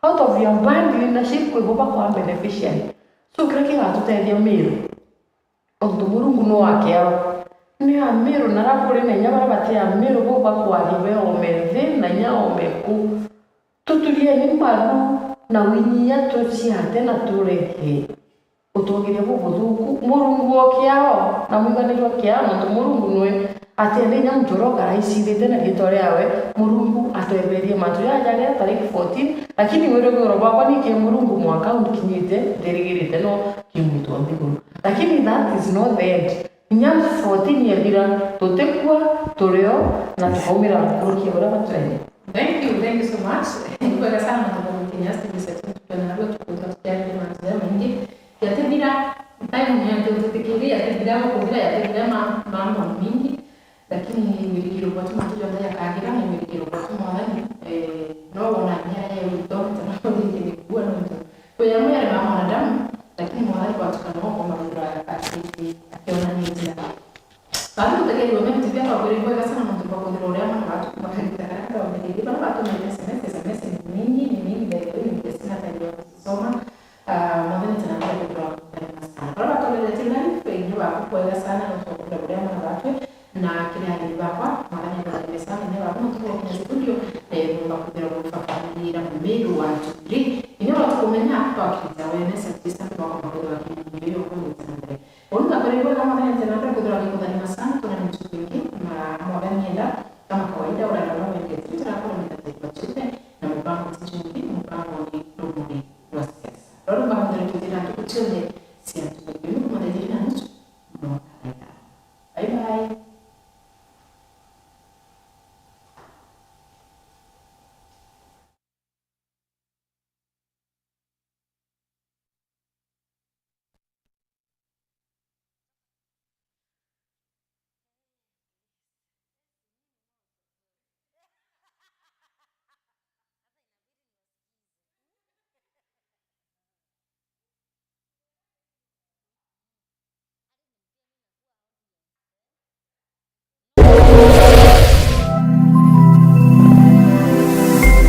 out of your band leadership kwe boba kwa beneficiary so kiraki gatuteithia Meru onto Murungu no wakiao ni a Meru narakuri na nyabara batia Meru boba kwa liwe omethe na nya omeku tutulie ni maru na winyia tochiate na tureke utongeria bubuthuku Murungu okiao na mwiganirwa kiao no Murungu noe atende nya mjoroga raisithite na gitore yawe Murungu atweberie matu yajaria tariki 14 lakini mwero goro baba ni ke Murungu mwaka unkinyite derigirite no kimutwa mbiguru lakini that is not the end nya 14 yadira totekwa toreo na tukaumira kurukia bora batwende. Thank you so much. Kwa sana na Kenya State Secretary General tukuta ndio kugira ya tegera mambo mingi lakini wirigiro kwa tuma tu ndio yakagira ni wirigiro kwa tuma ndani no ona nyaya ya udongo na ndio ni kuwa ndio kwa hiyo yale mama na damu lakini mwali kwa tukano kwa mambo ya asili akiona ni njia bado tutakeni wewe mtibia kwa kweli kwa sana mtu kwa kudro leo na watu kwa kitaka kwa mbele bado watu ni SMS ni mingi ndio sina tabia kusoma mwanzo tunaanza kwa kwa watu wale tena wengi wa kuweza sana kwa kudro na watu na kile alibapa mara nyingi ni sana ni watu kwa kwenye studio kwa kudro kwa familia mbele watu ni watu kumenya hapa kwa wewe sasa kwa mambo ya